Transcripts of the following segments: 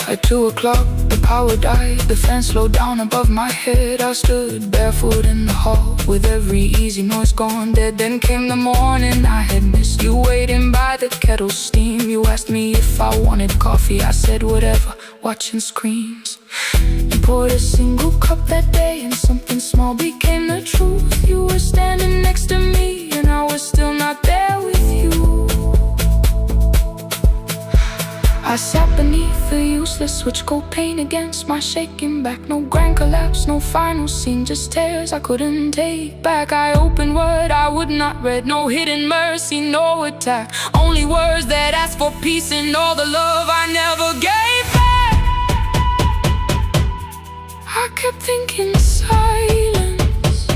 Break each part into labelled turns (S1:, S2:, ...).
S1: At 2 o'clock, the power died. The fan slowed down above my head. I stood barefoot in the hall, with every easy noise gone dead. Then came the morning I had missed. You waiting by the kettle steam. You asked me if I wanted coffee. I said whatever, watching screens. You poured a single cup that day, and something small became the truth. You were standing next to me, and I was still not there with you. I sat beneath the useless switch-coat pane against my shaking back. No grand collapse, no final scene, just tears I couldn't take back. I opened what I would not read, no hidden mercy, no attack. Only words that asked for peace and all the love I never gave back. I kept thinking silence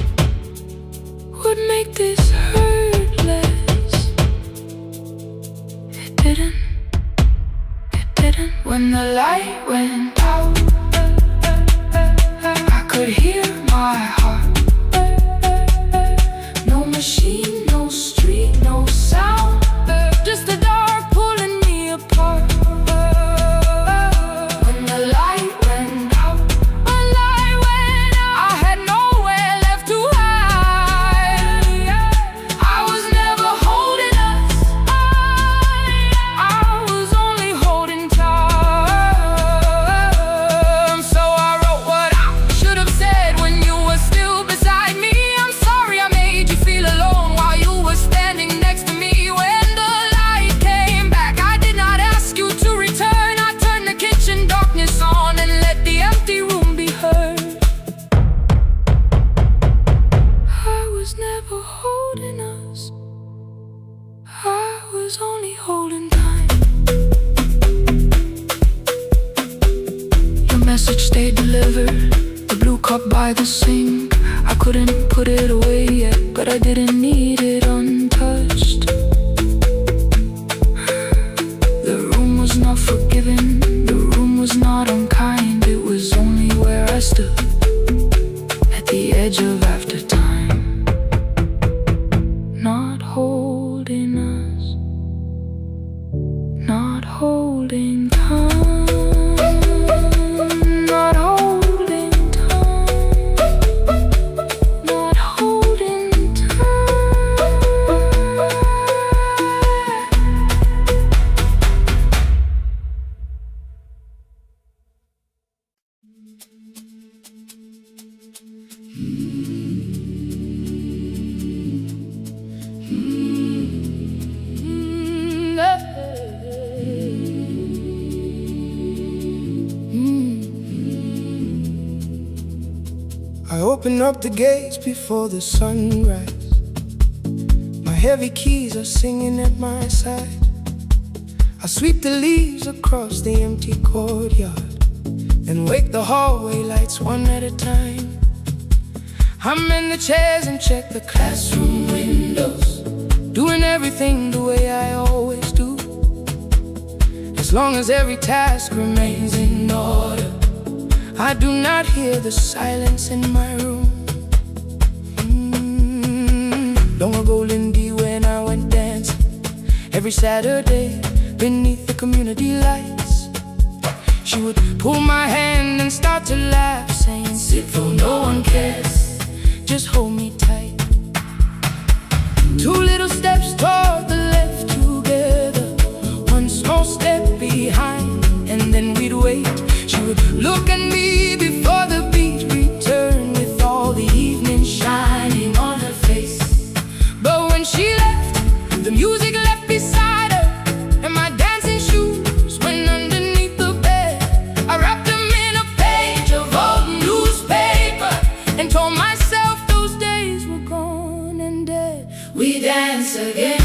S1: would make this hurt less. It didn't. When the light went out, I could hear my heart. No machine, no street, no sound, just the dark pulling me apart. When the light went out, I had nowhere left to hide. I was never holding us, I was only holding tight. Only holding time. Your message stayed delivered, the blue cup by the sink. I couldn't put it away yet, but I didn't need it untouched. The room was not forgiving, the room was not unkind. It was only where I stood, at the edge of after time. Not holding us, not holding time, not holding time, not holding time.
S2: I open up the gates before the sunrise. My heavy keys are singing at my side. I sweep the leaves across the empty courtyard and wake the hallway lights one at a time. I'm in the chairs and check the classroom windows, doing everything the way I always do. As long as every task remains in order, I do not hear the silence in my room. Long ago, Lindy, when I went dancing every Saturday beneath the community lights, she would pull my hand and start to laugh, saying, "Sit though no one cares, just hold me tight." 2 little steps toward the left together, 1 small step behind, and then we'd wait. She would look at me before the beat returned, with all the evening shining on her face. But when she left, the music left beside her, and my dancing shoes went underneath the bed. I wrapped them in a page of old newspaper and told myself those days were gone and dead. We dance again,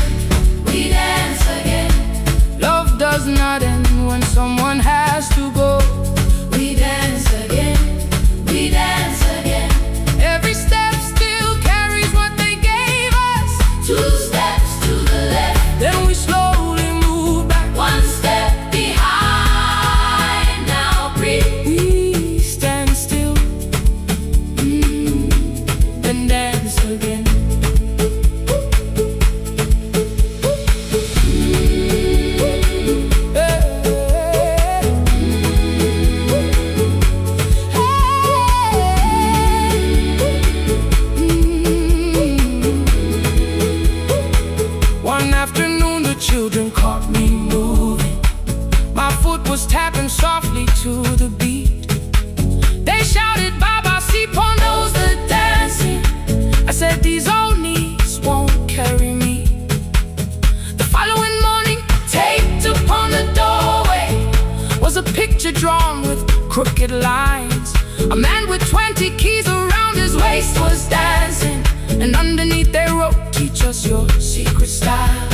S2: tapping softly to the beat. They shouted, Baba, Sipo knows the dancing. I said, these old knees won't carry me. The following morning, taped upon the doorway was a picture drawn with crooked lines. A man with 20 keys around his waist was dancing, and underneath they wrote, teach us your secret style.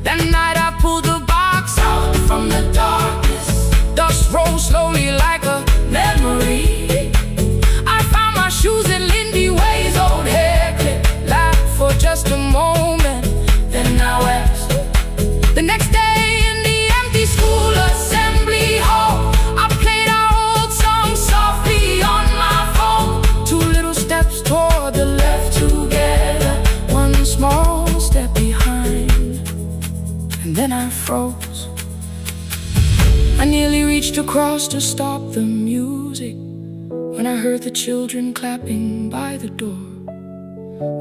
S2: That night I pulled the box out from the darkness. Dust rose slowly like a memory. I found my shoes in Lindy Way's old hair clip. Laughed for just a moment, then I wept. The next day in the empty school assembly hall, I played our old song softly on my phone. 2 little steps toward the left together, 1 small step behind. And then I froze. I nearly reached across to stop the music when I heard the children clapping by the door.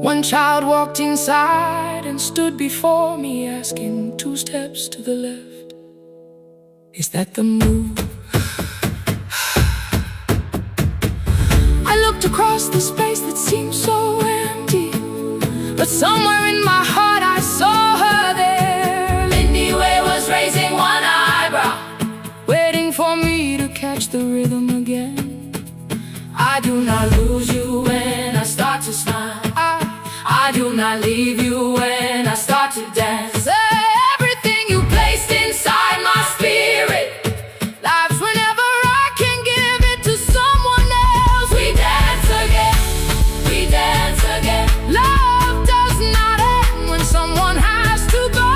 S2: 1 child walked inside and stood before me, asking 2 steps to the left, is that the move? I looked across the space that seemed so empty, but somewhere in my heart I saw her there. Lindy Way was raising 1 eyebrow, waiting for me to catch the rhythm again. I do not lose you when I start to smile. I do not leave you when I start to dance. Everything you placed inside my spirit lives whenever I can give it to someone else. We dance again, we dance again. Love does not end when someone has to go.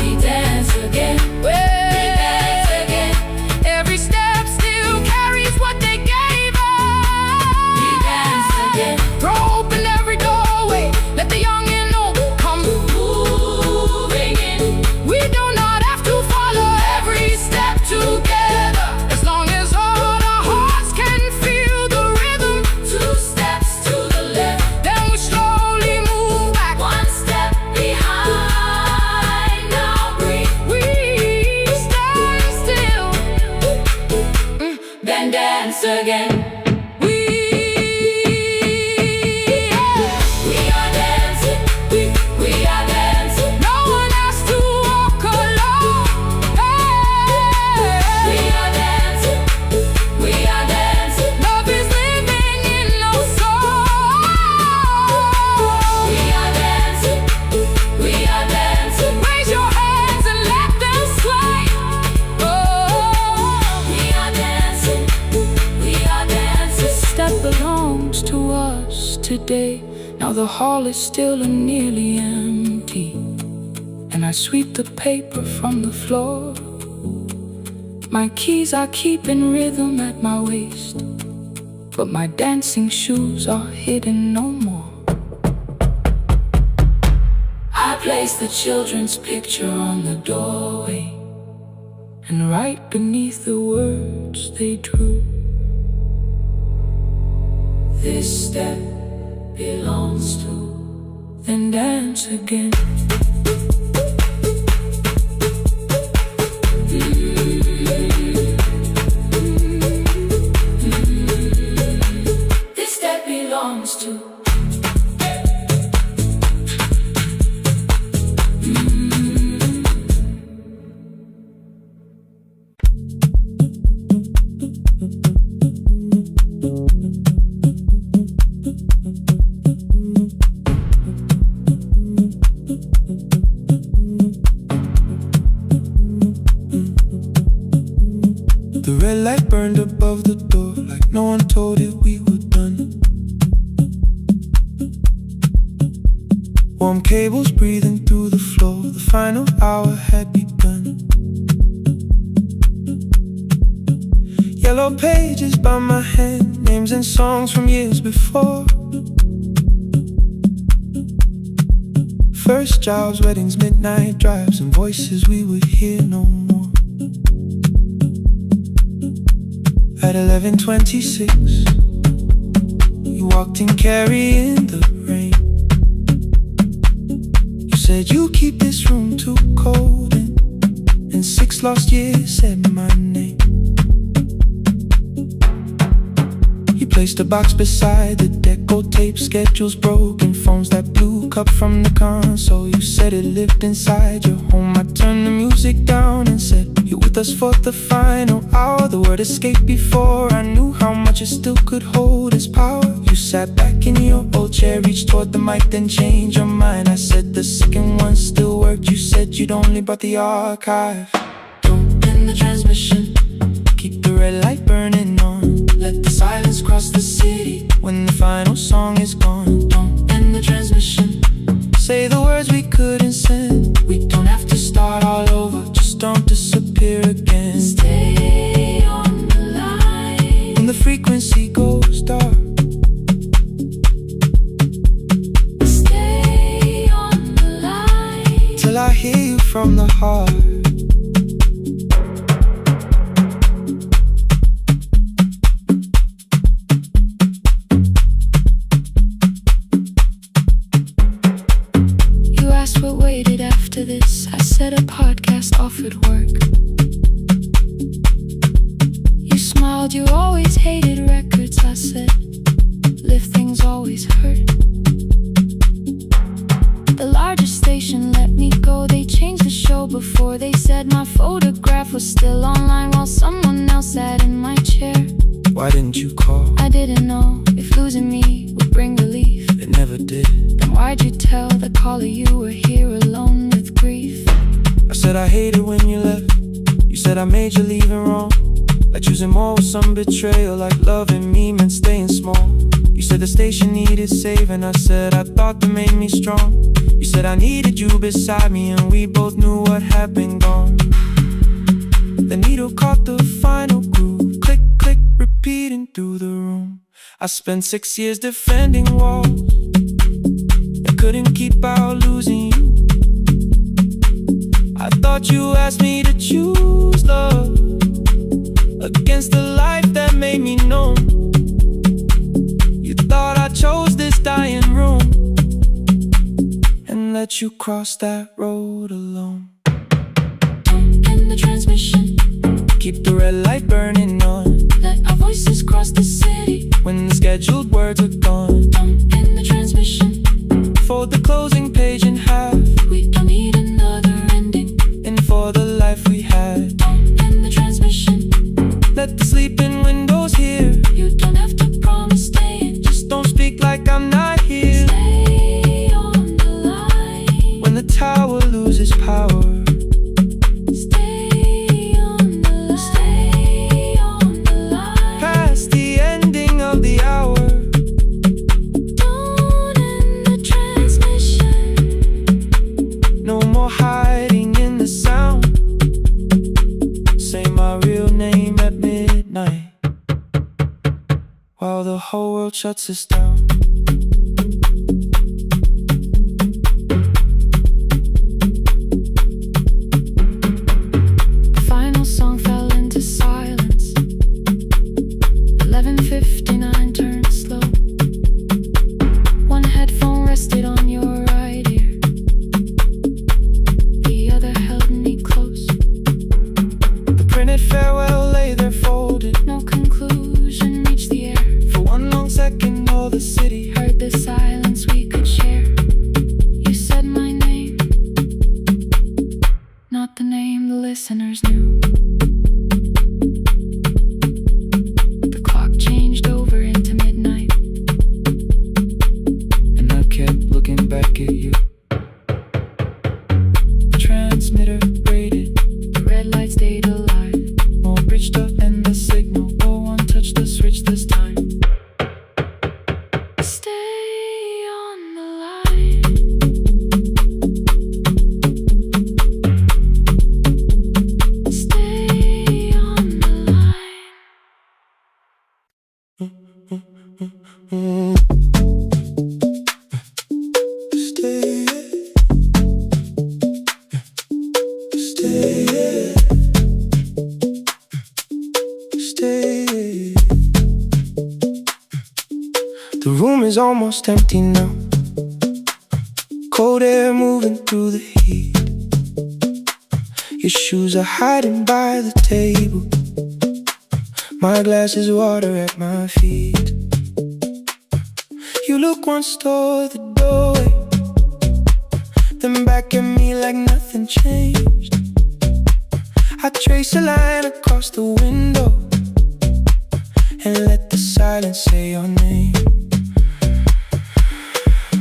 S2: We dance again, we dance again. Every step still carries what they gave us. We dance again. Throw open every doorway, let the young and old come moving in. We do not have to follow every step together, as long as all our hearts can feel the rhythm. 2 steps to the left, then we slowly move back, 1 step behind. Now breathe, we stand still, then dance again. We are dancing, we are dancing. No one has to walk alone. We are dancing, we are dancing. Love is living in our soul. We are dancing, we are dancing. Raise your hands and let them sway. Oh, we are dancing, we are dancing. This step belongs to us today. Now the hall is still and nearly empty, and I sweep the paper from the floor. My keys I keep in rhythm at my waist, but my dancing shoes are hidden no more. I place the children's picture on the doorway, and right beneath the words they drew, this step belongs to, then dance again. This step belongs to.
S3: The red light burned above the door, like no one told it we were done. Warm cables breathing through the floor, the final hour had begun. Yellow pages by my hand, names and songs from years before. First jobs, weddings, midnight drives, and voices we would hear no more. At 11:26, you walked in carrying the rain. You said you keep this room too cold, and 6 lost years said my name. placed a box beside the deco tape, schedules broken, phones that blew, cup from the console. You said it lived inside your home. I turned the music down and said, you're with us for the final hour. The word escaped before I knew how much it still could hold its power. You sat back in your old chair, reached toward the mic, then changed your mind. I said the second one still worked. You said you'd only brought the archive. Don't end the transmission, keep the red light burning on. Let the silence cross the city when the final song is gone. Don't end the transmission, say the words we couldn't send. We don't have to start all over, just don't disappear again. Stay on the line when the frequency goes dark. Stay on the line till I hear you from the heart.
S1: What waited after this? I said a podcast offered work. You smiled, you always hated records. I said, live things always hurt. The largest station let me go. They changed the show before they said my photograph was still online while someone else sat in my chair.
S3: Why didn't you call?
S1: I didn't know if losing me would bring relief.
S3: It never did.
S1: Then why'd you tell the caller you were here alone with grief?
S3: I said I hated when you left. You said I made you leaving wrong, like choosing more with some betrayal, like loving me meant staying small. You said the station needed saving. I said I thought that made me strong. You said I needed you beside me, and we both knew what had been gone. The needle caught the final groove, click, click, repeating through the room. I spent 6 years defending walls and couldn't keep out losing you. I thought you asked me to choose love against the life that made me known. You thought I chose this dying room and let you cross that road alone.
S1: Don't end the transmission,
S3: keep the red light burning on.
S1: let our voices cross the city
S3: when the scheduled words are gone.
S1: Don't end the transmission,
S3: fold the closing page in half.
S1: we don't need another ending.
S3: And for the life we had,
S1: Don't end the transmission,
S3: let the sleeping windows hear.
S1: you don't have to promise staying.
S3: Just don't speak like I'm not here.
S1: Stay on the line
S3: When the tower loses power,
S1: stay on the line. Stay on the line
S3: past the ending of the hour.
S1: Don't end the transmission,
S3: No more hiding in the sound. Say my real name at midnight while the whole world shuts us down.
S1: the final song fell into silence. 11:59 turned slow. One headphone rested on your right ear, the other held me close.
S3: The printed farewell lay there folded.
S1: No conclusion reached the air.
S3: For one long second all the city
S1: Heard the silence we could share. You said my name, not the name the listeners knew. The clock changed over into midnight,
S3: and I kept looking back at you. The transmitter braided,
S1: the red light stayed alive.
S3: more bridged up and the signal. No one touched the switch this time.
S1: Stay on the line. Stay on the line.
S3: Stay, stay, stay. The room is almost empty now. Cold air moving through the heat. Your shoes are hiding by the table. My glass is water at my feet. look once toward the doorway, then back at me like nothing changed. I trace a line across the window and let the silence say your name.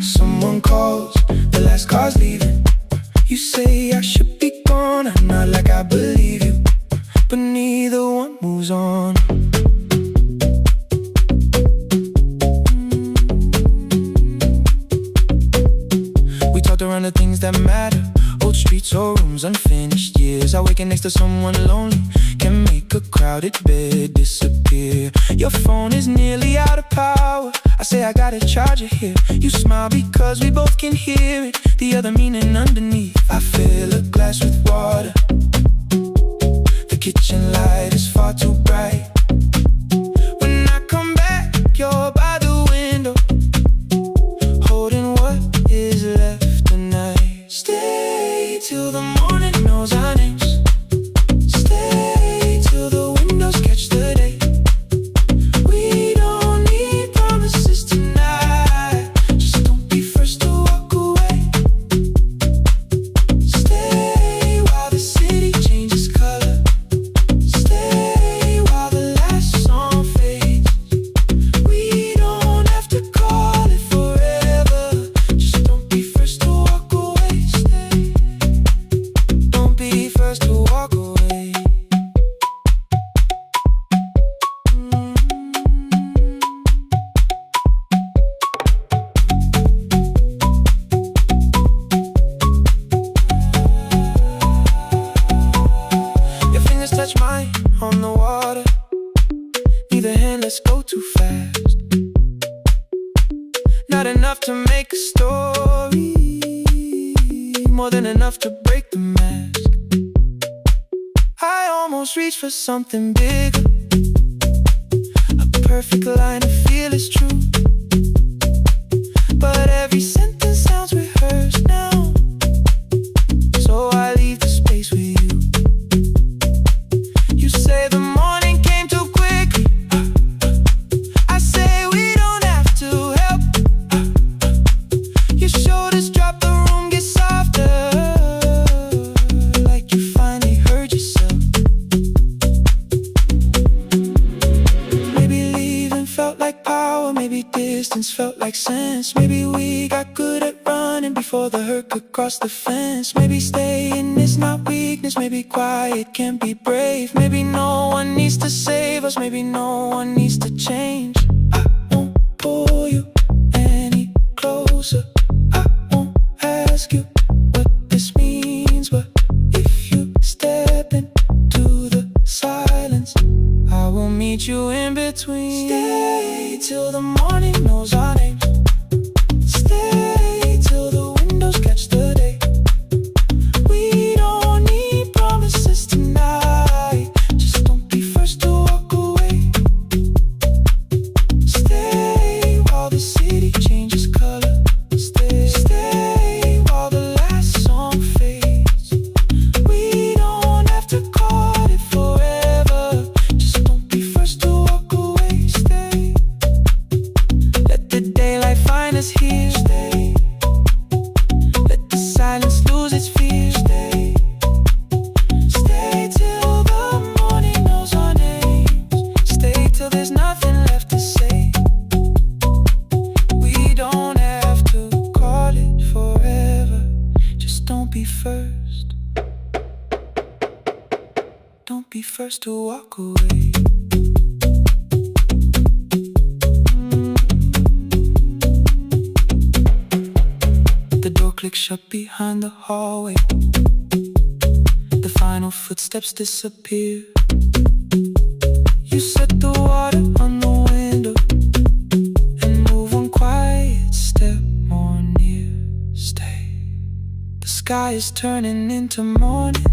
S3: Someone calls, the last car's leaving. You say I should be gone, I nod like I believe you, but neither one moves on. We talked around the things that matter, old streets or rooms, unfinished years. I waking next to someone lonely can make a crowded bed disappear. Your phone is nearly out of power, I say I gotta charge it here. You smile because we both can hear it, the other meaning underneath. I fill a glass with water, the kitchen light is far too bright. When I come back, you're by the window, holding what is left tonight. Stay till the morning knows our names. Stay till the windows catch the day. We don't need promises tonight, just don't be first to walk away. Stay while the city changes color. Stay while the last song fades. We don't have to call it forever, just don't be first to walk away. Stay, don't be first to walk away. Your fingers touch mine on the water, neither hand, let's go too fast. Not enough to make a story, more than enough to break the mask. I almost reach for something bigger, a perfect line to feel is true, but every sentence sounds rehearsed now, so I leave the space with you. You say the morning came too quickly, I say we don't have to help. Your shoulders drop, the room gets softer, like you finally heard yourself. Maybe leaving felt like power, maybe distance felt like sense. Maybe we got good at running before the hurt could cross the fence. Maybe staying is not weakness, maybe quiet can be brave. Maybe no one needs to save us, maybe no one needs to change. I won't pull you any closer, I won't ask you what this means, but if you step into the silence, I will meet you in between. Stay till the morning knows our names. Stay till the windows catch the day. We don't need promises tonight, just don't be first to walk away. Stay while the city changes color. Stay while the last song fades. We don't have to call it forever, just don't be first to walk away. Stay, let the daylight find us here. Stay, let the silence lose its fear. Stay, stay till the morning knows our names. Stay till there's nothing left to say. We don't have to call it forever, just don't be first. Don't be first to walk away. The door clicks shut behind the hallway, the final footsteps disappear. You set the water on the window and move one quiet step more near. Stay, the sky is turning into morning,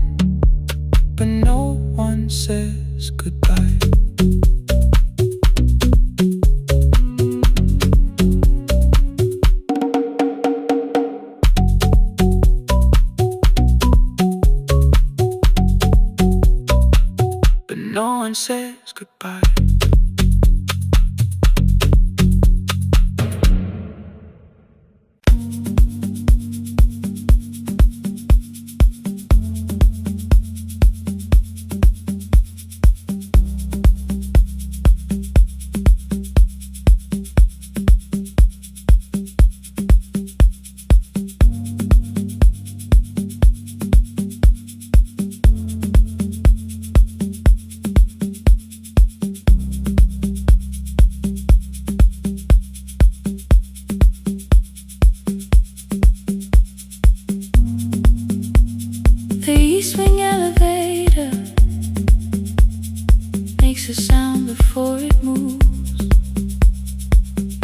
S3: but no one says goodbye. But no one says goodbye.
S1: makes a sound before it moves.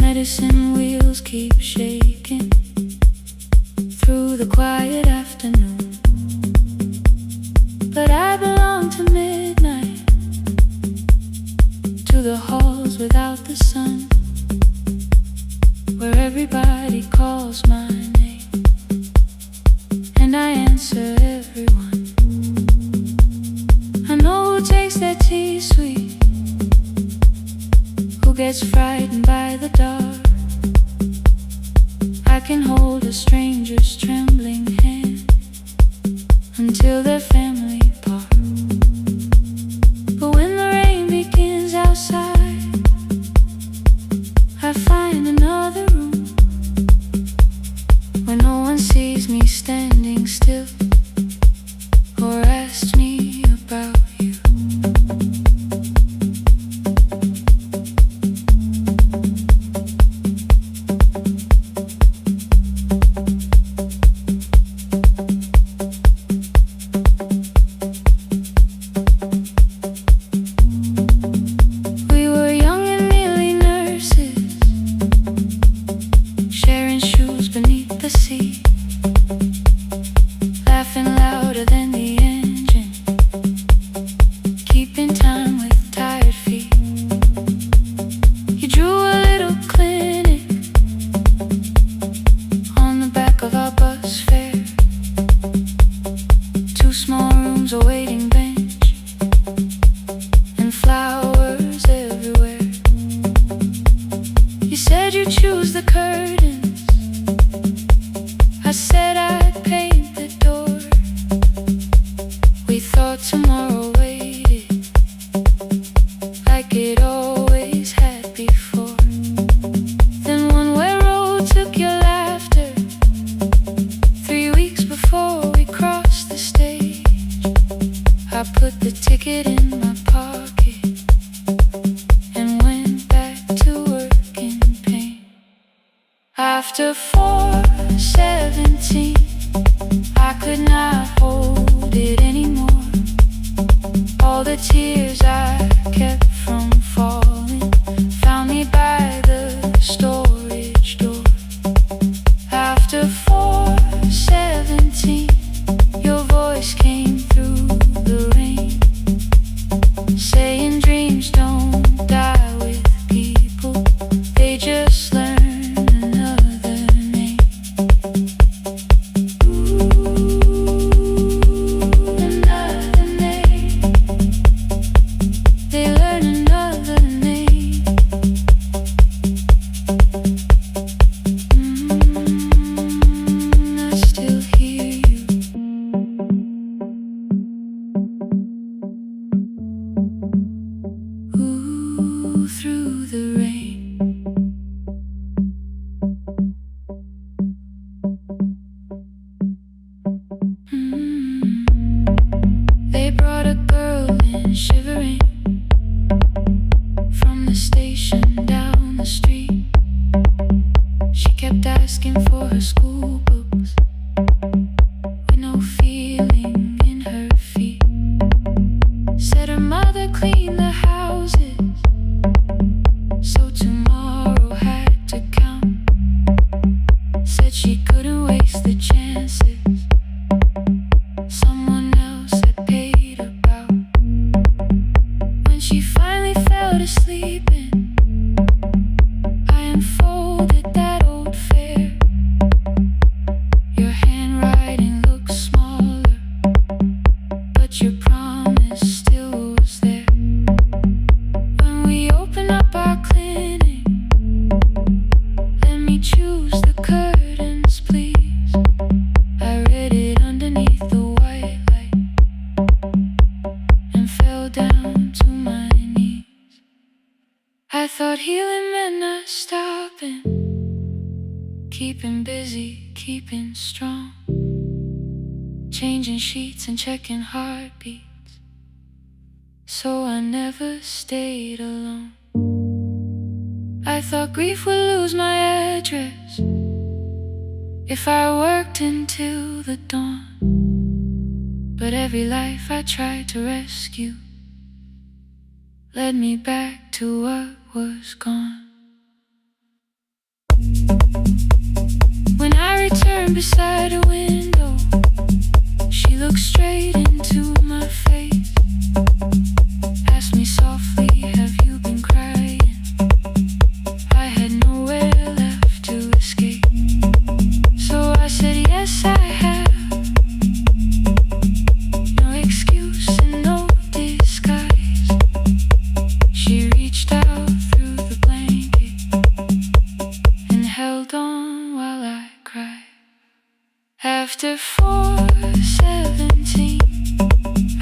S1: Medicine wheels keep shaking through the quiet afternoon. But I belong to midnight, to the halls without the sun, where everybody calls my name, and I answer everyone. I know who takes their tea sweet, who gets frightened by the dark. I can hold a stranger's trembling hand until their family part. But when the rain begins outside, I find another room where no one sees me standing still or asks me about you. We were young and nearly nurses, sharing shoes beneath the sea, laughing louder than the engine, keeping time with tired feet. You drew a little clinic on the back of our bus fare, 2 small rooms, a waiting bench, and flowers everywhere. You said you'd choose the curtains, I said I'd paint the door. We thought tomorrow waited like it always had before. Then one way road took your laughter, 3 weeks before we crossed the stage. I put the ticket in my pocket and went back to work in pain. After 4:17, I could not hold it anymore. All the tears I kept from falling found me by the storage door. After 4:17, your voice came through the rain, saying dreams don't die with people, they just learn another name. Another name. They learn another name. I still hear you. Ooh, through the rain. They brought a girl in shivering from the station down the street. She kept asking for her school books with no feeling in her feet. Said her mother cleaned the houses, so tomorrow had to count. Said she couldn't waste the chances someone else had paid about. When she finally fell to sleeping, I unfolded that old fare. Your handwriting looks smaller, but your promise still was there. When we opened up our clinic, let me choose the curtains, please. I read it underneath the white light and fell down to my knees. I thought healing meant not stopping, keeping busy, keeping strong, changing sheets and checking heartbeats, so I never stayed alone. I thought grief would lose my address if I worked until the dawn. But every life I tried to rescue led me back to what was gone. When I returned beside a window, she looked straight into my face, asked me softly, have you been crying? I had nowhere left to escape, so I said yes I have. No excuse and no disguise. She reached out through the blanket and held on while I cried. After 4:17,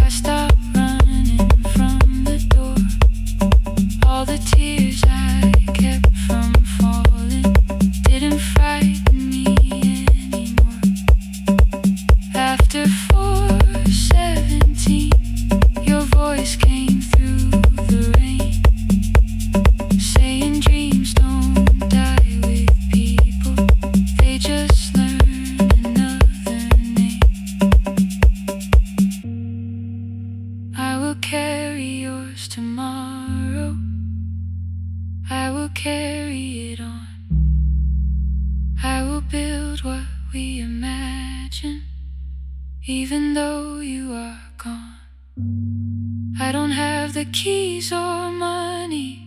S1: I stopped running from the door. All the tears I kept from falling didn't frighten me anymore. After 4:17, your voice came through the rain, saying dreams don't die with people, they just learn another name. I will carry yours tomorrow, I will carry it on. I will build what we imagine, even though you are gone. I don't have the keys or money,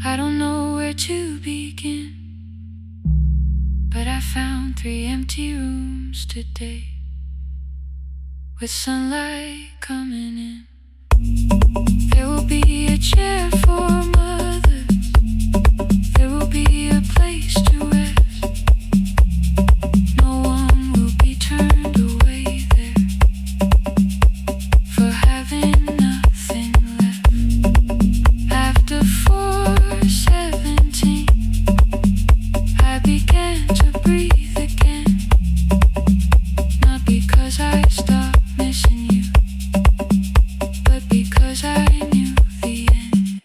S1: I don't know where to begin, but I found 3 empty rooms today, with sunlight coming in. There will be a chair for mothers, there will be a place to rest. No one will be turned away there for having nothing left. After 4:17, I began to breathe again, not because I stopped missing you, but because I knew the end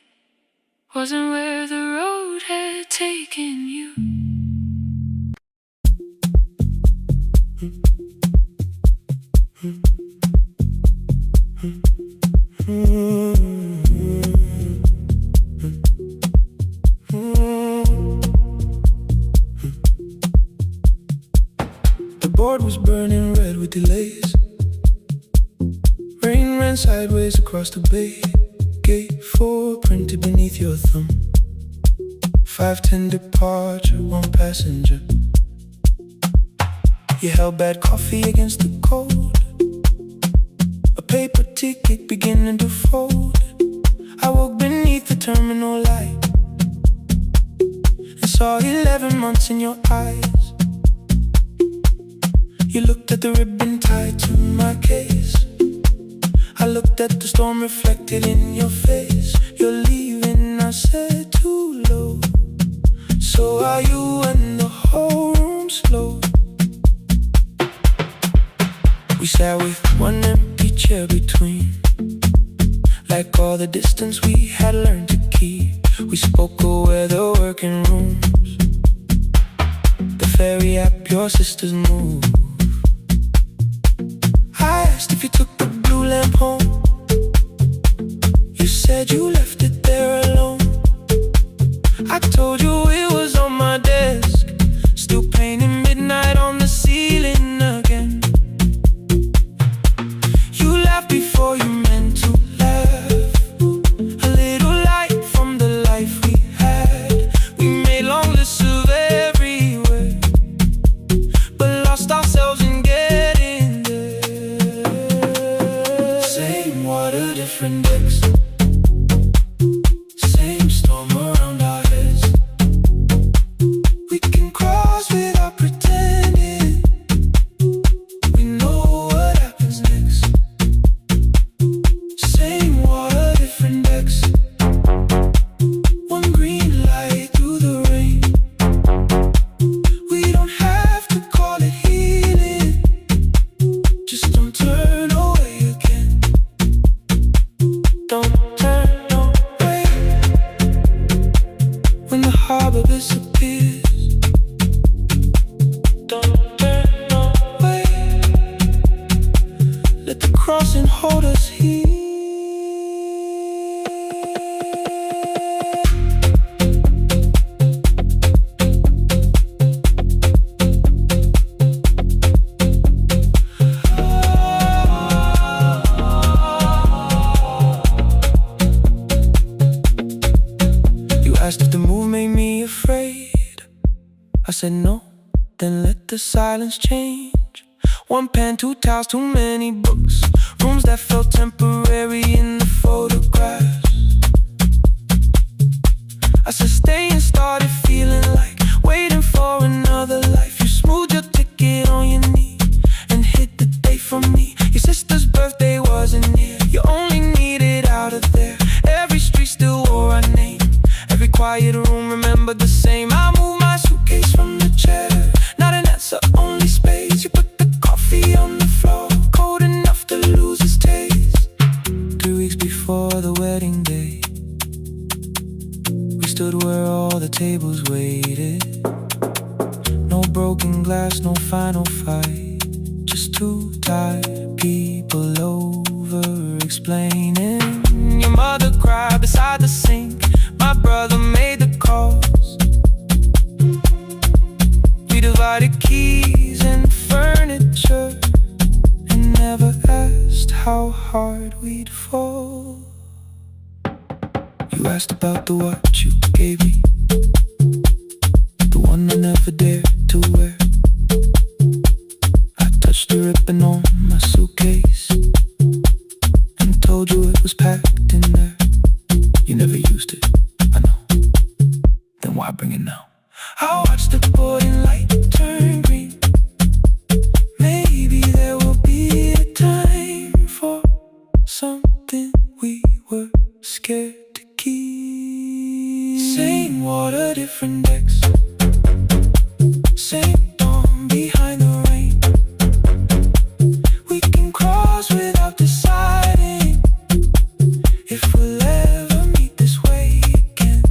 S1: wasn't where the road had taken you.
S3: The board was burning red with delays. Rain ran sideways across the bay. Gate 4 printed beneath your thumb. 5:10 departure, 1 passenger. You held bad coffee against the cold, a paper ticket beginning to fold. I woke beneath the terminal light and saw 11 months in your eyes. You looked at the ribbon tied to my case, I looked at the storm reflected in your face. You're leaving, I said, too low. So are you, and the whole room slowed. We sat with 1 empty chair between, like all the distance we had learned to keep. We spoke of weather, working rooms, the ferry app your sisters move. I asked if you took the blue lamp home, you said you left it there alone. I told you it was on my desk, still painting midnight on the ceiling again. You laughed before you meant to laugh, a little light from the life we had. We made long lists of everywhere, but lost ourselves in getting there. Same water, different decks, same storm around our heads. We can cross without pretending we know what happens next. Same water, different decks, 1 green light through the rain. We don't have to call it healing, just don't turn away again. Don't turn away when the harbor disappears. Don't turn away, let the crossing hold us here. asked if the move made me afraid. I said no, then let the silence change. One pen, two towels, too many books, rooms that felt temporary in the photographs. I said stay and started feeling like waiting for another life. You smoothed your ticket on your knee and hit the date for me. Your sister's birthday wasn't near, you only needed out of there. Every street still wore our name, every quiet room remembered the same. I moved my suitcase from the chair, not an answer, only space. You put the coffee on the floor, cold enough to lose its taste. 3 weeks before the wedding day, we stood where all the tables waited. No broken glass, no final fight, just two tired people over-explaining. Your mother cried beside the sink, my brother made the calls. We divided keys and furniture and never asked how hard we'd fall. You asked about the watch you gave me, the one I never dared to wear. I touched the ribbon on my suitcase and told you it was packed in there. You never used it, I know. Then why bring it now? I watched the boarding light turn green. Maybe there will be a time for something we were scared to keep. Same water, different decks, same dawn behind the rain. We can cross without deciding if we'll ever meet this way again.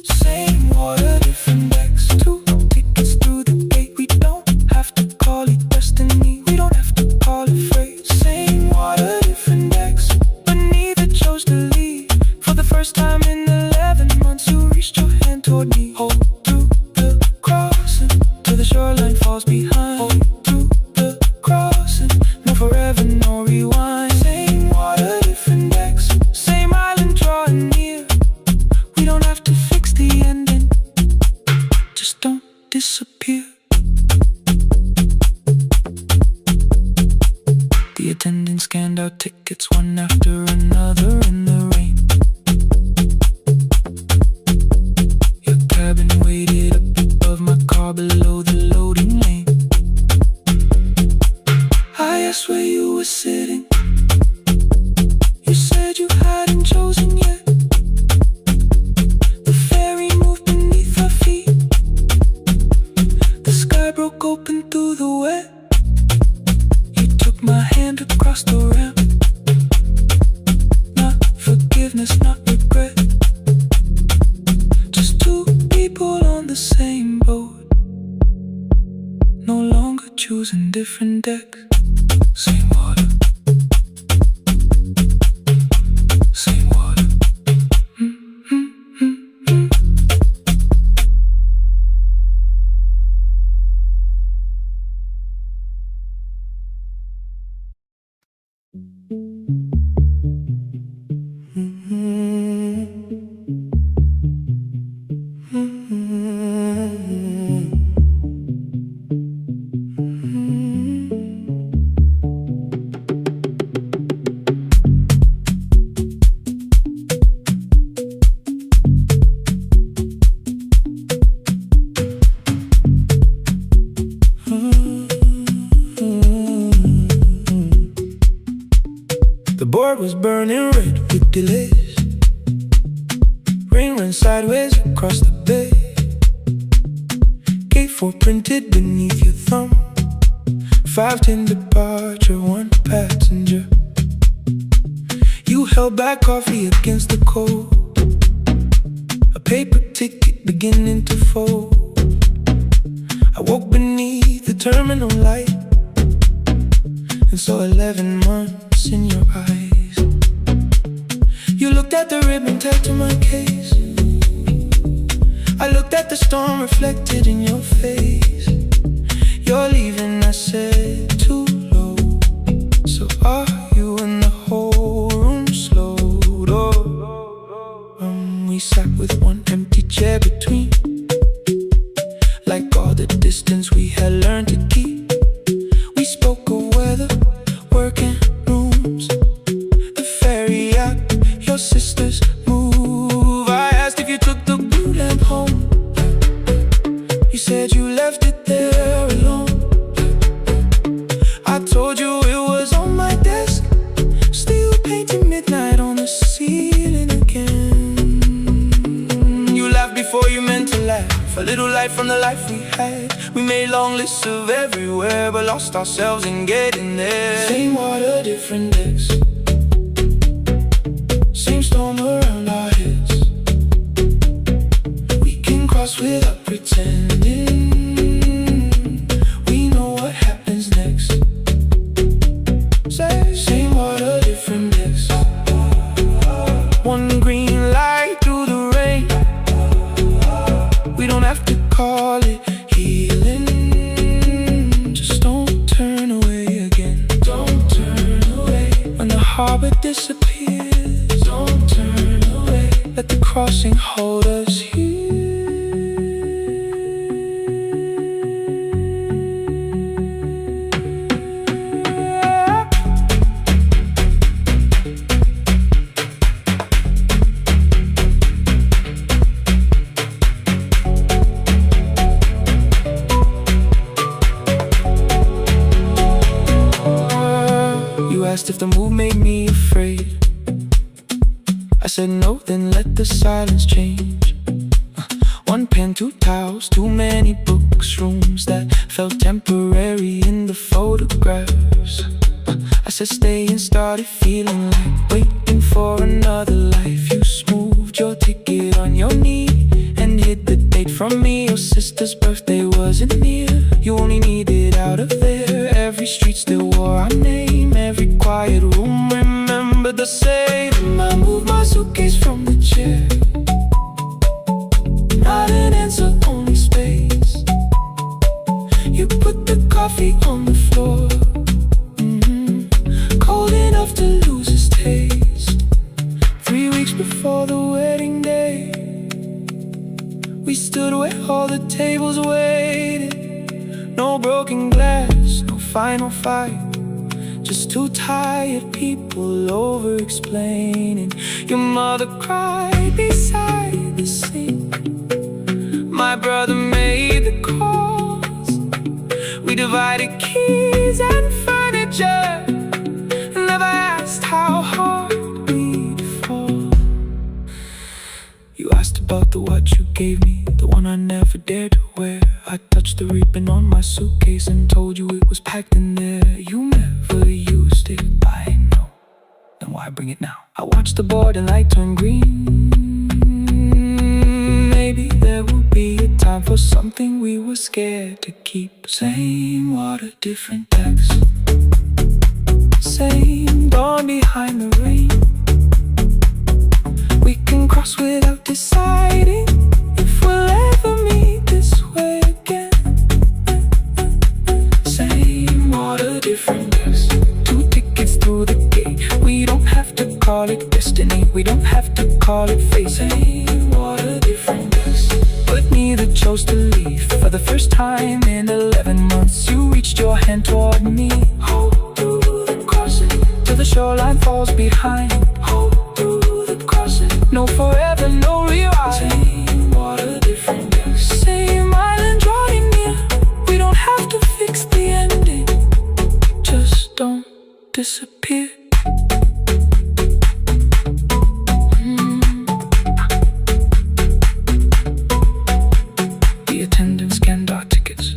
S3: Same water, different decks, 2 tickets through the gate. We don't have to call it destiny, we don't have to call it fate. Same water, different decks, but neither chose to leave. For the first time in 11 months, you reached your hand toward me. Hold through the crossing till the shoreline falls behind. Hold through the crossing, no forever, no rewind. Same water, different decks, same island drawing near. We don't have to fix the ending, just don't disappear. The attendant scanned our tickets one after another in the rain. Your cabin waited up above my car below the loading lane. I asked where you were sitting, you said you hadn't chosen yet. The ferry moved beneath our feet, the sky broke open through the wet. You took my hand across the ramp, not forgiveness, not regret. Just two people on the same boat, no longer choosing different decks. Same water, same water. The board was burning red with delays. Rain ran sideways across the bay. Gate 4 printed beneath your thumb. 5:10 departure, 1 passenger. You held back coffee against the cold, a paper ticket beginning to fold. I woke beneath the terminal light and saw 11 months in your eyes. You looked at the ribbon tagged to my case. I looked at the storm reflected in your face. You're leaving, I said, too low. So are you? And the whole room slowed. Oh, we only sat with one empty chair between. Like all the distance we had learned to keep. We spoke of weather, work and rooms, the ferry app, your sister's move. I asked if you took the blue lamp home. You said you left it there alone. I told you it was on my desk, still painting midnight on the ceiling again. You laughed before you meant to laugh, a little light from the life we had. We made long lists of everywhere, but lost ourselves in getting there. Same water, different decks, same storm around our heads. We can cross without pretending we know what happens next. Same water, different decks. One green light through the rain. We don't have to call it healing. Just don't turn away again. Don't turn away. When the harbor disappears, don't turn away. Let the crossing hold us here. Asked if the move made me afraid. I said no, then let the silence change. One pen, two towels, too many books, rooms that felt temporary in the photographs. I said stay and started feeling like waiting for another life. You smoothed your ticket on your knee and hid the date from me. Your sister's birthday wasn't near. You only needed out of there. Every street still wore our name. Every quiet room remembered the same. I moved my suitcase from the chair. Not an answer, only space. You put the coffee on the floor, cold enough to lose its taste. 3 weeks before the wedding day, we stood where all the tables waited. No broken glass, no final fight, just two tired people over-explaining. Your mother cried beside the sink. My brother made the calls. We divided keys and furniture. Never asked how hard we'd fall. You asked about the watch you gave me, the one I never dared to wear. I touched the ribbon on my suitcase and told you it was packed in there. You never used it, I know. Then why bring it now? I watched the board and light turn green. Maybe there will be a time for something we were scared to keep. Same water, different decks. Same dawn behind the rain. We can cross without deciding if we'll ever meet this way again. Same water, different decks. 2 tickets through the gate. We don't have to call it destiny. We don't have to call it fate. Same water, different decks. But neither chose to leave. For the first time in 11 months, you reached your hand toward me. Hold through the crossing till the shoreline falls behind. Hold through the crossing. No forever, no rewind. Same water, different decks. Same island drawing near. We don't have to fix the ending. Just don't disappear. The attendant scanned our tickets,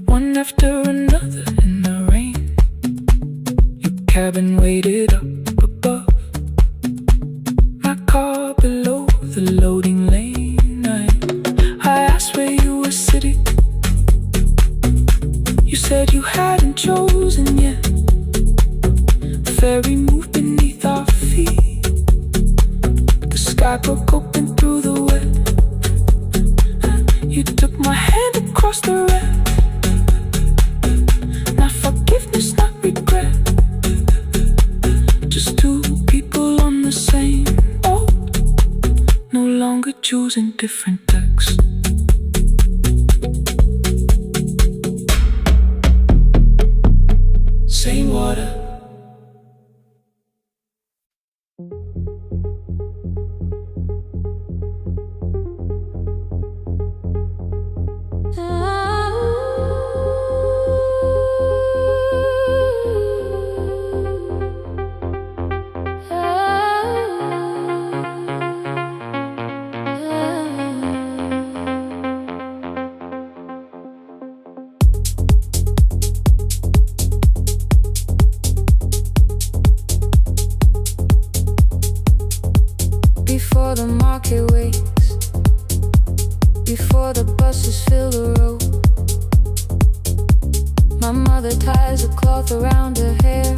S3: one after another in the rain. Your cabin waited up above, my car below the loading lane. I asked where you were sitting. You said you hadn't chosen yet. The ferry moved beneath our feet. The sky broke open through the wet. You took my hand across the red. Not forgiveness, not regret. Just 2 people on the same boat. using different decks. Same water.
S1: Before the market wakes, before the buses fill the road, my mother ties a cloth around her hair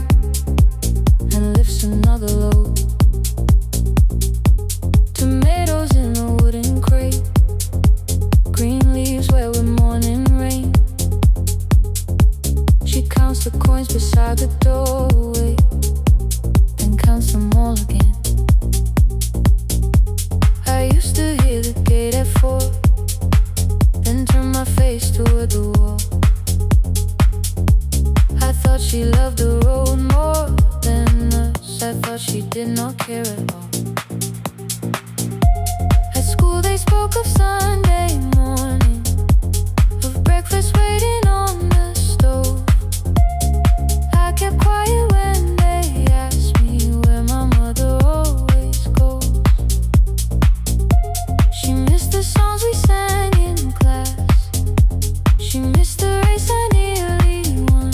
S1: and lifts another load. Tomatoes in a wooden crate, green leaves where we're morning rain. She counts the coins beside the doorway, then counts them all again. I used to hear the gate at 4, then turn my face toward the wall. I thought she loved the road more than us. I thought she did not care at all. At school they spoke of Sunday morning, of breakfast waiting on the stove. I kept quiet when they asked me where my mother always goes. She missed the songs we sang in class, she missed the race I nearly won.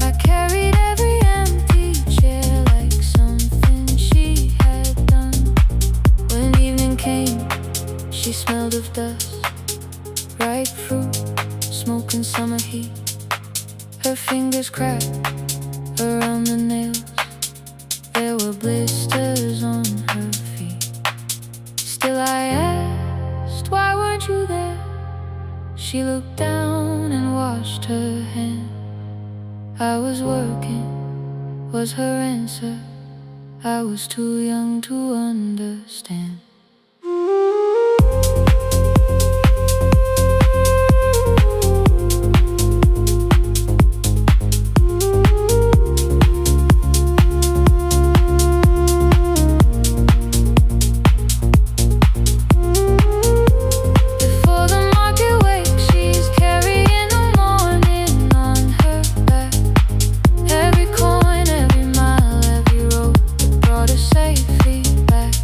S1: I carried every empty chair like something she had done. When evening came, she smelled of dust, ripe fruit, smoke and summer heat. Her fingers cracked around the nails, there were blisters on her feet. Still I asked, why weren't you there? She looked down and washed her hand. I was working, was her answer. I was too young to understand. Before the market wakes, she's carrying the morning on her back. Every coin, every mile, every road that brought her safely back.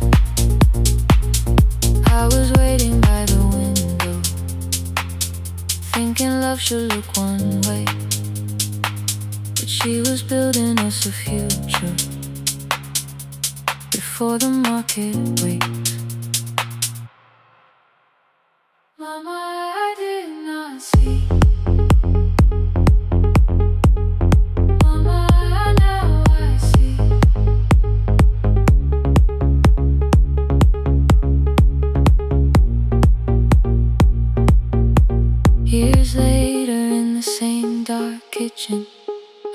S1: I was waiting by the window, thinking love should look one way, but she was building us a future before the market wakes. Mama, I did not see. Mama, now I see. Years later in the same dark kitchen,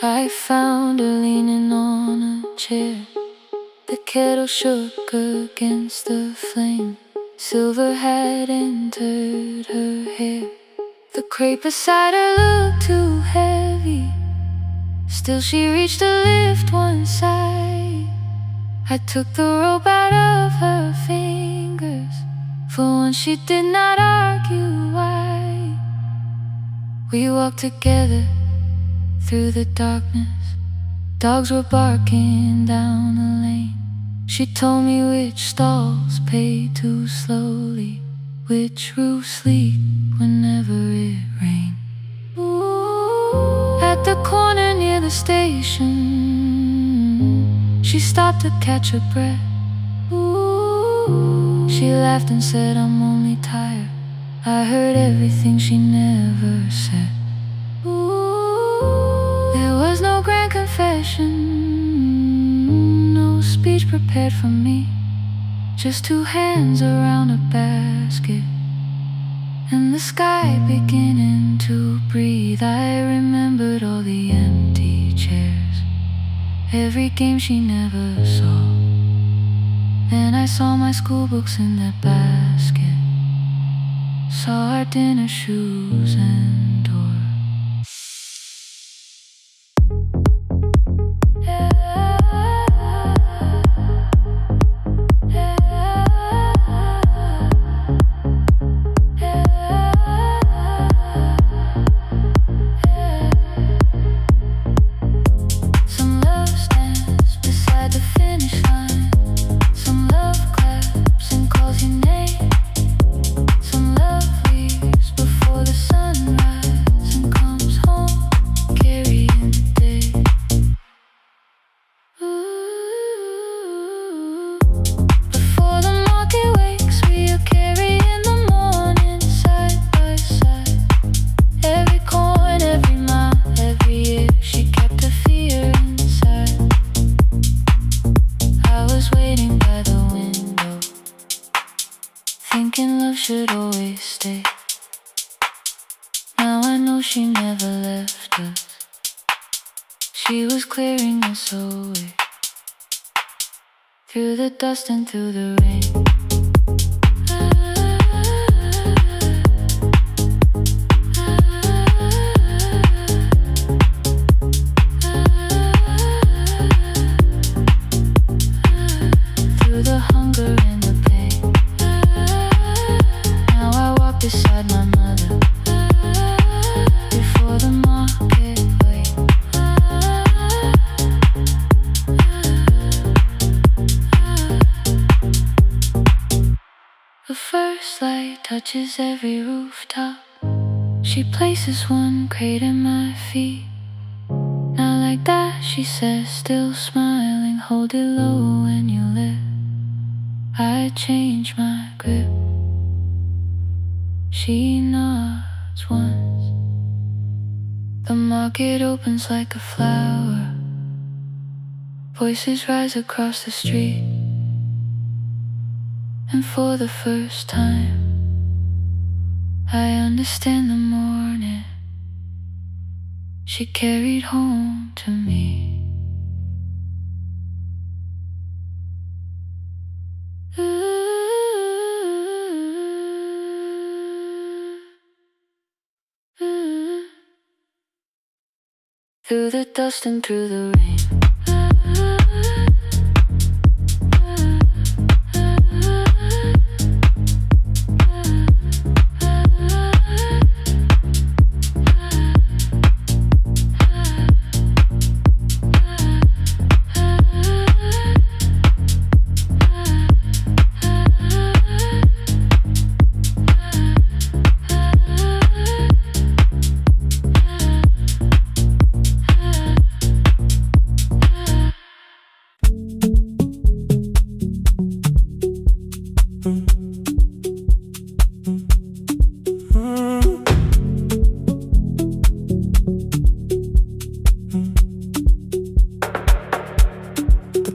S1: I found her leaning on a chair. The kettle shook against the flame, silver had entered her hair. The crate beside her looked too heavy, still she reached to lift one side. I took the rope out of her fingers, for once she did not argue why. We walked together through the darkness, dogs were barking down the lane. She told me which stalls pay too slowly, which roofs leak whenever it rained. At the corner near the station, she stopped to catch her breath. She laughed and said, I'm only tired. I heard everything she never said. There was no grand confession, no speech prepared for me, just two hands around a basket and the sky beginning to breathe. I remembered all the empty chairs, every game she never saw. Then I saw my school books in that basket, saw our dinner shoes and door. Thinking love should always stay. Now I know she never left us. She was clearing us away, through the dust and through the rain. Through the hunger and the pain. Now I walk beside my mother, before the market wait. The first light touches every rooftop. She places one crate at my feet. Now like that, she says, still smiling, hold it low when you live. I change my grip. She nods once. The market opens like a flower. Voices rise across the street. And for the first time, I understand the morning she carried home to me. Through the dust and through the rain.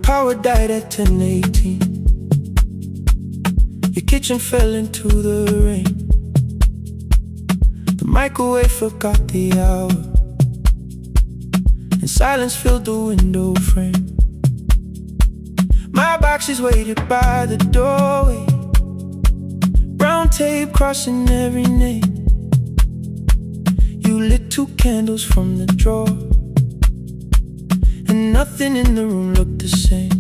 S3: Power died at 10:18. Your kitchen fell into the rain. The microwave forgot the hour, and silence filled the window frame. My boxes waited by the doorway, brown tape crossing every name. You lit 2 candles from the drawer, and nothing in the room looked the same.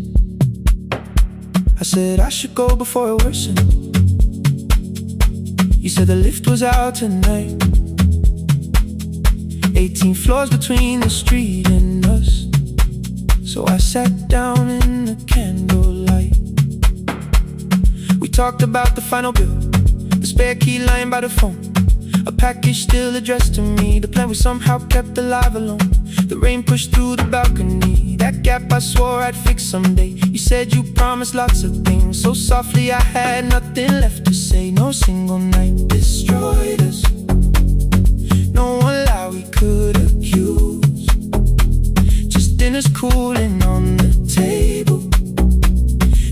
S3: I said I should go before it worsened. You said the lift was out tonight. 18 floors between the street and us. So I sat down in the candlelight. We talked about the final bill, the spare key lying by the phone, a package still addressed to me, the plan we somehow kept alive alone. The rain pushed through the balcony, that gap I swore I'd fix someday. You said you promised lots of things, so softly I had nothing left to say. No single night destroyed us, no one lie we could accuse. Just dinners cooling on the table,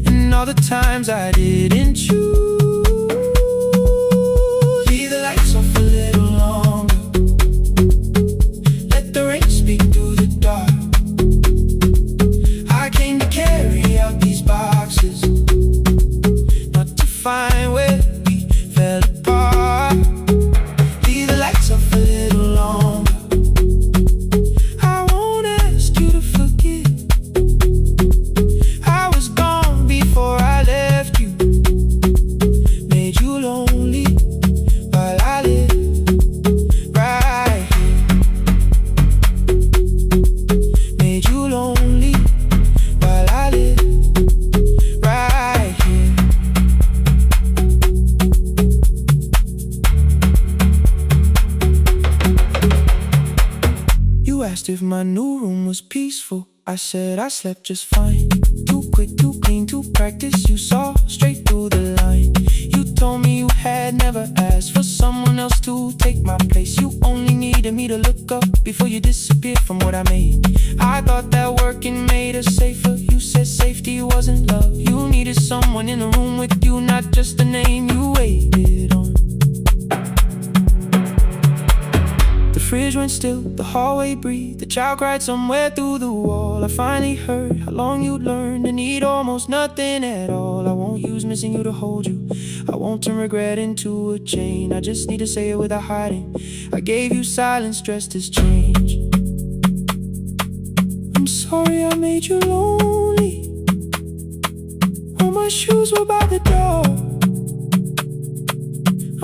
S3: and all the times I didn't choose. Leave the lights off a little longer, let the rain speak through the dark. I came to carry out these boxes, my new room was peaceful. I said I slept just fine. Too quick, too clean, too practiced. You saw straight through the line. You told me you had never asked for someone else to take my place. You only needed me to look up before you disappeared from what I made. I thought that working made us safer. You said safety wasn't love. You needed someone in the room with you, not just the name you waited on. The fridge went still, the hallway breathed. The child cried somewhere through the wall. I finally heard how long you'd learned to need almost nothing at all. I won't use missing you to hold you. I won't turn regret into a chain. I just need to say it without hiding. I gave you silence dressed as change. I'm sorry I made you lonely. All my shoes were by the door.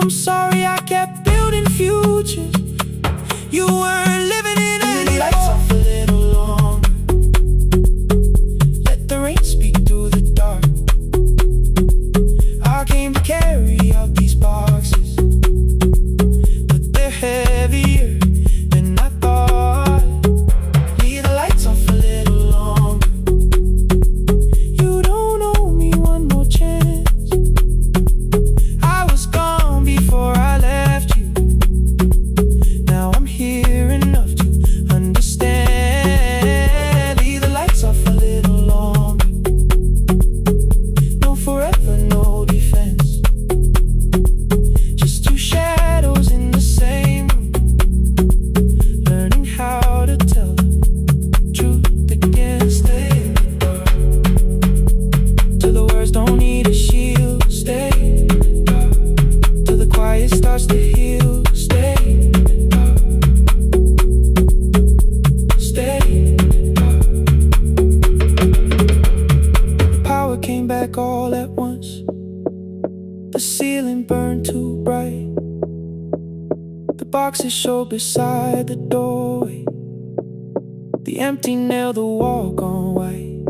S3: I'm sorry I kept building futures. You weren't living in any lights off a little longer. Let the rain speak through the dark. I came to carry out these boxes, but they're heavier than I thought. Leave the lights off a little longer. You don't owe me one more chance. I was gone before I left you. Now I'm here enough to understand. Leave the lights off a little longer. No forever, no defense. Just two shadows in the same room, learning how to tell the truth against the dark. Till the words don't need a shield. Stay dark. Till the quiet starts to heal. Stay. Came back all at once. The ceiling burned too bright. The boxes showed beside the doorway. The empty nail, the wall gone white.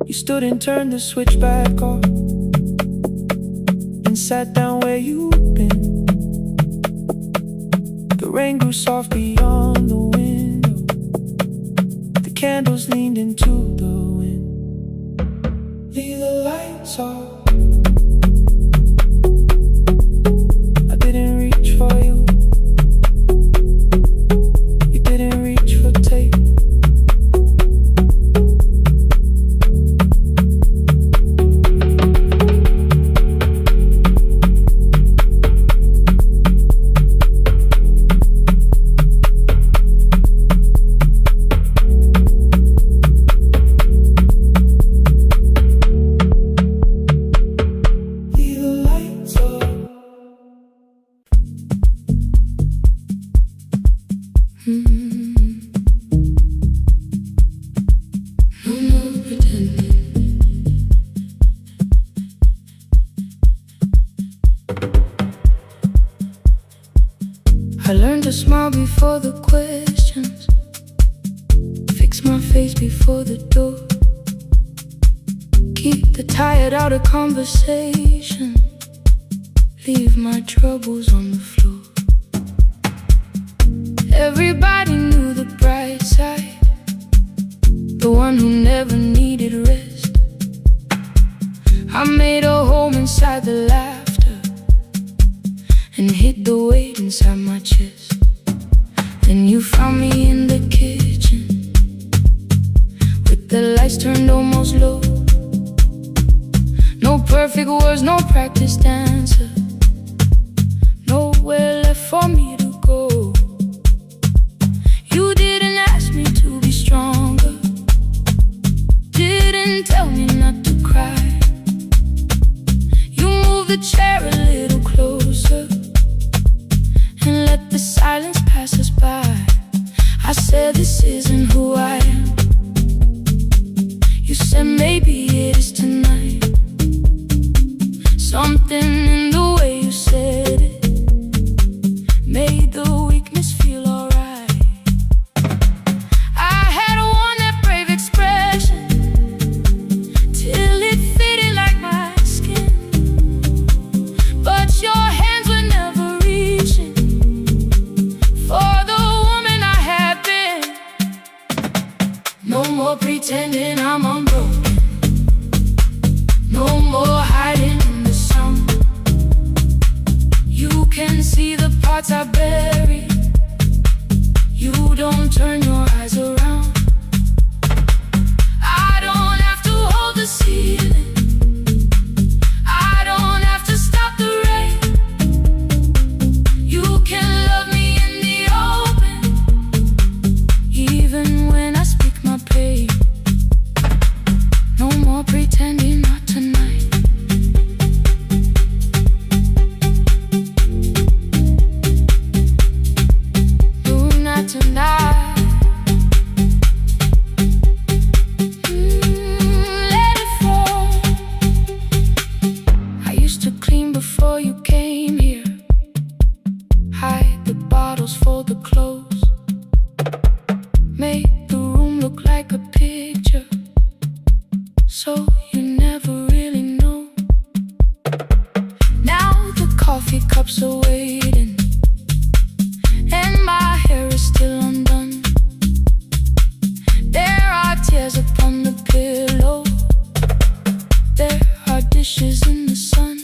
S3: You stood and turned the switch back off and sat down where you'd been. The rain grew soft beyond the window. The candles leaned into the wind. Leave the lights off. I didn't reach for you. You didn't reach for tape.
S1: I learned to smile before the questions, fix my face before the door, keep the tired out of conversation, leave my troubles on the floor. Everybody knew the bright side, the one who never needed rest. I made a home inside the laughter and hid the weight inside my chest. Then you found me in the kitchen with the lights turned almost low. No perfect words, no practiced answer, nowhere left for me to go. You didn't ask me to be stronger, didn't tell me not to cry. You moved the chair a little closer and let the silence pass us by. I said this isn't who I am. You said maybe it is tonight. Something in the way you said it made the weakness feel alright. I had worn that brave expression till it fitted like my skin, parts I bury. You don't turn your eyes around. I don't have to hold the ceiling. I don't have to stop the rain. You can love me in the open, even when I speak my pain. No more pretending, not tonight. No, not tonight. Let it fall. I used to clean before you came here. Hide the bottles, fold the clothes. Make the room look like a picture, so you never really know. Now the coffee cups are waiting, and my hair is still undone. There are tears upon the pillow. There are dishes in the sun.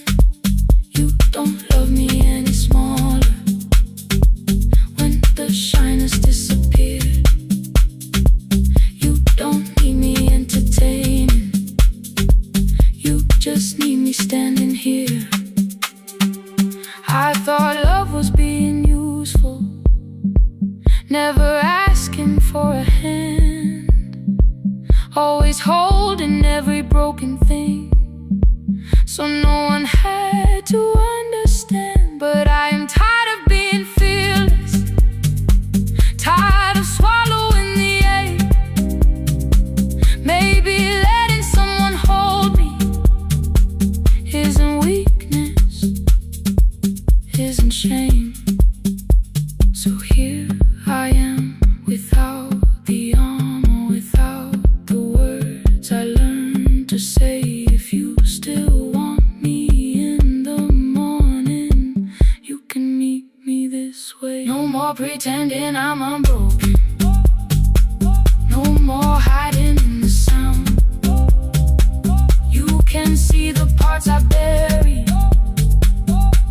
S1: You don't love me any smaller when the shine has disappeared. You don't need me entertaining. You just need me standing here. I thought love was being useful, never asking for a hand, always holding every broken thing, so no one had to understand. But I am tired of being fearless, tired of swallowing the ache. Maybe letting someone hold me isn't weakness, isn't shame. So here I am, without the armor, without the words I learned to say. If you still want me in the morning, you can meet me this way. No more pretending I'm unbroken. No more hiding in the sound. You can see the parts I bury.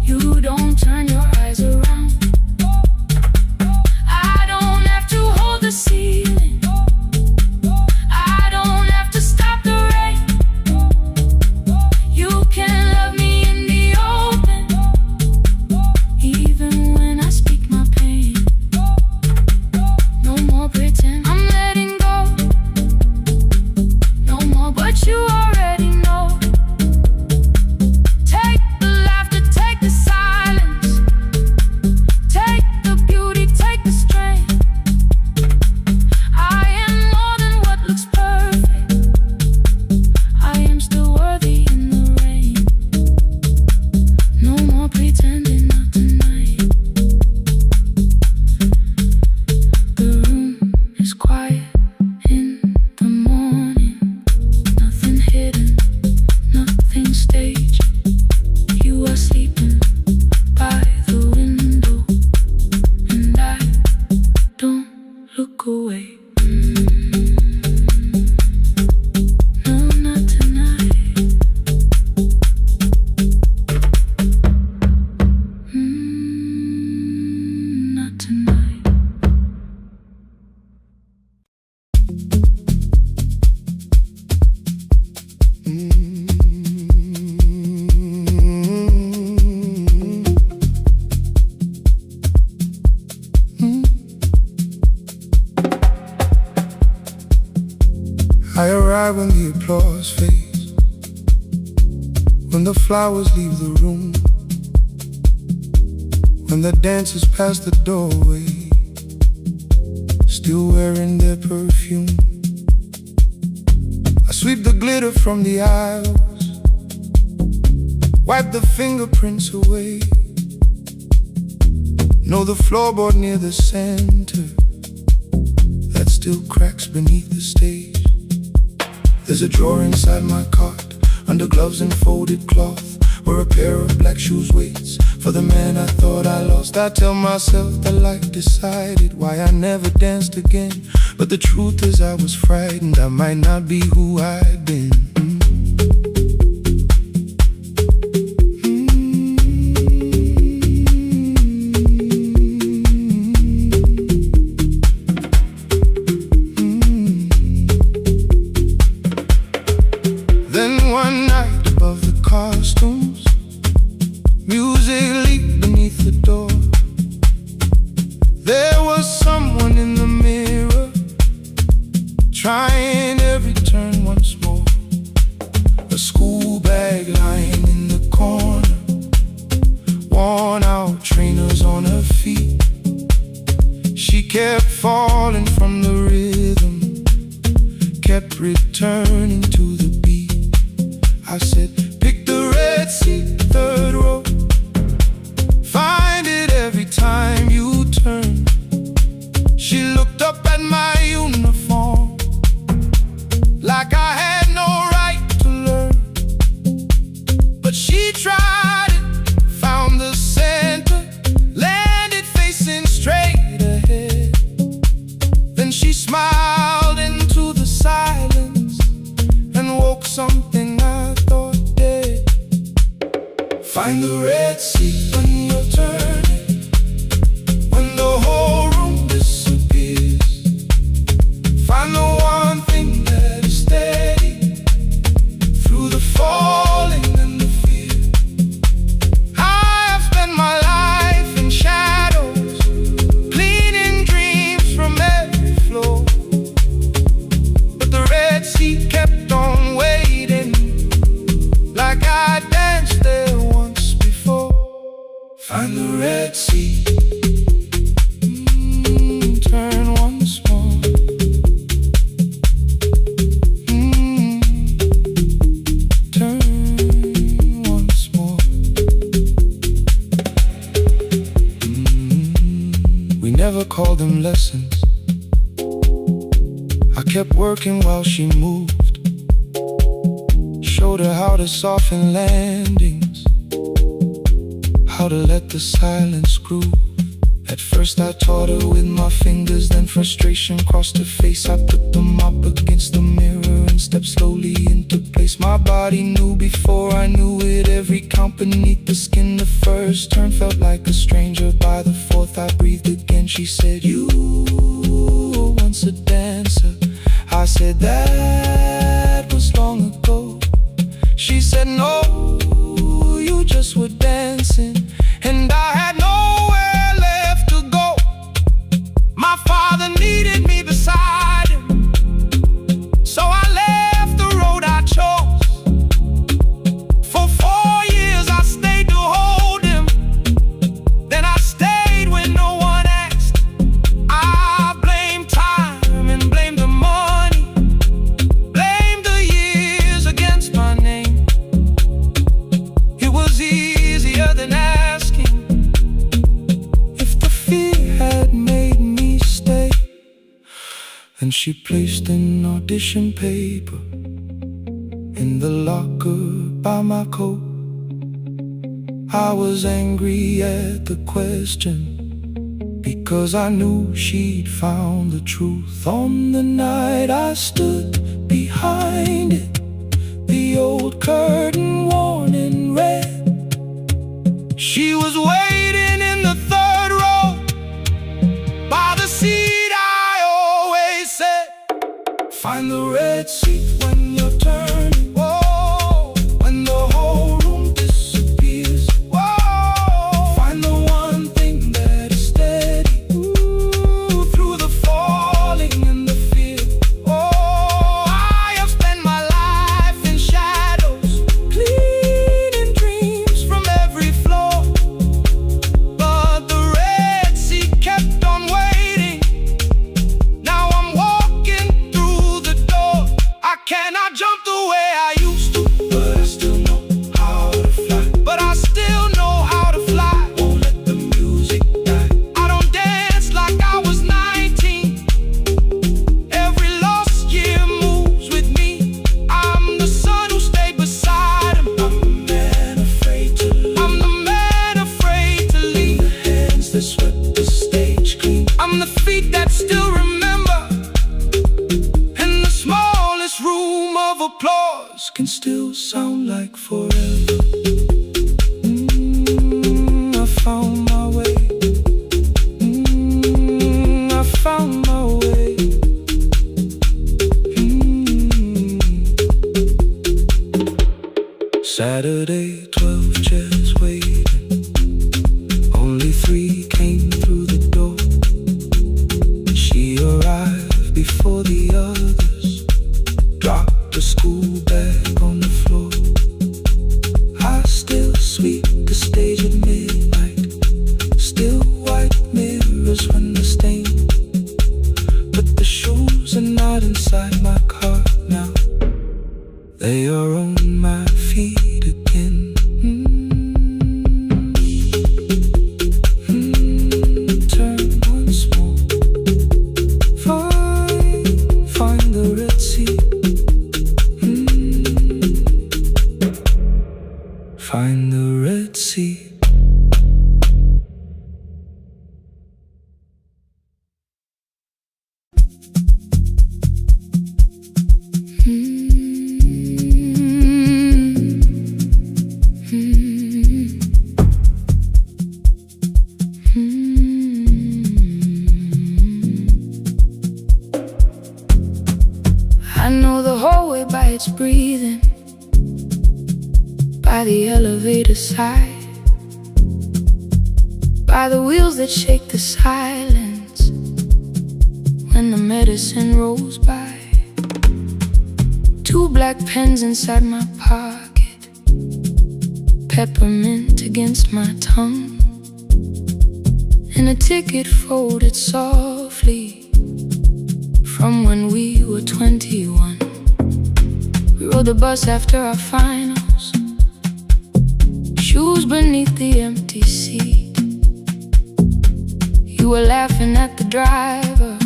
S1: You don't turn your eyes around. I don't have to hold the ceiling. I don't have to stop the rain. You can love me in the open, even when I speak my pain. No more pretend, I'm letting go. No more, but you already know. Take the laughter, take the silence, take the beauty, take the strength. I am more than what looks perfect. I am still worthy in the rain. No more pretending, not tonight. The room is quiet in the morning. Nothing hidden, nothing staged. You are sleeping by the window, and I don't look away. No, not tonight. Not tonight.
S3: I arrive when the applause fades, when the flowers leave the room, when the dancers pass the doorway, still wearing their perfume. I sweep the glitter from the aisles, wipe the fingerprints away. Know the floorboard near the center that still cracks beneath the stage. There's a drawer inside my cart, under gloves and folded cloth, where a pair of black shoes waits for the man I thought I lost. I tell myself that life decided why I never danced again, but the truth is I was frightened I might not be who I'd been. school bag lying in the corner, worn out trainers on her feet. She kept falling from the rhythm, kept returning to the beat. I said, pick the red seat, third row. Find it every time you turn. She looked up at my uniform like I had no right to learn. But she tried it, found the center, landed facing straight ahead. Then she smiled into the silence and woke something I thought dead. Find the red seat when you're turning, when the whole room disappears. Find the one thing that is steady through the falling and the fear. I have spent my life in shadows, cleaning dreams from every floor. But the red seat kept on waiting, like I danced there once before. Find the red seat, turn once more. Turn once more. We never called them lessons. I kept working while she moved, showed her how to soften landings, how to let the silence groove. At first I taught her with my fingers, then frustration crossed her face. I put them up against the mirror and stepped slowly into place. My body knew before I knew it, every count beneath the skin. The first turn felt like a stranger, by the fourth I breathed again. She said, you were once a dancer. I said, that was long ago. She said, no, you just were dancing, and I had nowhere left to go. My father needed me beside him, so I left the road I chose. For 4 years I stayed to hold him, then I stayed when no one asked. I blamed time and blamed the money, blamed the years against my name. It was easier than asking if the fear had made me stay. Then she placed an audition paper in the locker by my coat. I was angry at the question, because I knew she'd found the truth. On the night I stood behind it, the old curtain worn in red. She was waiting in the third row, by the seat I always said. Find the red seat when you're turning, whoa, when the whole room disappears. Whoa, find the one thing that is steady, ooh, through the falling and the fear. Oh, I have spent my life in shadows, cleaning dreams from every floor. But the red seat kept on waiting. Now I'm walking through the door. I cannot jump the way I used to, but I still know how to fly. But I still know how to fly. Won't let the music die. I don't dance like I was 19. Every lost year moves with me. I'm the son who stayed beside him. I'm the man afraid to leave. I'm the man afraid to leave. The hands that swept the stage clean. I'm the feet that still remember. And the smallest room of applause can still sound like forever. I found my way. I found my way. Saturday, 12 chairs waiting. Only 3 came through the door. She arrived before the others, dropped the school bag on the floor. on my feet again. Turn once more. Find the Red Sea. Find the Red Sea.
S1: I know the whole way by its breathing, by the elevator side, by the wheels that shake the silence when the medicine rolls by. 2 black pens inside my pocket, peppermint against my tongue, and a ticket folded softly from when we were 21. We rode the bus after our finals, shoes beneath the empty seat. You were laughing at the driver,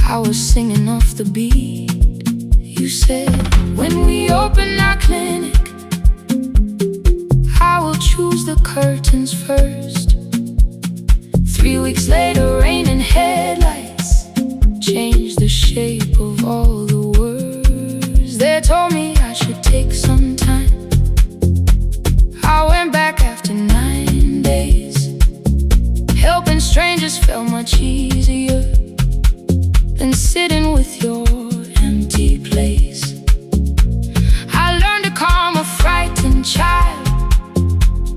S1: I was singing off the beat. You said, when we open our clinic, I will choose the curtains first. 3 weeks later, rain and headlights changed the shape of all the words. They told me I should take some time. I went back after 9 days. Helping strangers felt much easier than sitting with your empty place. I learned to calm a frightened child,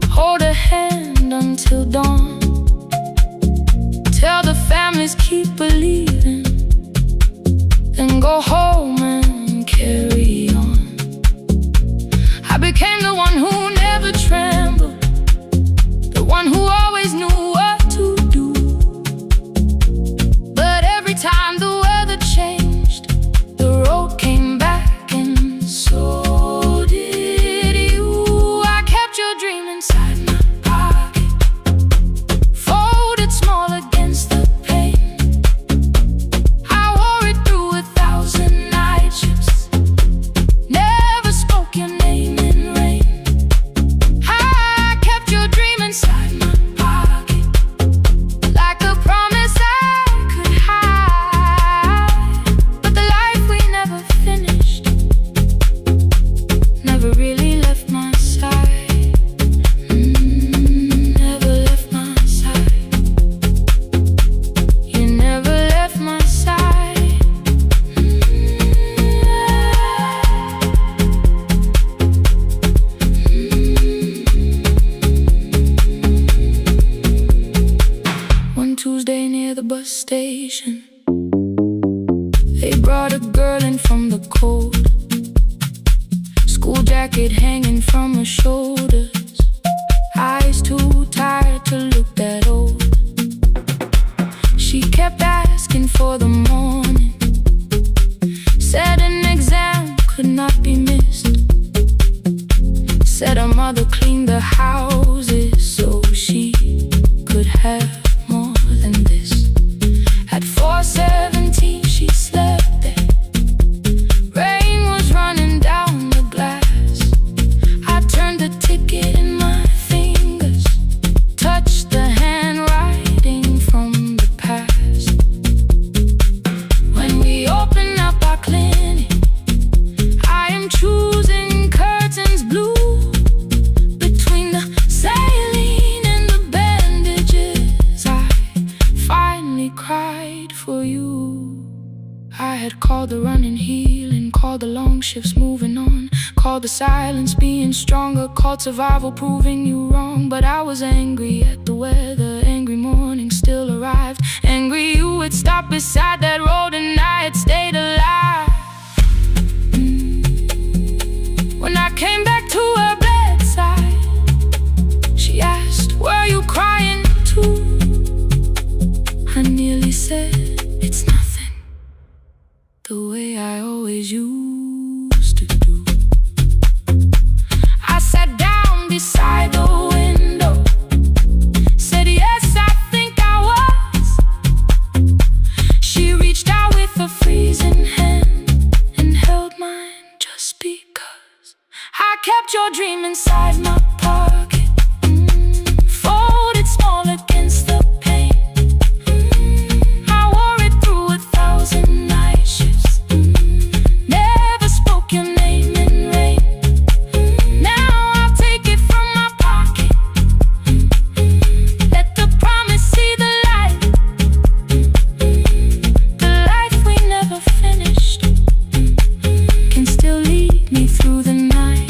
S1: hold a hand until dawn, tell the families keep believing, then go home and carry on. I became the one who never trembled, the one who always knew what to do. But every time the weather changed, the road came back, and so did you. I kept your dream inside my pocket, folded small against the pain. I wore it through 1,000 night shifts, never spoke your name in rain. I kept your dream inside my pocket, like a promise I could hide. But the life we never finished never really left my side. Never left my side. You never left my side. One Tuesday near the bus station, they brought a girl in from the cold, school jacket hanging from her shoulders, eyes too tired to look that old. She kept asking for the morning, said an exam could not be missed, said her mother cleaned the houses so she could have more than this. At 4:17 she slept there, rain was running down the glass. I turned the ticket in my fingers, touched the handwriting from the past. When we open up our clinic, I am choosing curtains blue, between the saline and the bandages. I finally cried for you. I had called the running healing, called the long shifts moving on, called the silence being stronger, called survival proving you wrong. But I was angry at the weather, angry morning still arrived, angry you had stopped beside that road and I had stayed alive. When I came back to her bedside, she asked, were you crying too? I nearly said, it's nothing, the way I always used to do. kept your dream inside my pocket, folded small against the pain. I wore it through 1,000 night shifts, never spoke your name in rain. Now I'll take it from my pocket, let the promise see the light. The life we never finished can still lead me through the night.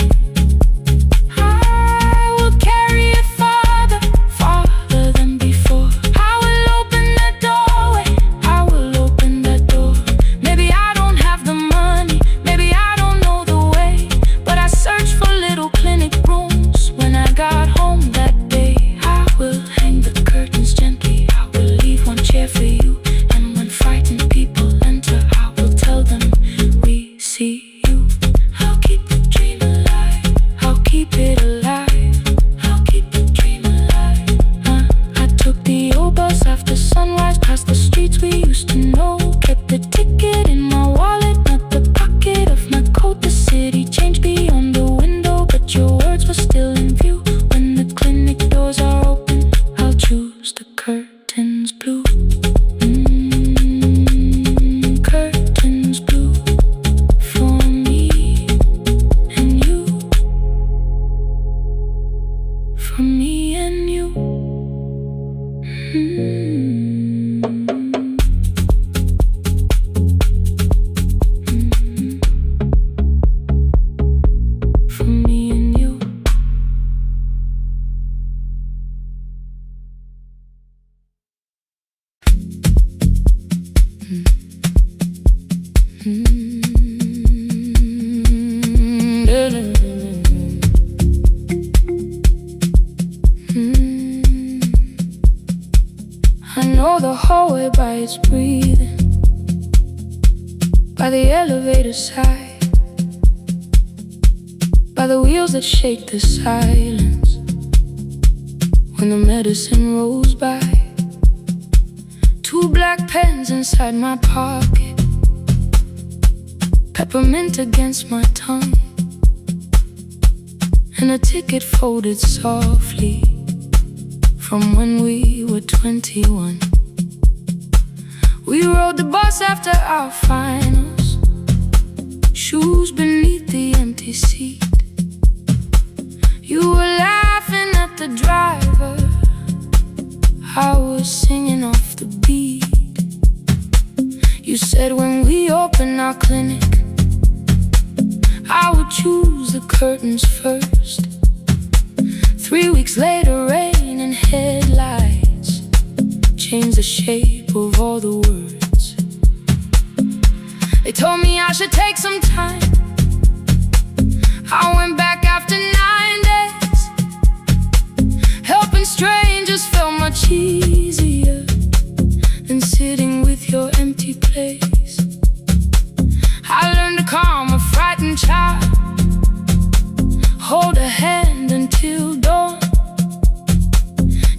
S1: I will carry it farther, farther than before. I will open that doorway, I will open that door. Maybe I don't have the money, maybe I don't know the way, but I searched for little clinic rooms when I got home that day. I will hang the curtains gently, I will leave one chair for you, and when frightened people enter, I will tell them we see you. I'll keep the dream alive, I'll keep it alive, I'll keep the dream alive. I took the old bus after sunrise, past the streets we used to know. Kept the ticket in my wallet, not the pocket of my coat. The city changed beyond the window, but your words were still in view. When the clinic doors are open, I'll choose the curtains blue. Curtains blue for me and you, for me and you. For me and you. I know the hallway by its breathing, by the elevator side, by the wheels that shake the silence when the medicine rolls by. 2 black pens inside my pocket, peppermint against my tongue, and a ticket folded softly from when we were 21. We rode the bus after our finals, shoes beneath the empty seat. You were laughing at the driver, I was singing off the beat. You said when we open our clinic, I would choose the curtains first. 3 weeks later, rain and headlights changed the shape of all the words. They told me I should take some time. I went back after 9 days. Helping strangers felt much easier than sitting with your empty place. I learned to calm a frightened child, hold a hand until dawn,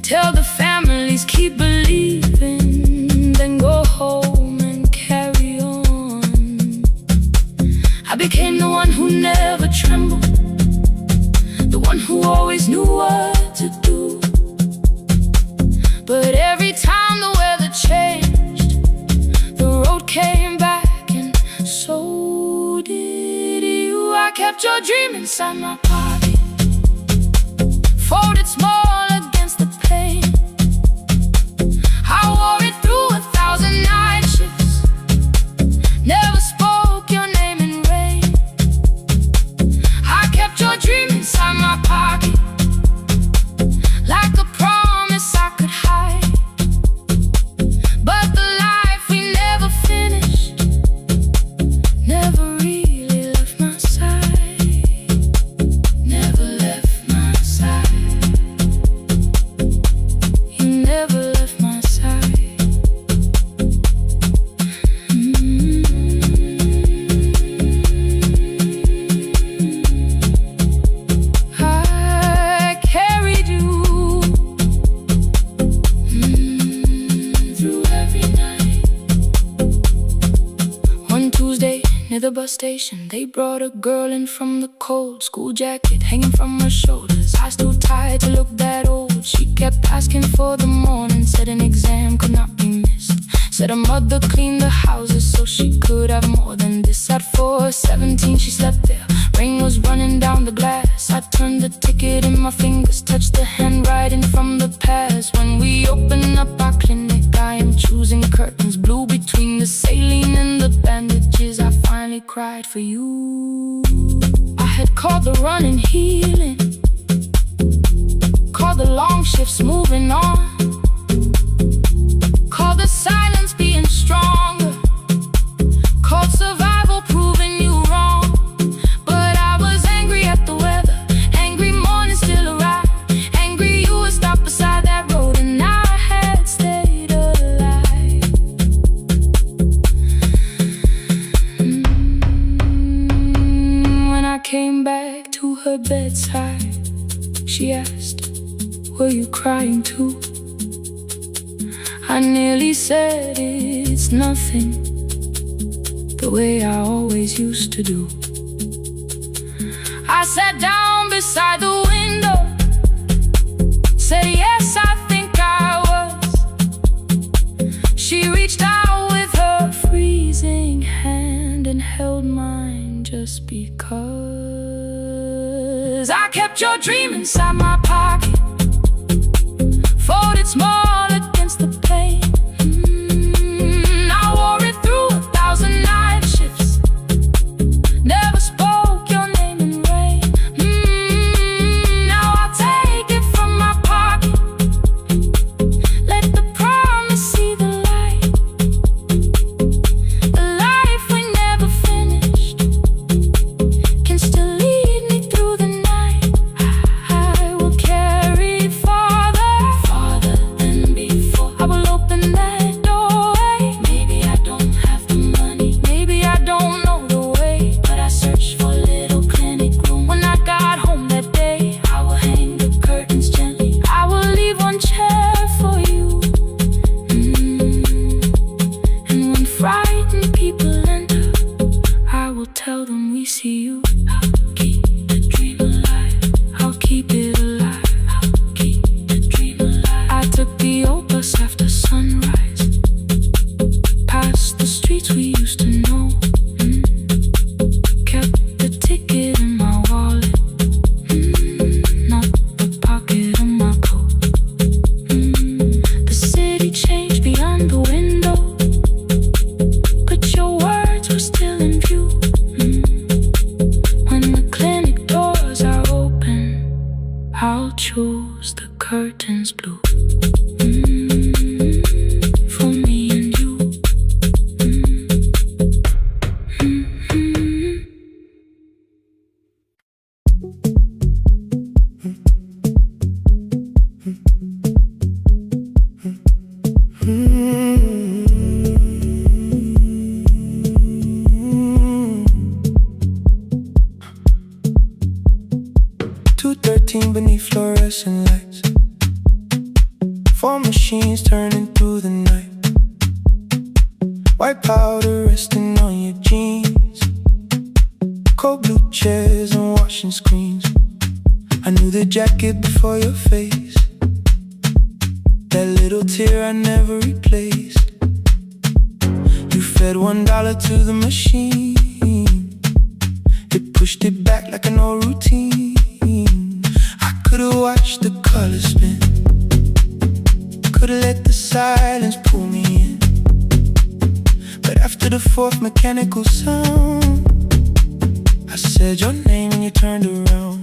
S1: tell the families keep believing, then go home and carry on. I became the one who never trembled, the one who always knew what to do. But every time the weather changed, the road came back, and so did you. I kept your dream inside my pocket, folded small against the pain. I wore it through 1,000 night shifts, never spoke your name in rain. I kept your dream inside my pocket, like a promise I could hide. But the life we never finished never really left my side, never left my side. You never left my side. I the bus station, they brought a girl in from the cold. School jacket hanging from her shoulders, eyes too tired to look that old. She kept asking for the morning, said an exam could not be missed. Said her mother cleaned the houses so she could have more than this. At 4:17 she slept there, rain was running down the glass. I turned the ticket in my fingers, touched the handwriting from the past. When we open up our clinic, I am choosing curtains blue between the saline and the bandages. I finally cried for you. I had called the running healing, called the long shifts moving on, called the silence being stronger, called survival proving you wrong. But I was angry at the weather, angry morning still arrived, angry you were stopped beside that road and I had stayed alive. When I came back to her bedside, she asked, were you crying too? I nearly said it's nothing, the way I always used to do. I sat down beside the window, said yes, I think I was. She reached out with her freezing hand and held mine just because. I kept your dream inside my pocket, folded small against the pain. I wore it through 1,000 night shifts, never spoke your name in rain. Now I'll take it from my pocket, let the promise see the light. The life we never finished can still lead me through the night. I will carry farther than before. I will open that doorway. Maybe I don't have the money, maybe I don't know the way, but I searched for a little clinic room. When I got home that day, I will hang the curtains gently, I will leave one chair for you. And when frightened people enter, I will tell them we see you. I'll keep the dream alive, I'll keep it alive, I'll keep the dream alive. I took the old bus after sunrise, past the streets we used to know. Kept the ticket in my wallet, not the pocket of my coat. The city changed beyond the window, but your words were still in view. When the clinic doors are open, I'll choose the curtains blue. For me and you.
S3: 2:13 beneath fluorescent lights, 4 machines turning through the night. White powder resting on your jeans, cold blue chairs and washing screens. I knew the jacket before your face, that little tear I never replaced. You fed $1 to the machine, it pushed it back like an old routine. I could've watched the colors spin, could've let the silence pull me in. But after the 4th mechanical sound, I said your name and you turned around.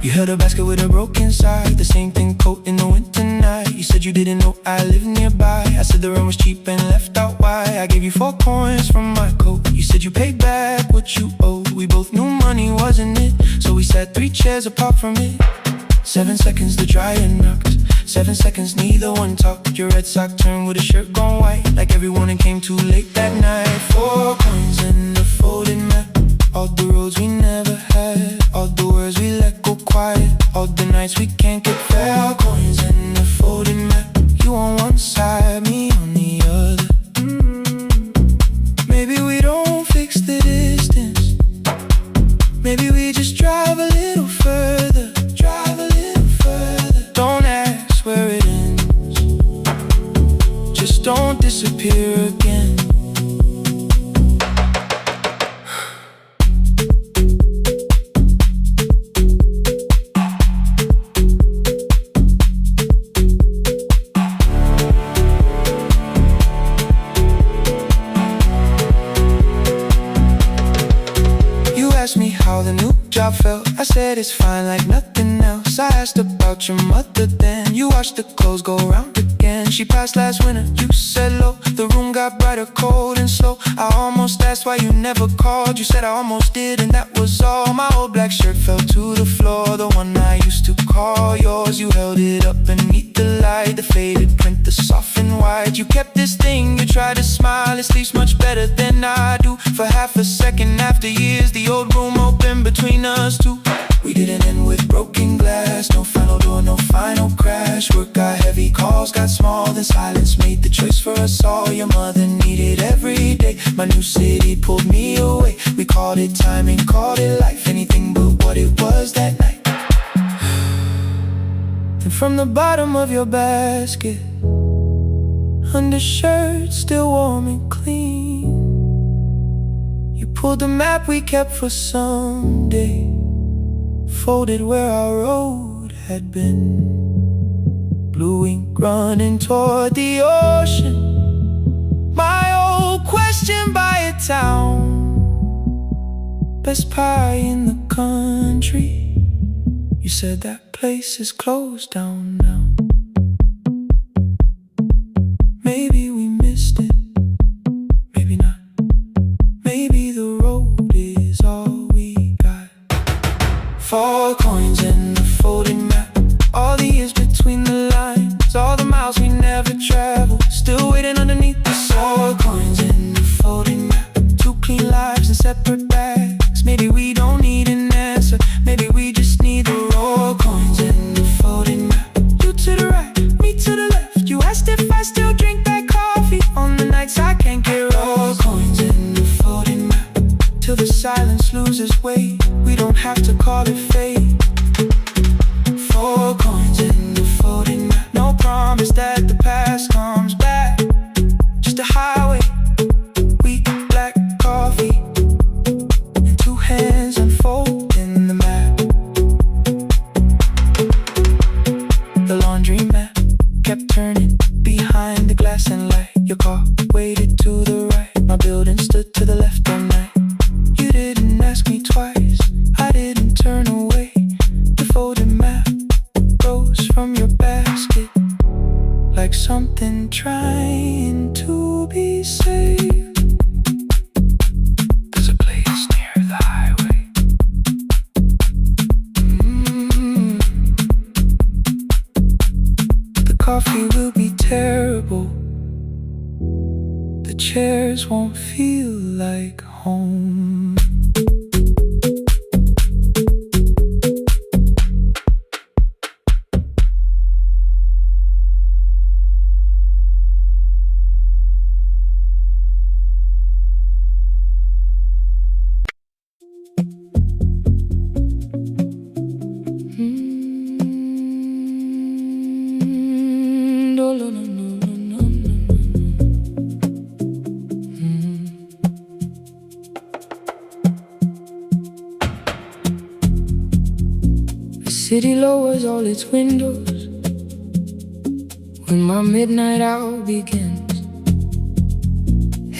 S3: You held a basket with a broken side, the same thing coat in the winter night. You said you didn't know I lived nearby. I said the rent was cheap and left out why. I gave you 4 coins from my coat. You said you paid back what you owed. We both knew money wasn't it, so we sat 3 chairs apart from it. 7 seconds the dryer knocked, 7 seconds neither one talked. Your red sock turned with a shirt gone white, like everyone came too late that night. 4 coins and a folded map, all the roads we never had, all the words we let go quiet, all the nights we can't get fair. Coins and a folded map, you on one side, me on the other. asked me how the new job felt. I said it's fine like nothing else. I asked about your mother then. You watched the clothes go round again. She passed last winter, you said low. The room got brighter, cold and slow. I almost asked why you never called. You said I almost did and that was all. My old black shirt fell to the floor, the one I used to call yours. You held it up beneath the light, the faded print, the soft and white. You kept this thing, you tried to smile. It sleeps much better than I do. For half a second after years, the old room opened between us two. We didn't end with broken glass, no final door, no final crash. Work got heavy, calls got small, then silence made the choice for us all. Your mother needed every day, my new city pulled me away. We called it timing, called it life, anything but what it was that night. And from the bottom of your basket, undershirt still warm and clean, you pulled the map we kept for someday, folded where our road had been. Blue ink running toward the ocean, my old question by a town. Best pie in the country, you said that place is closed down now. Maybe we missed it, maybe not. Maybe the road is all we got. 4 coins and a folded map, all the years between the lines, all the miles we never traveled, still waiting underneath the 4 coins and a folded map. 2 clean lives in separate bags. Maybe we don't need an answer, maybe we just need the raw coins and a folded map. You to the right, me to the left. You asked if I still drink that coffee on the nights I can't get raw coins and a folded map. Till the silence loses weight, we don't have to call it fate. 4 coins and a folded map. No promise that the past comes back, just a highway, weak black coffee, and 2 hands unfolding the map. The laundry mat kept turning behind the glass and light. Your car waited to the right, my building stood to the left all night. You didn't ask me twice, I didn't turn away. The folded map rose from your basket, like something trying to be saved. There's a place near the highway. The coffee will be terrible, the chairs won't feel like home. The city lowers all its windows when my midnight hour begins.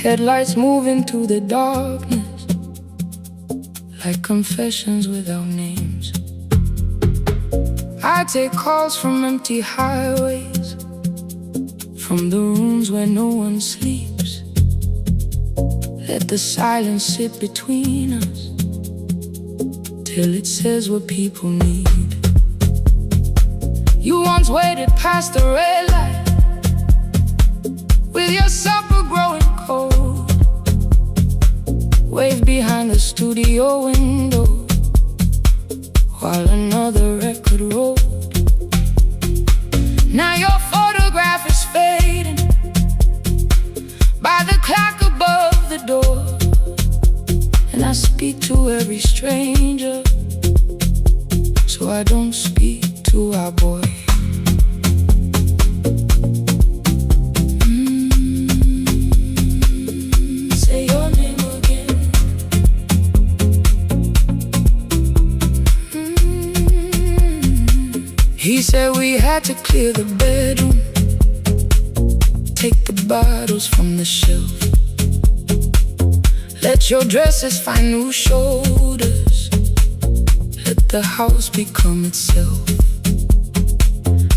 S3: Headlights move into the darkness like confessions without names. I take calls from empty highways, from the rooms where no one sleeps. Let the silence sit between us till it says what people need. You once waited past the red light with your supper growing cold, waved behind the studio window while another record rolled. Now your photograph is fading by the clock above the door, and I speak to every stranger, so I don't speak to our boy. Say your name again. He said we had to clear the bedroom, take the bottles from the shelf, let your dresses find new shoulders,
S1: the house become itself.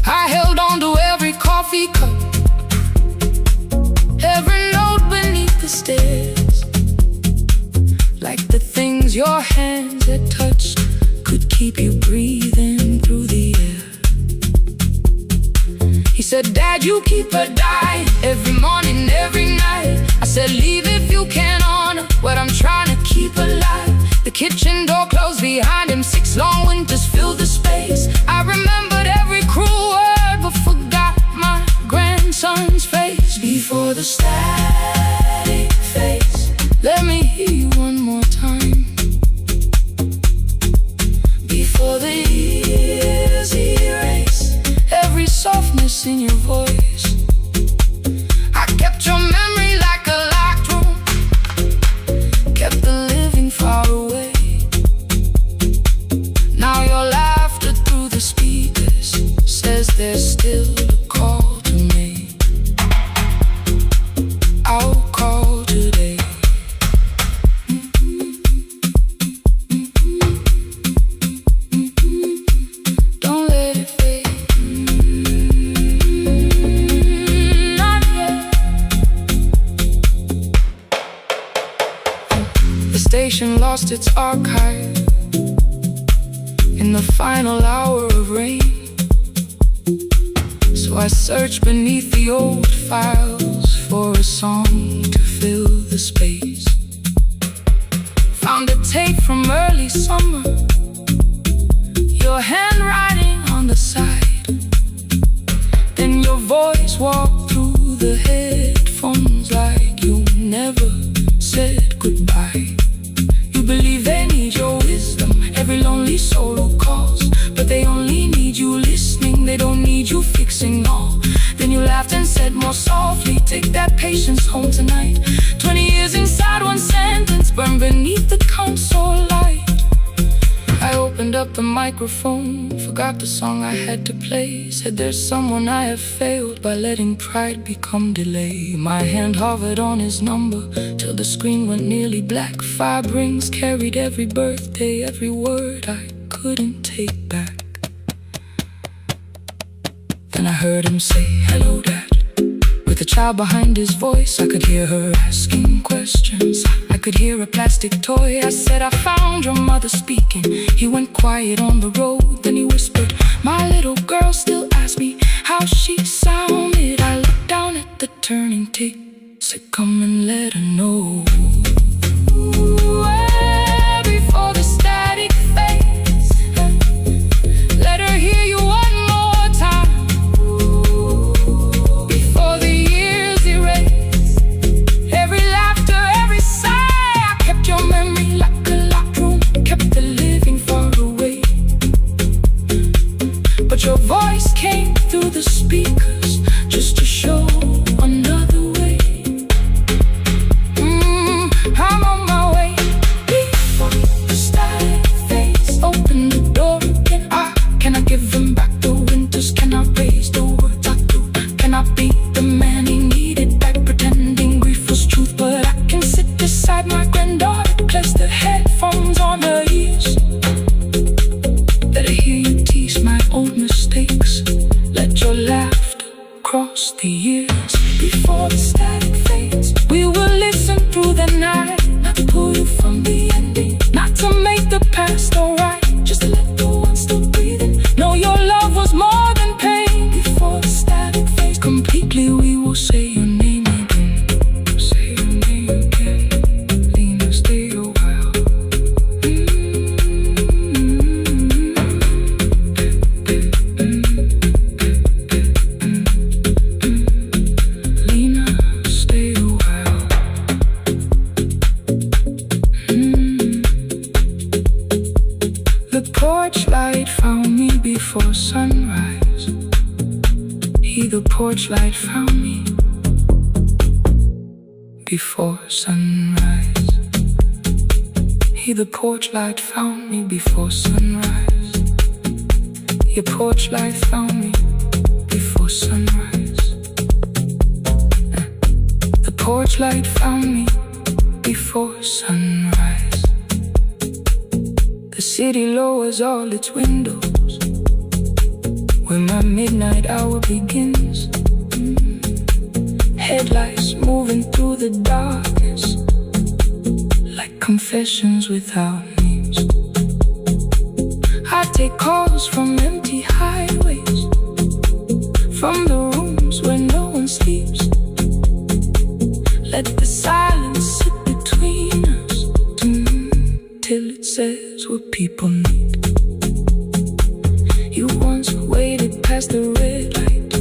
S1: I held on to every coffee cup, every note beneath the stairs, like the things your hands had touched could keep you breathing through the air. He said, Dad, you keep her dying every morning, every night. I said, leave if you can honor what I'm trying to keep alive. The kitchen door closed behind him, 6 long winters filled the space. I remembered every cruel word, but forgot my grandson's face. Before the static fades, let me hear you one more time. Before the years erase every softness in your voice, I kept your memory like a locked room, kept the living far away. Now your laughter through the speakers says there's still a call to me. I'll call today. Don't let it fade. Not yet. The station lost its archive in the final hour of rain, so I searched beneath the old files for a song to fill the space. Found a tape from early summer, your handwriting on the side. Then your voice walked through the headphones like you never said goodbye. You believe they need your wisdom, every lonely soul who calls, but they only need you listening, they don't need you fixing all. Then you laughed and said more softly, take that patience home tonight. 20 years inside one sentence, burned beneath the console light. I opened up the microphone, forgot the song I had to play. Said there's someone I have failed by letting pride become delay. My hand hovered on his number till the screen went nearly black. 5 rings carried every birthday, every word I couldn't take back. Then I heard him say, hello, Dad. With a child behind his voice, I could hear her asking questions. I could hear a plastic toy. I said, I found your mother speaking. He went quiet on the road, then he whispered, my little girl still asks me how she sounded. I looked down at the turning tape, said, come and let her know. Before the static fades, let her hear you one more time. Before the years erase every laughter, every sigh, I kept your memory like a locked room, kept the living far away. But your voice came through the speakers just to show another way. I'm on my way. Before the static fades, open the door again. Can I give him back the winters? Can I raise the words I do? Can I be the man he needed back, pretending grief was truth? But I can sit beside my granddaughter, place the headphones on her ears. Let her hear you tease my old mistakes, let your laughter cross the years. Before the static fades, we will listen through the night, not to pull you from the ending, not to make the past alright, just to let the one still breathing know your love was more than pain. Before the static fades completely, we will say your name again. Say your name again. Lena, stay a while. Lena, stay a while. The porch light found me before sunrise. The porch light found me before sunrise. The porch light found me before sunrise. Your porch light found me before sunrise. The porch light found me before sunrise. The city lowers all its windows when my midnight hour begins. Headlights moving through the darkness like confessions without names. I take calls from empty highways, from the rooms where no one sleeps. Let the silence sit between us till it says what people need. You once waited past the red light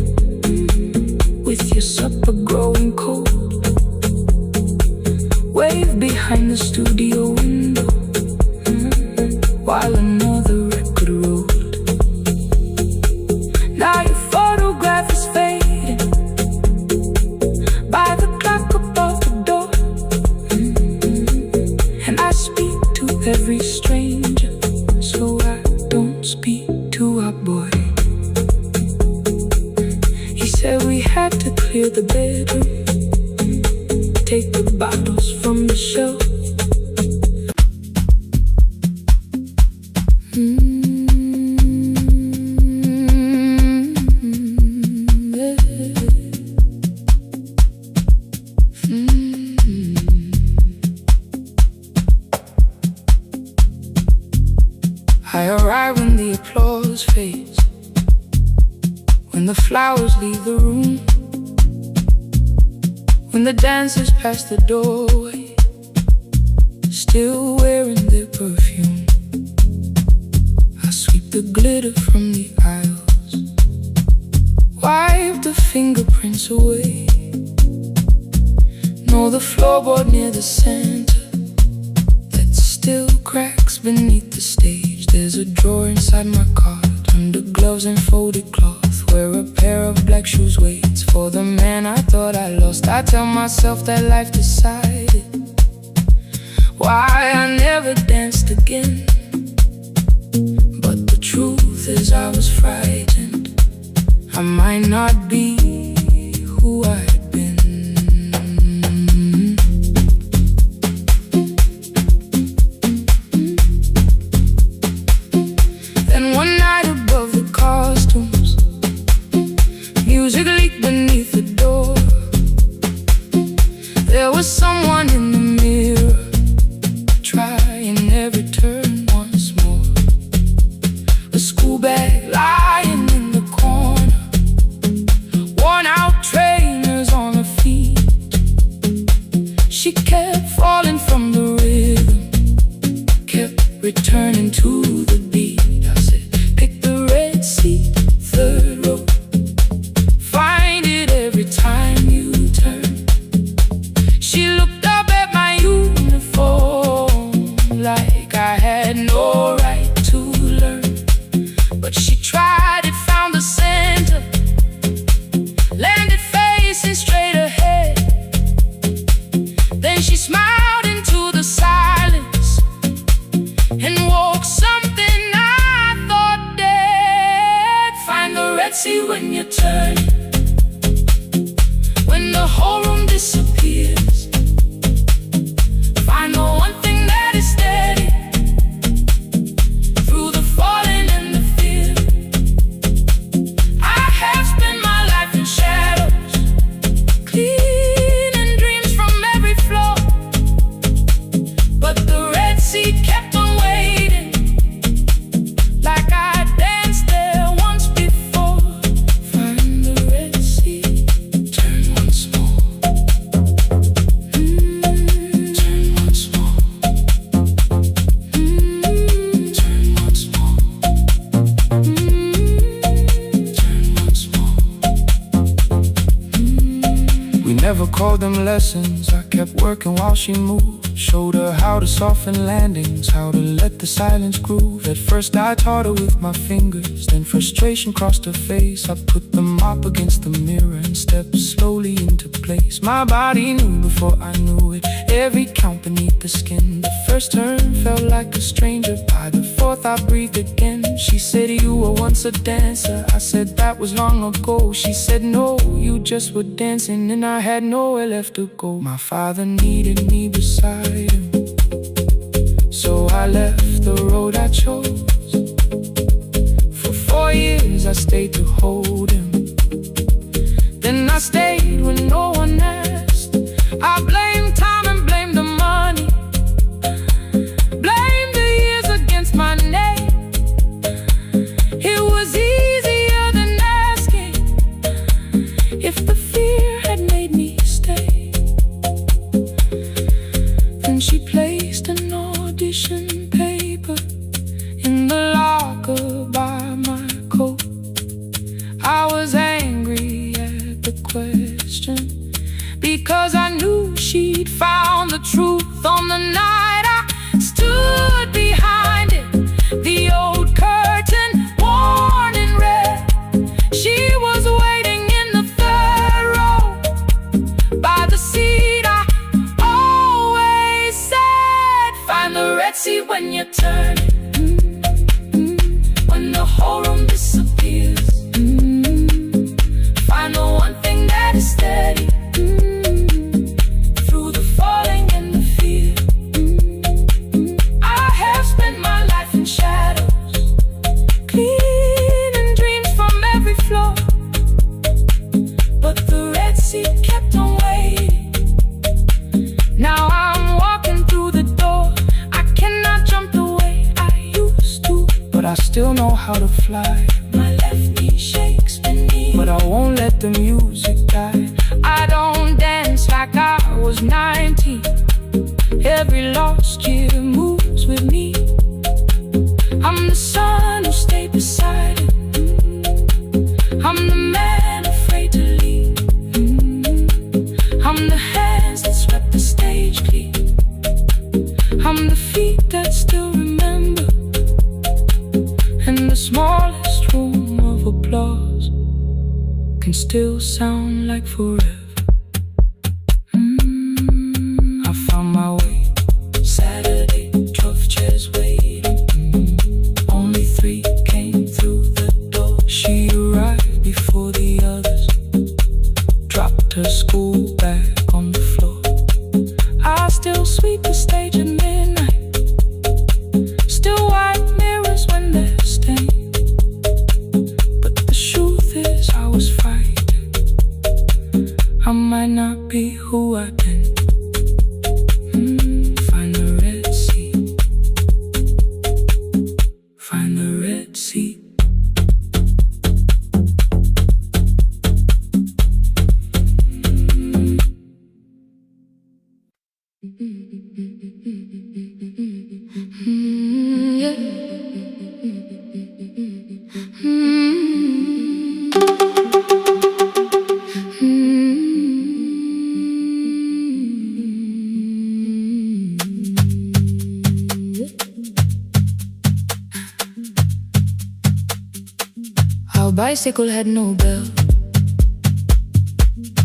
S1: with your supper growing cold. Wave behind the studio window while another record rolled. Now your photograph is fading by the clock above the door. And I speak to every stranger, so I don't speak to our boy. He said we had to clear the bedroom, take the bottles from the shelf. I arrive when the applause fades, when the flowers leave the room, when the dancers pass the doorway, still wearing their perfume. I sweep the glitter from the aisles, wipe the fingerprints away. Know the floorboard near the center that still cracks beneath the stage. There's a drawer inside my car, under gloves and folded cloth, where a pair of black shoes waits for the man I thought I lost. I tell myself that life decided why I never danced again. But the truth is I was frightened I might not be who I'd been. Then one night above the costumes, music leaked beneath the door. There was someone in the mirror, trying every turn once more. A school bag lying in the corner, worn out trainers on her feet. She kept falling from the rhythm, kept returning to the beat. I said, pick the red seat, third row, find it every time you turn. She looked up at my uniform like I had no right to learn. But she tried it, found the center, landed facing straight ahead. Then she smiled into the silence and woke something I thought dead. Find the red sea when you turn, when the whole room disappears. Find the one thing that is steady through the falling and the fear. I have spent my life in shadows, cleaning dreams from every floor. But the red sea kept on waiting, like I danced there once before. Find the red sea, turn once more. Turn once more. Turn once more. Turn once more. We never called them lessons. I kept working while she moved, showed her how to soften landings, how to let the silence groove. At first I taught her with my fingers, then frustration crossed her face. I put the mop against the mirror and stepped slowly into place. My body knew before I knew it, every count beneath the skin. The first turn felt like a stranger, by the fourth I breathed again. She said, you were once a dancer. I said, that was long ago. She said, no, you just were dancing, and I had nowhere left to go. My father needed me beside him, so I left the road I
S2: I still know how to fly.
S1: My left knee shakes beneath,
S2: but I won't let the music die.
S1: I don't dance like I was 19.
S2: Every lost year moves with me.
S1: I'm the son who stayed beside him. I'm the man afraid to leave. I'm the hands that swept the stage clean. I'm the feet that still remember.
S2: And the smallest room of applause can still sound like forever. I found my way.
S1: Saturday, 12 chairs waiting.
S2: Only 3 came through the door. She arrived before the others, dropped her school bag on the floor. I still sweep the stage at midnight, still wipe mirrors when they're stained. But the truth is I was frightened. I might not be who I've been. Find the red sea. Find the red sea.
S1: Our bicycle had no bell,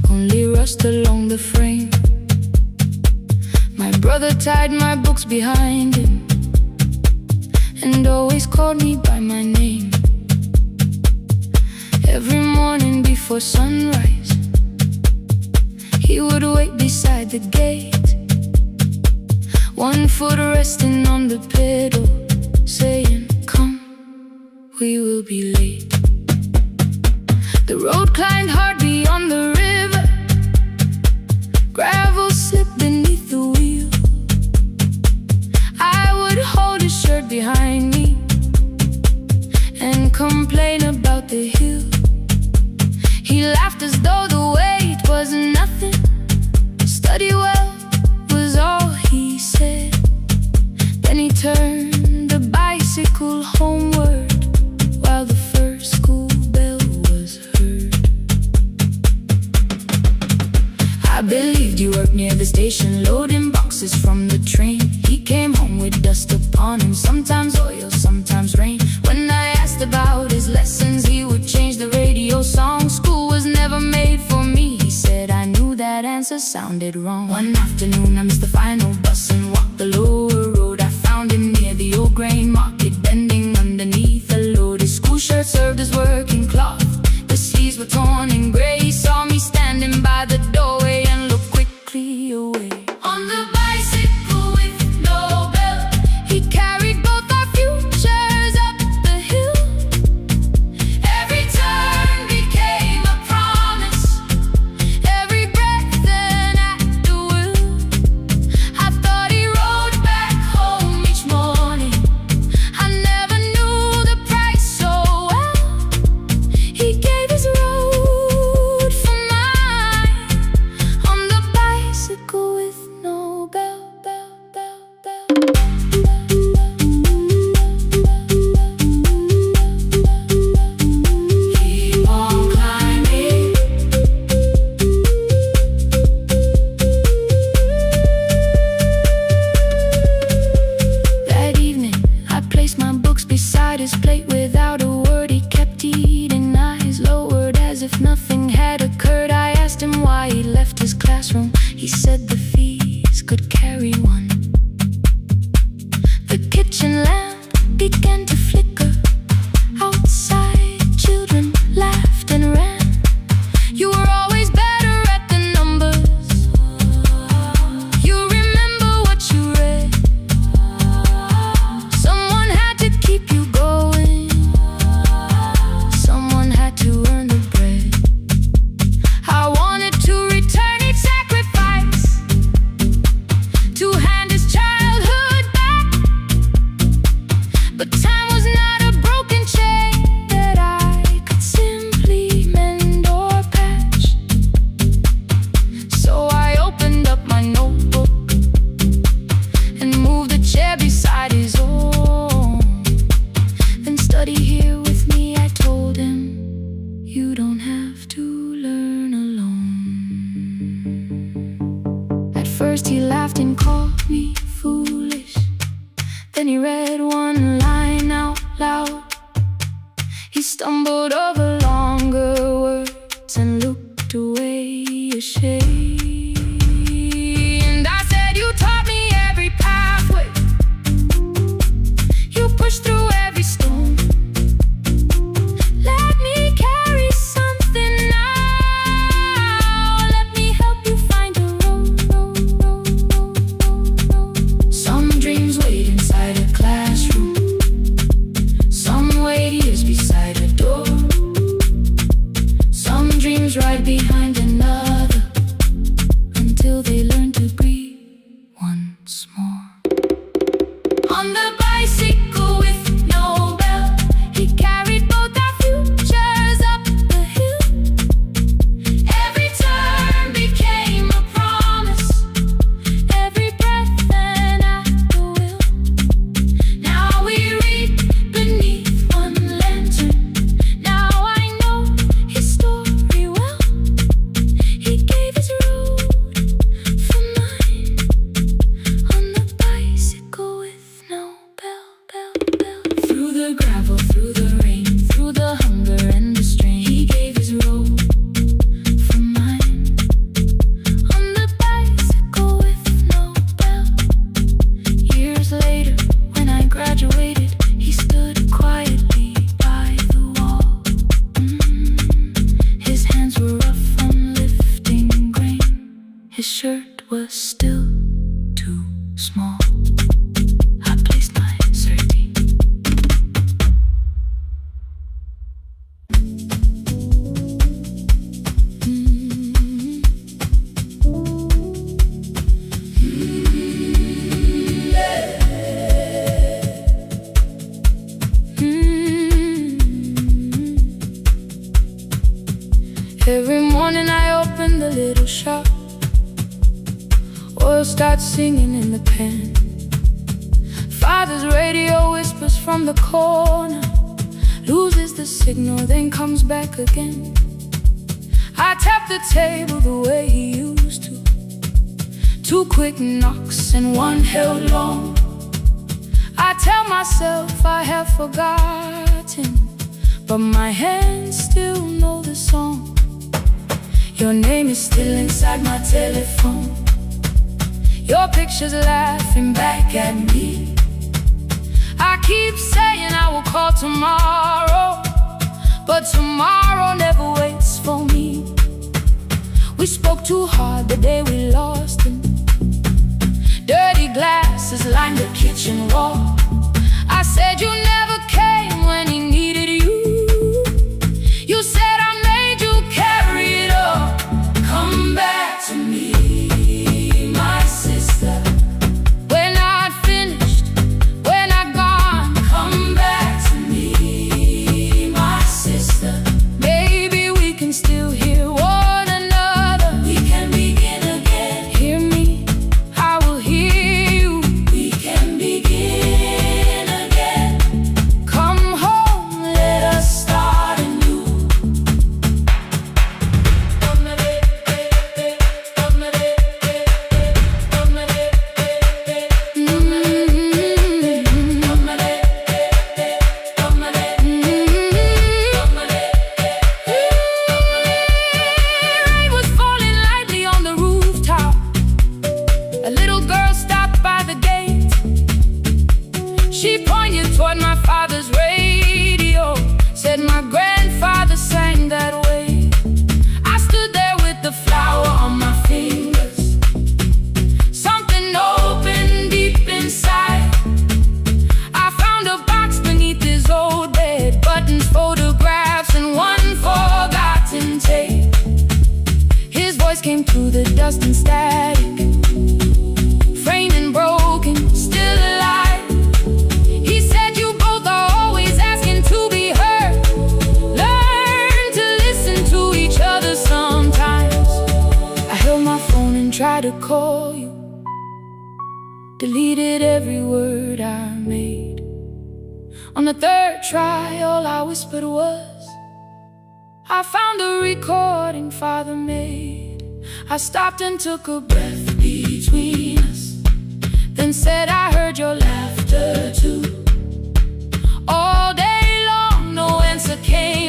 S1: only rust along the frame. My brother tied my books behind him and always called me by my name. Every morning before sunrise, he would wait beside the gate, one foot resting on the pedal, saying, "Come, we will be late." The road climbed hard beyond the river, gravel slipped beneath the wheel. I would hold his shirt behind me and complain about the hill. He laughed as though the weight was nothing. Study well was all he said. Then he turned the bicycle homeward while the first school bell was heard. I believed you worked near the station, loading boxes from the train. He came home with dust upon him, sometimes oil, sometimes rain. When I asked about his lessons, he would change the radio song. School was never made for me, he said. I knew that answer sounded wrong. One afternoon I missed the final bus and walked the lower road. I found him near the old grain market, bending underneath a load. His school shirt served as working cloth, the sleeves were torn and gray. He saw me standing by the doorway and looked quickly away. On the bicycle with no bell, he carried both our futures up the hill. Every turn became a promise, every breath an act of will. I thought he rode back home each morning. I never knew the price so well. He gave his road for mine on the bicycle with no bell, bell, bell, bell. Keep on climbing. That evening, I placed my books beside his plate without a word. He kept eating, eyes lowered as if nothing had occurred. I asked him why he left his classroom. He said the fees could carry one. The kitchen lamp began to flicker. Outside, children laughed and ran. You were always better at the numbers. You remember what you read. Someone had to keep you going. Someone had to earn the bread. I wanted to return each sacrifice, to hand his childhood back. But time was not a stumbled over longer words and looked away ashamed. And I said, you taught me every pathway, you pushed through every stone. Let me carry something now, let me help you find a road. Some dreams wait inside a classroom, some wait years beside a door, some dreams right behind another, until they learn to breathe once more. On the bicycle with no bell, he carried both our futures up the hill. Every turn became a promise, every breath an act of will. Now we read beneath one lantern, now I know his story well. He gave his road for mine, on the bicycle with no bell. Through the gravel, through the rain, through the hunger and the strain, he gave his road for mine, on the bicycle with no bell. Years later, when I graduated, he stood quietly by the wall. His hands were rough on lifting grain, his shirt was still too small. I placed my sardine. Every morning I open the little shop, oil starts singing in the pan. Father's radio whispers from the corner, loses the signal, then comes back again. I tap the table the way he used to, 2 quick knocks and 1 held long. I tell myself I have forgotten, but my hands still know the song. Your name is still inside my telephone, your picture's laughing back at me. I keep saying I will call tomorrow, but tomorrow never waits for me. We spoke too hard the day we lost him, dirty glasses lined the kitchen wall. I said you never came when he needed you. You said I made you carry it all. Come back to me, my sister. We're not finished, we're not gone. Come back to me, my sister. Maybe we can still hear one another. We can begin again. Hear me, I will hear you. We can begin again. Come home, let us start anew. Rain was falling lightly on the rooftop. A little girl stopped by the gate. She pointed toward my father's radio, said my grandfather sang that way. I stood there with the flower on my fingers. Something opened deep inside. I found a box beneath his old bed, buttons, photographs, and 1 forgotten tape. His voice came through the dust and static, framed and broken, still alive. He said you both are always asking to be heard. Learn to listen to each other sometimes. I held my phone and tried to call you, deleted every word I made. On the 3rd try, all I whispered was, I found a recording Father made. I stopped and took a breath between us, then said I heard your laughter too. All day long, no answer came.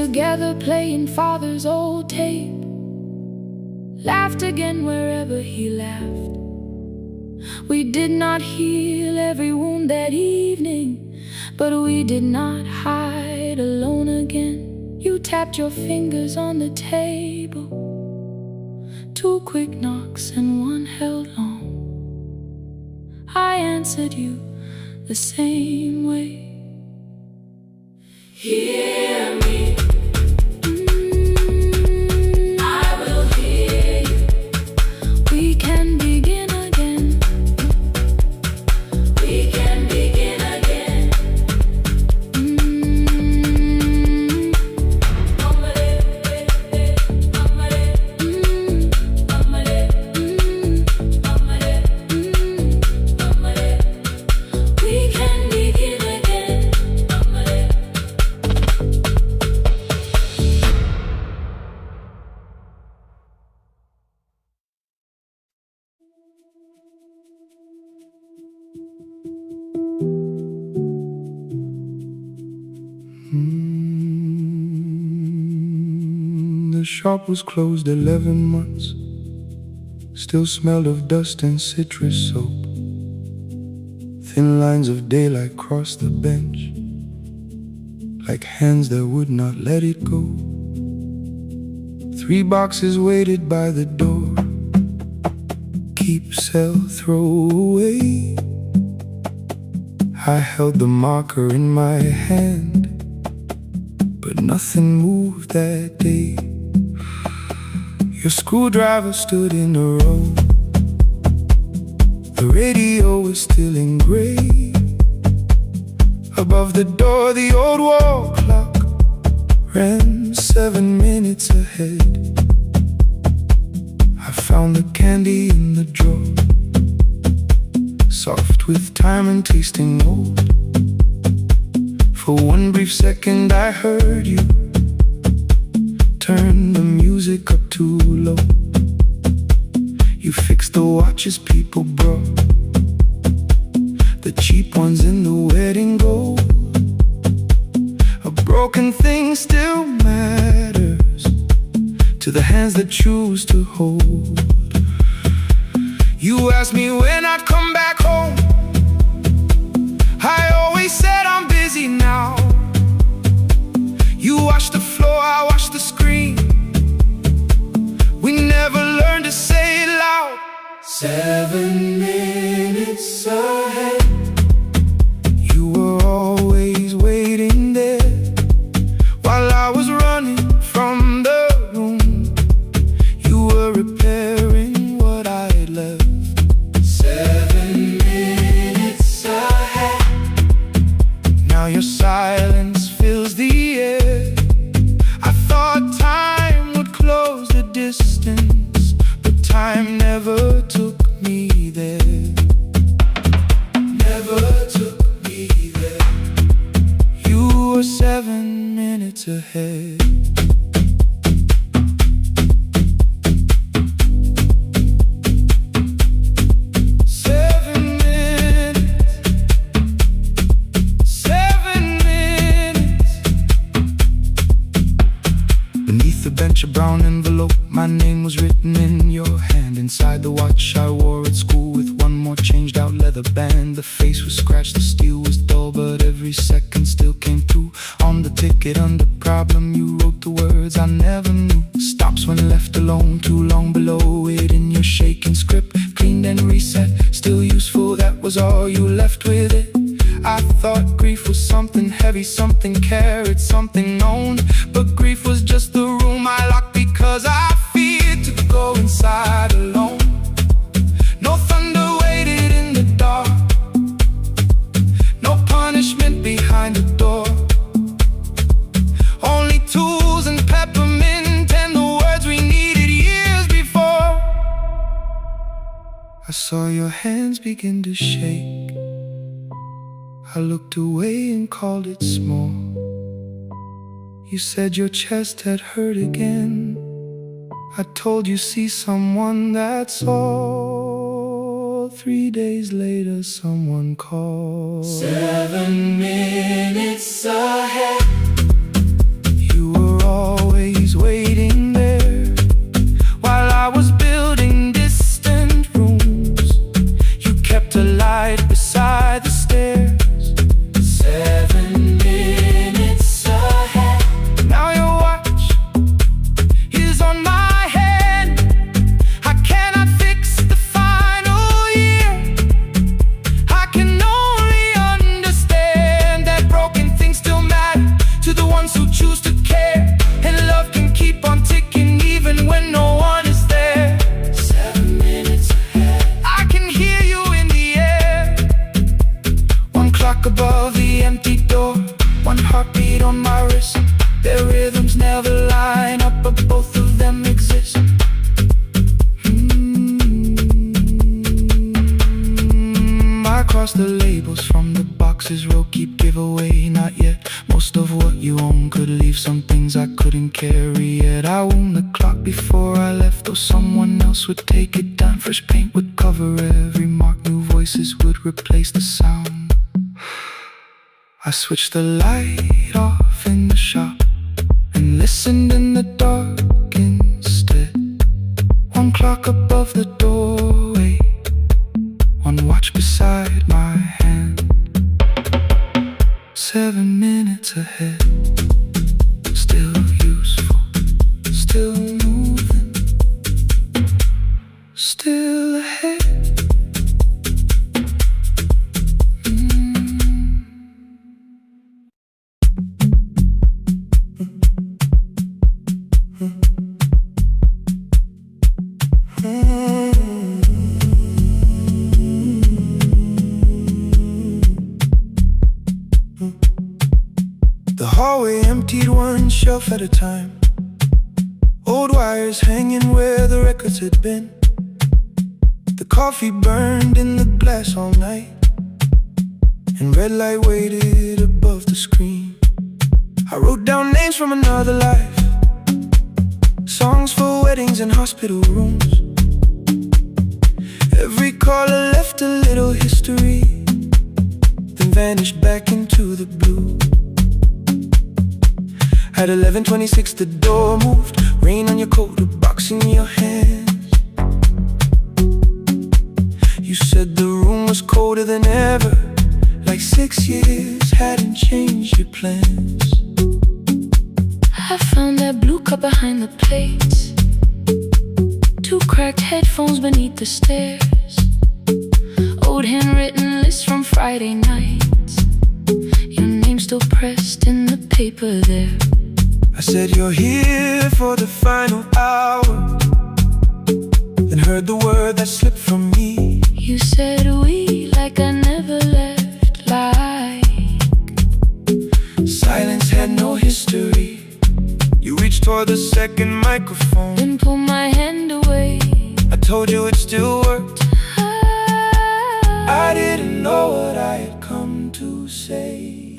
S1: together playing father's old tape. Laughed again wherever he laughed. We did not heal every wound that evening, but we did not hide alone again. You tapped your fingers on the table, 2 quick knocks and 1 held long. I answered you the same way. Hear me. I will hear you. We can begin again. We can begin again. We can begin again.
S3: The shop was closed 11 months. Still smelled of dust and citrus soap. Thin lines of daylight crossed the bench, like hands that would not let it go. 3 boxes waited by the door. Keep, sell, throw away. I held the marker in my hand, but nothing moved that day. Your screwdriver stood in a row. The radio was still in gray. Above the door, the old wall clock ran 7 minutes ahead. I found the candy in the drawer, soft with time and tasting old. For 1 brief second I heard you turn the music up too low. You fixed the watches people brought, the cheap ones in the wedding gold. A broken thing still matters to the hands that choose to hold. You asked me when I'd come back home. I always said I'm busy now. You washed the floor, I washed the screen. We never learned to say it loud. 7 minutes ahead. You were always waiting there while I was running from the room. You were repairing what I had left. 7 minutes ahead. Now your silence fills the air. I thought time would close the distance, but time never took me there. Never took me there. You were 7 minutes ahead. A brown envelope, my name was written in your hand. Inside the watch I wore at school with 1 more changed out leather band. The face was scratched, the steel was dull, but every second still came through. On the ticket under problem you wrote the words I never knew. Stops when left alone, too long below it in your shaking script. Cleaned and reset, still useful, that was all you left with it. I thought grief was something heavy, something carried, something known. But grief was just the room I locked because I feared to go inside alone. No thunder waited in the dark, no punishment behind the door. Only tools and peppermint and the words we needed years before. I saw your hands begin to shake. I looked away and called it small. You said your chest had hurt again. I told you see someone, that's all. 3 days later someone called.
S1: 7 minutes ahead.
S3: You were
S2: them exist. I cross the labels from the boxes, row keep giveaway, not yet. Most of what you own could leave some things I couldn't carry yet. I wound the clock before I left, though someone else would take it down. Fresh paint would cover every mark, new voices would replace the sound. I switched the light off in the shop and listened in the dark instead. One clock above the doorway, one watch beside my hand. 7 minutes ahead, still useful, still moving, still ahead. The hallway emptied one shelf at a time, old wires hanging where the records had been. The coffee burned in the glass all night, and red light waited above the screen. I wrote down names from another life, songs for weddings and hospital rooms. Every caller left a little history, then vanished back into the blue. At 11:26 the door moved, rain on your coat, a box in your hands. You said the room was colder than ever, like 6 years hadn't changed your plans.
S1: I found that blue cup behind the plates, 2 cracked headphones beneath the stairs, old handwritten lists from Friday nights, your name still pressed in the paper there.
S2: I said you're here for the final hour, then heard the word that slipped from me.
S1: You said we like I never left, like
S2: silence had no history. You reached toward the second microphone,
S1: then pulled my hand away.
S2: I told you it still worked. I didn't know what I had come to say.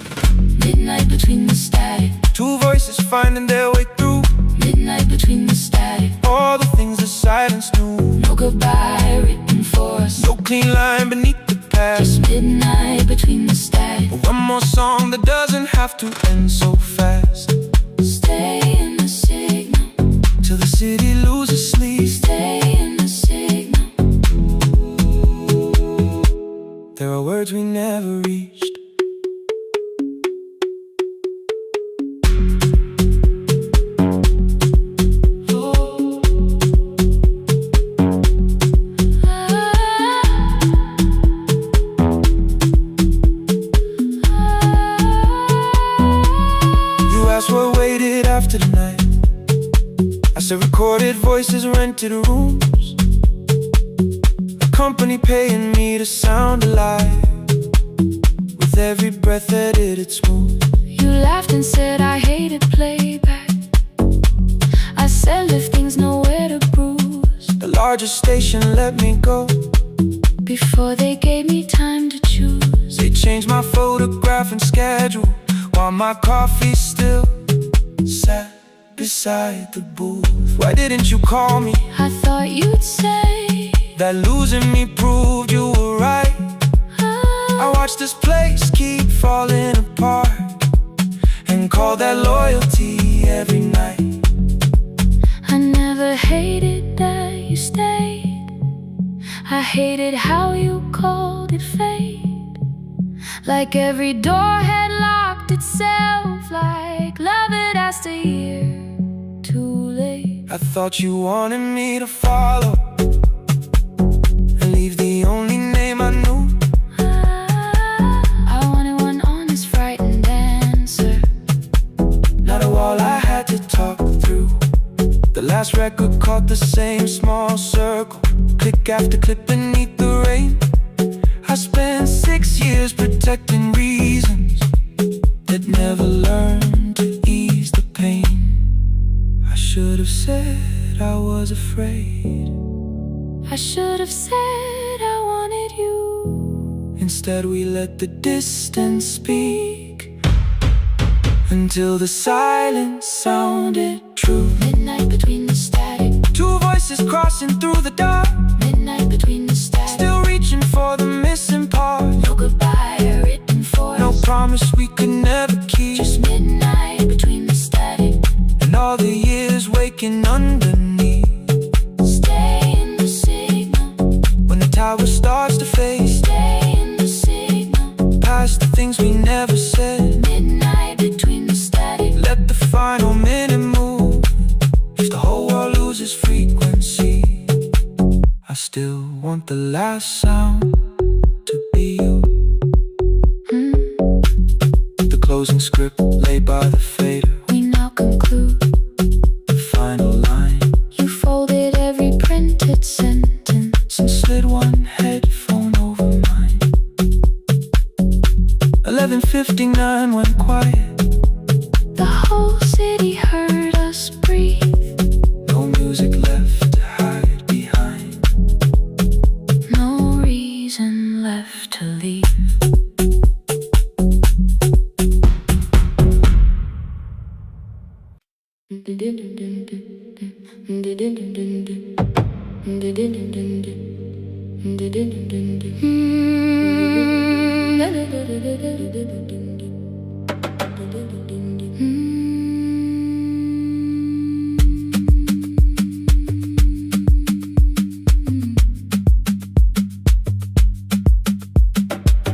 S1: Midnight between the static,
S2: 2 voices finding their way through.
S1: midnight between the static,
S2: All the things the silence knew.
S1: no goodbye written for us,
S2: No clean line beneath the past.
S1: just midnight between the static.
S2: One more song that doesn't have to end so fast.
S1: Stay in the signal,
S2: Till the city loses sleep.
S1: stay in the signal.
S2: There are words we never reached. What waited after the night? I said recorded voices, rented rooms, a company paying me to sound alive, with every breath edited smooth.
S1: You laughed and said I hated playback. I said lifting's nowhere to bruise.
S2: The largest station let me go
S1: Before they gave me time to choose.
S2: They changed my photograph and schedule, while my coffee still sat beside the booth. Why didn't you call me?
S1: I thought you'd say
S2: that losing me proved you were right. I watched this place keep falling apart, and call that loyalty every night.
S1: I never hated that you stayed, I hated how you called it fate. Like every door had locked itself, like love had asked a year too late.
S2: I thought you wanted me to follow and leave the only name I knew.
S1: I wanted one honest, frightened answer,
S2: not a wall I had to talk through. The last record caught the same small circle, click after click beneath the rain. I spent 6 years protecting reasons that never learned to ease the pain. I should have said
S3: said I was afraid.
S1: I should have said I wanted you.
S3: Instead we let the distance speak, until the silence sounded true.
S1: Midnight between the static.
S3: Two voices crossing through the dark.
S1: Midnight between the static.
S3: Still reaching for the missing part.
S1: No goodbye written for
S3: No
S1: us.
S3: promise we could never keep.
S1: Just midnight between the static.
S3: And all the years waking underneath.
S1: Stay in the signal.
S3: When the tower starts to fade.
S1: Stay in the signal.
S3: Past the things we never said.
S1: Midnight between the static.
S3: Let the final minute move. If the whole world loses frequency, I still want the last sound to be you. The closing script laid by the fader.
S1: We now conclude.
S3: The final line.
S1: You folded every printed sentence
S3: and slid one headphone over mine. 11:59 went quiet.
S1: The whole city heard us breathe.
S3: No music left to hide behind.
S1: No reason left to leave.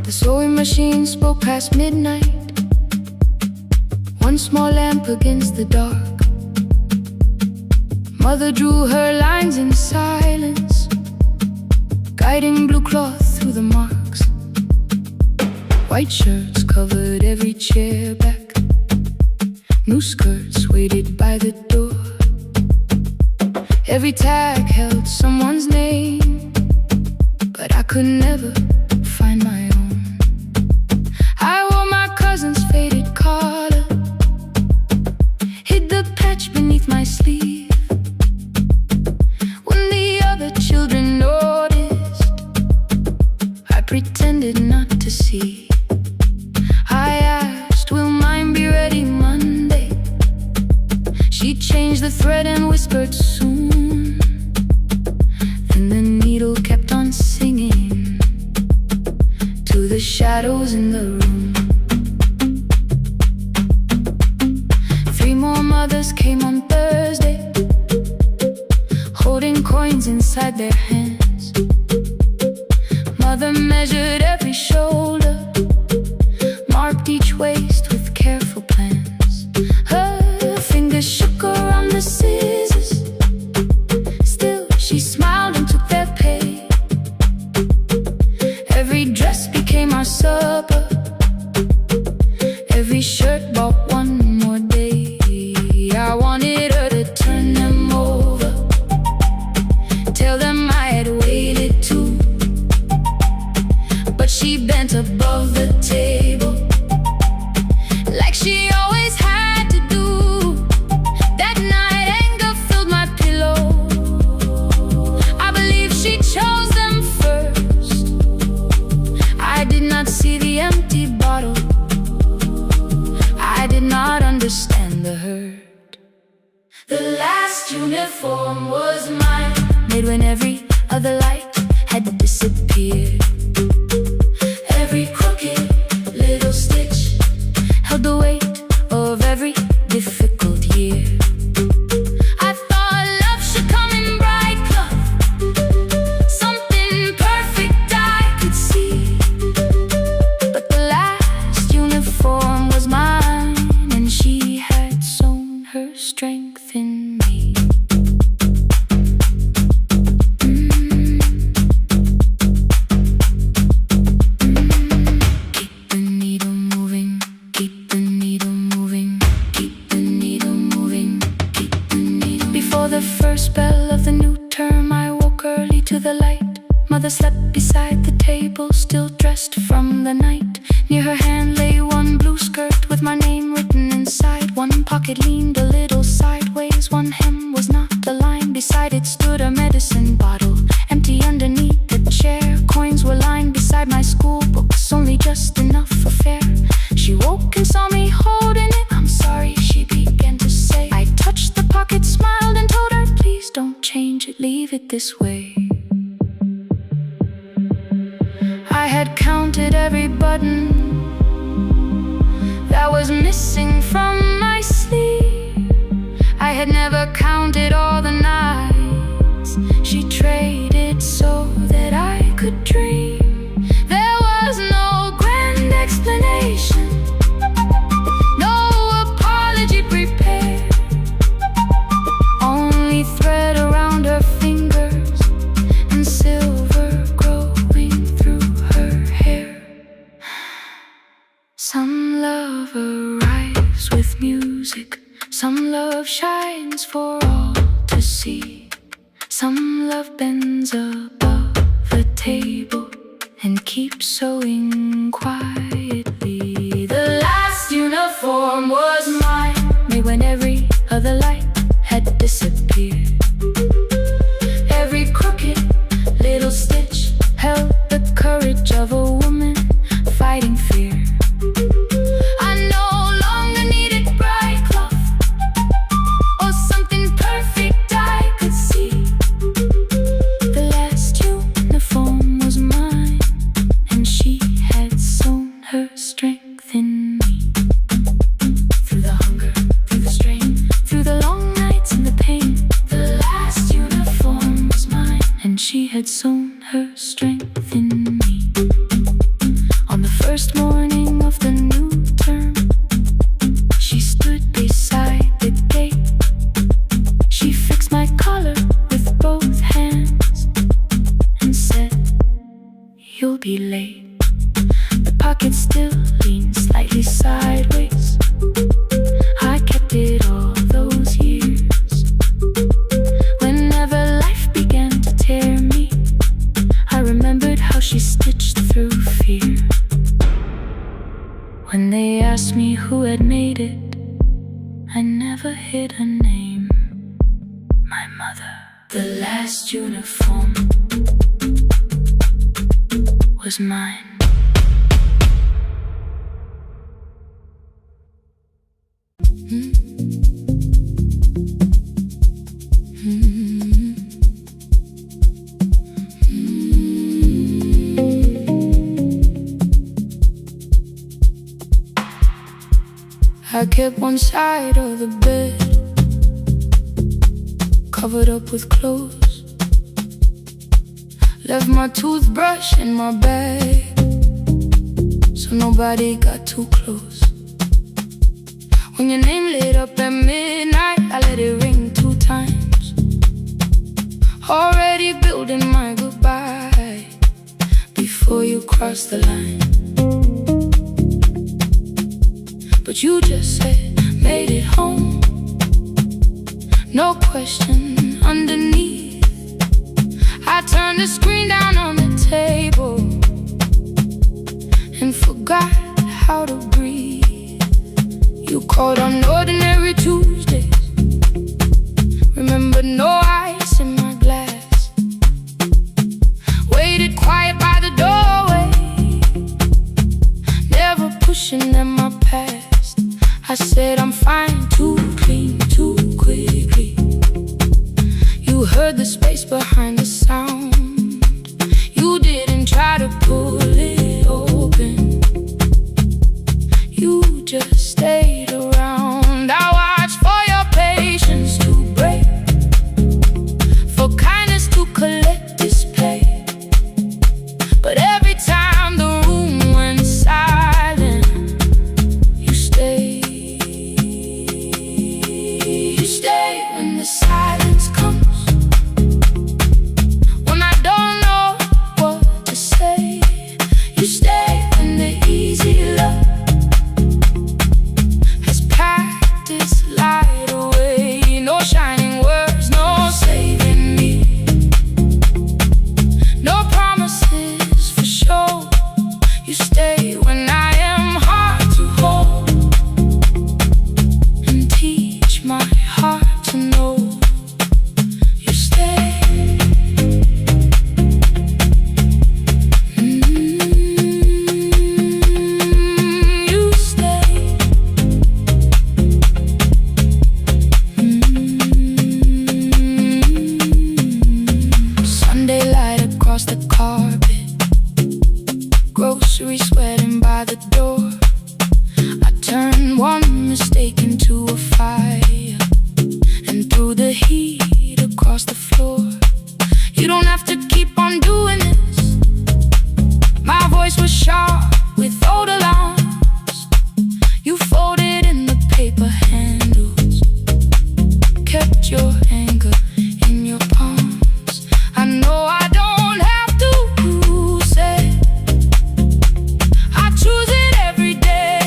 S1: The sewing machine spoke past midnight. One small lamp against the dark. Mother drew her lines in silence, guiding blue cloth through the marks. White shirts covered every chair back. New skirts waited by the door. Every tag held someone's name, but I could never find my own. I wore my cousin's faded collar, hid the patch beneath my sleeve. When the other children noticed, I pretended not to see. I asked, will mine be ready Monday? She changed the thread and whispered soon. Then the needle kept on singing to the shadows in the room. 3 more mothers came on Thursday, holding coins inside their hands. Mother measured every shoulder, marked each waist with careful plans. Her fingers shook around the scissors. Still she smiled and took their pay. Every dress became our supper. Every shirt bought one more day. I wanted her to turn them over, tell them I had waited too. But she bent above the table, like she always had to do. That night anger filled my pillow. I believe she chose them first. I did not see the empty bottle. I did not understand the hurt. The last uniform was mine, made when every other light had disappeared. Every crooked little stitch held the weight of every difficult year. I thought love should come in bright cloth, something perfect I could see. But the last uniform was mine, and she had sown her strength in me. Keep the needle moving, keep the needle moving, keep the needle moving, keep the needle. Before the first bell of the new term, I woke early to the light. Mother slept beside the table, still dressed from the night. Near her hand lay one blue skirt with my name written inside. One pocket leaned a little sideways, one hem was not beside it stood a medicine bottle, empty underneath the chair. Coins were lined beside my school books, only just enough for fare. She woke and saw me holding it. "I'm sorry," she began to say. I touched the pocket, smiled and told her, "Please don't change it, leave it this way." I had counted every button that was missing from my sleeve. I had never counted all the nights she traded so that I could dream. There was no grand explanation, no apology prepared, only thread around her fingers and silver growing through her hair. Some love arrives with music, some love shines for all to see. Some love bends above the table and keeps sewing quietly. The last uniform was mine, made when every other light had disappeared. Every crooked little stitch held the courage of a woman fighting fear. I no longer needed bright cloth or something perfect I could see. The last uniform was mine, and she had sewn her strength in me. Through the hunger, through the strain, through the long nights and the pain, the last uniform was mine, and she had sewn her strength in me. On the first morning of the new term, she stood beside the gate. She fixed my collar with both hands and said, "You'll be late." The pocket still leaned slightly sideways. I kept it all those years. Whenever life began to tear me, I remembered how she stitched through fear. When they asked me who had made it, I never hid a name. My mother. The last uniform was mine. I kept one side of the bed covered up with clothes, left my toothbrush in my bag so nobody got too close. When your name lit up at midnight, I let it ring 2 times, already building my goodbye before you crossed the line. But you just said, "Made it home." No question underneath. I turned the screen down on the table and forgot how to breathe. You called on ordinary Tuesdays. Remember, no ice in my glass. Waited quiet by the doorway, never pushing at my past. I said, "I'm fine," too clean, too quickly. You heard the space behind the sound. You didn't try to pull it open. You just stayed around. I watched for your patience to break, for kindness to collect display. But every time the room went silent, you stayed. When the silence comes, when I don't know what to say, you stay. When the easy love floor. You don't have to keep on doing this. My voice was sharp with old alarms. You folded in the paper handles, kept your anger in your palms. I know I don't have to say I choose it every day.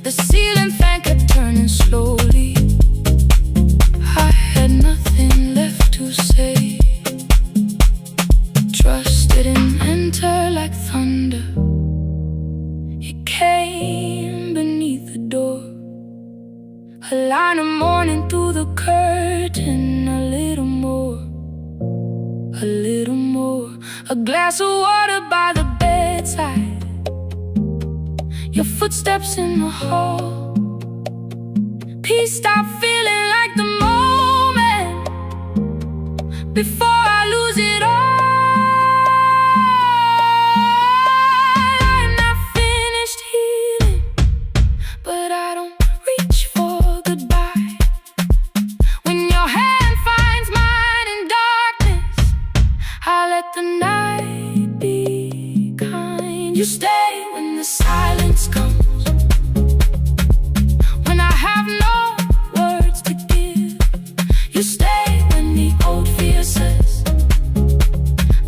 S1: The ceiling fan kept turning slowly. I had nothing left to say. Trust didn't enter like thunder. It came beneath the door. A line of mourning through the curtain. A little more, a little more. A glass of water by the bedside. Your footsteps in the hall. Peace stopped feeling like the moment before I lose it all. I'm not finished healing, but I don't reach for goodbye. When your hand finds mine in darkness, I let the night be kind. You stay when the silence comes, when I have no words to give. You stay when the old fear says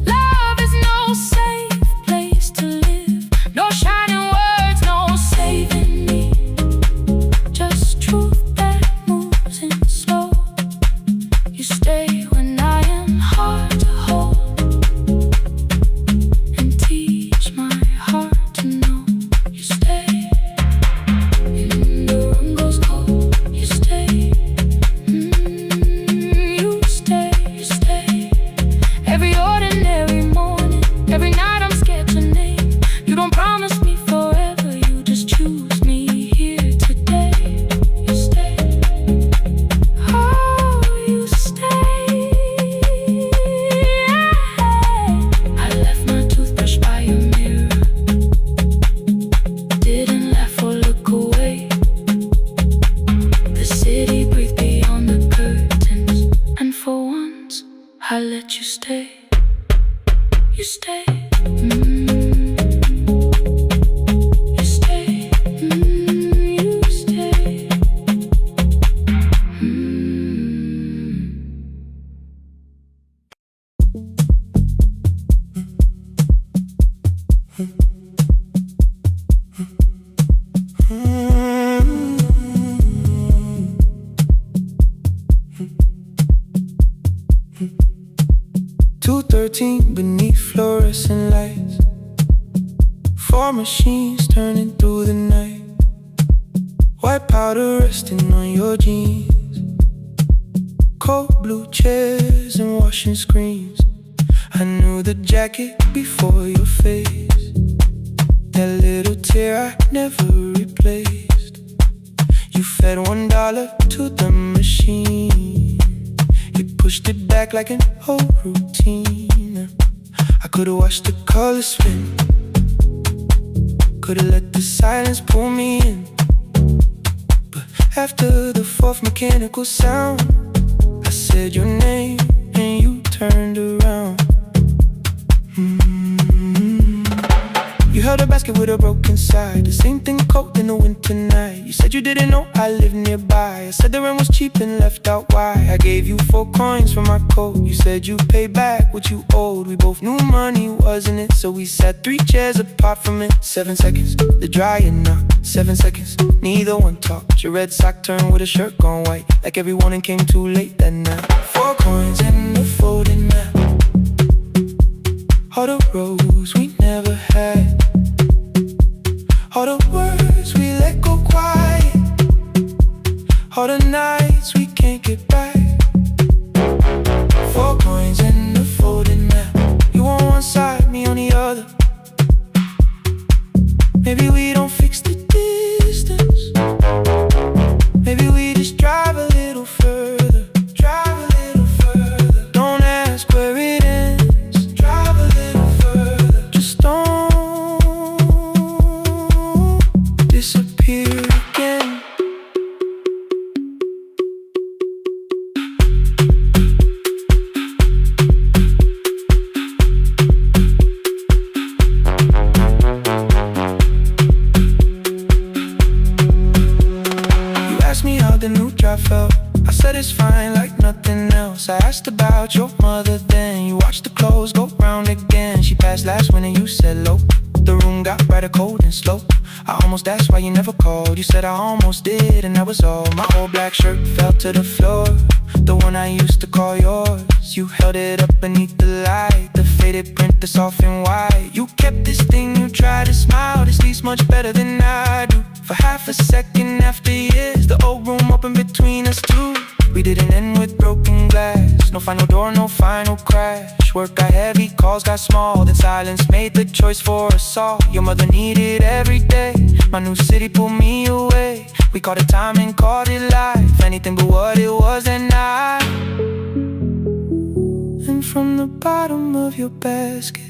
S1: love is no safe place to live. No shining words, no saving me. Just truth that moves in slow. You stay when I am hard to hold, and teach my heart to know. You stay when the room goes cold. You stay, you stay, you stay. Every ordinary morning, every night I'm scared to name. You don't promise me forever, you just choose me here today. You stay, oh, you stay. I left my toothbrush by your mirror, didn't laugh or look away. The city breathed beyond the curtains, and for once I let you stay. You stay, you stay, you stay.
S3: 2:13 beneath fluorescent lights. 4 machines turning through the night. White powder resting on your jeans. Cold blue chairs and washing screens. I knew the jacket before your face. That little tear I never replaced. You fed $1 to the machine. You pushed it back like an old routine. I could've watched the colors spin, could've let the silence pull me in. But after the 4th mechanical sound, I said your name and you turned around. You held a basket with a broken side, the same thing cold in the winter night. You said you didn't know I lived nearby. I said the rent was cheap and left out why. I gave you 4 coins for my coat. You said you'd pay back what you owed. We both knew money wasn't it, so we sat 3 chairs apart from it. 7 seconds, the dryer knocked. 7 seconds, neither one talked. Your red sock turned with a shirt gone white, like everyone and came too late that night. 4 coins and a folding map. All the roads we never had, all the words we let go quiet, all the nights we can't get back. 4 coins and a folding map. You on one side, me on the other. Maybe we don't fix the distance. Maybe we just drive a little further. Drive a little further. asked about your mother then. You watched the clothes go round again. She passed last when you said low. The room got brighter, cold and slow. I almost asked why you never called. You said I almost did, and that was all. My old black shirt fell to the floor, the one I used to call yours. You held it up beneath the light, the faded print, the soft and white. You kept this thing, you tried to smile. This leaves much better than I do. For half a second after years, the old room opened between us two. We didn't end with broken glass. No final door, no final crash. Work got heavy, calls got small. Then silence made the choice for us all. Your mother needed every day. My new city pulled me away. We called it time and called it life. Anything but what it was that night. And from the bottom of your basket,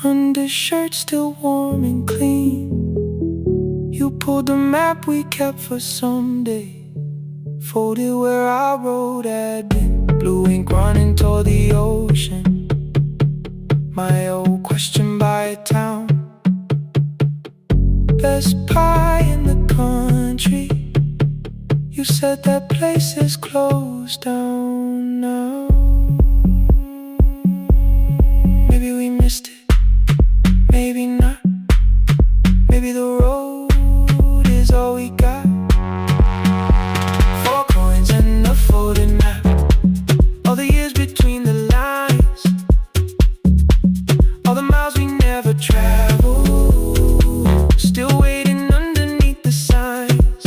S3: undershirt still warm and clean, you pulled the map we kept for someday. Folded where our road had been. Blue ink running toward the ocean. My old question by a town. Best pie in the country. You said that place is closed down now. Maybe we missed it, maybe not. Maybe the road is all we got. Folded map, all the years between the lines, all the miles we never traveled, still waiting underneath the signs.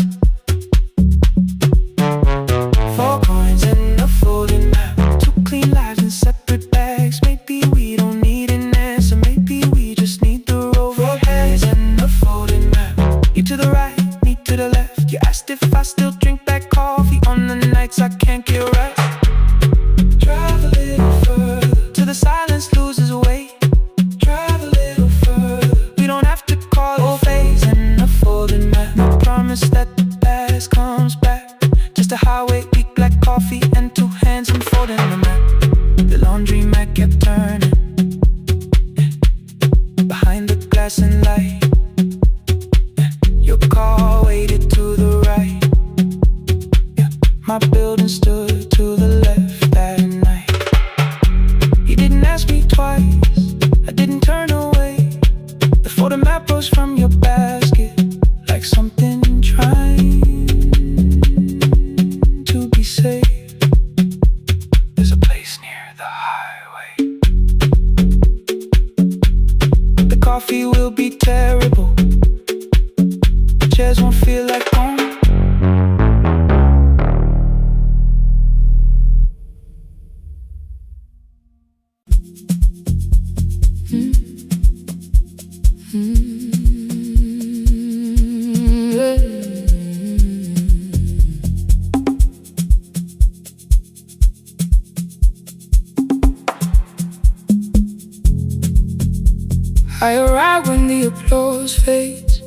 S3: 4 coins and a folded map, 2 clean lives in separate bags. Maybe we don't need an answer, maybe we just need the road. 4 hands and a folded map, you to the right, me to the left. You asked if I still drink that coffee on the nights I can't get right. Drive a little further till the silence loses weight. Drive a little further, we don't have to call it phase and a folded map. No promise that the past comes back, just a highway, weak black coffee and 2 hands and folding the map. The laundry mat kept turning behind the glass and light. Your car waited to the right. My building stood to the left that night. You didn't ask me twice, I didn't turn away. The photo map rose from your basket like something trying to be safe. There's a place near the highway. The coffee will be terrible, chairs won't feel like home.
S1: I arrive when the applause fades,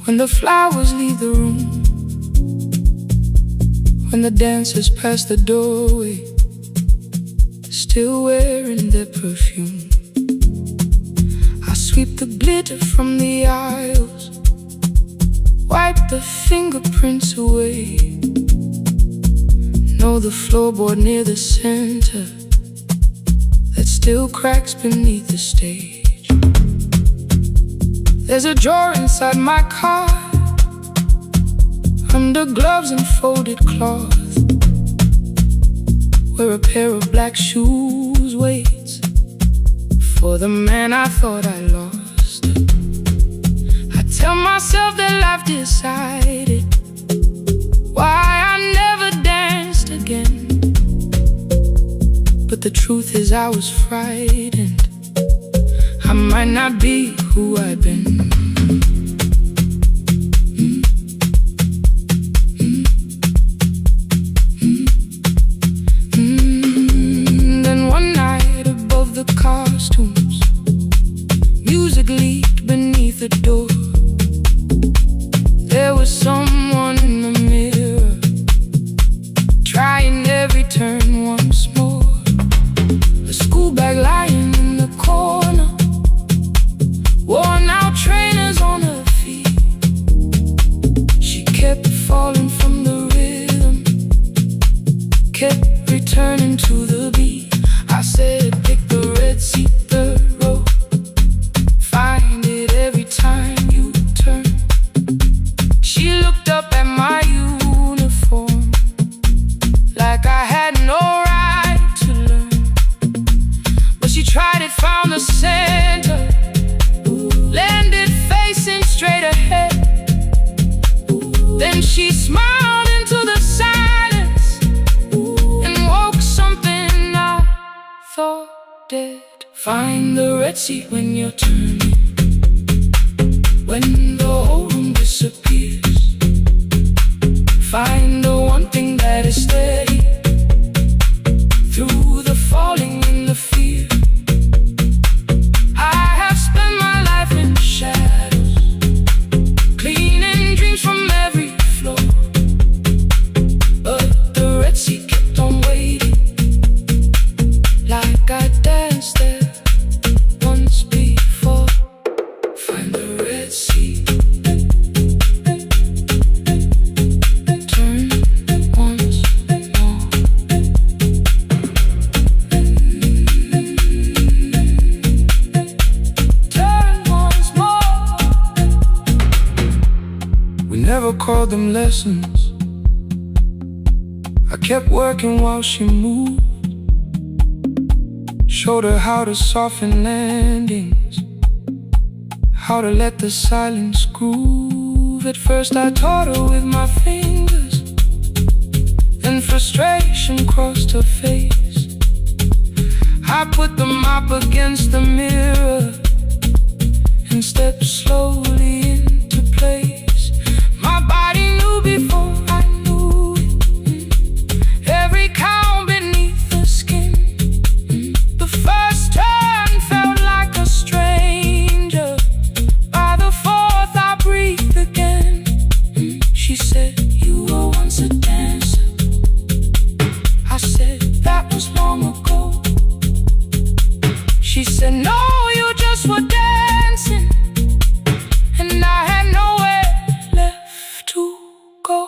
S1: when the flowers leave the room, when the dancers pass the doorway, still wearing their perfume. I sweep the glitter from the aisles, wipe the fingerprints away. Know the floorboard near the center that still cracks beneath the stage. There's a drawer inside my car, under gloves and folded cloth, where a pair of black shoes waits for the man I thought I lost. I tell myself that life decided why I never danced again, but the truth is I was frightened. I might not be who I've been. Then one night above the costumes, music leaked beneath the door. There was someone in the mirror, trying every turn once more. A school bag lying in the corner, worn out trainers on her feet. She kept falling from the rhythm,
S2: kept returning to the beat. I said, pick the red seat, third row. Find it every time you turn. She looked up at my uniform like I had no right to learn. But she tried it, found the center, landed facing straight ahead. Then she smiled into the silence and woke something I thought dead. Find the red seat when you're turning, when the whole room disappears. Find the one thing that is steady through the falling and the fear. I have spent my life in shadows, cleaning dreams from every floor. But the red seat kept on waiting, like I danced there once before. Find the red seat, turn once more. Turn once more. We never called them lessons. I kept working while she moved. Showed her how to soften landings, how to let the silence groove. At first I taught her with my fingers, then frustration crossed her face. I put the mop against the mirror and stepped slowly into place. My body knew before I knew it, every count beneath the skin. The first turn felt like a stranger. By the fourth I breathed again. She said, you were once a dancer. I said, that was long ago. She said, no, you just were dancing, and I had nowhere left to go.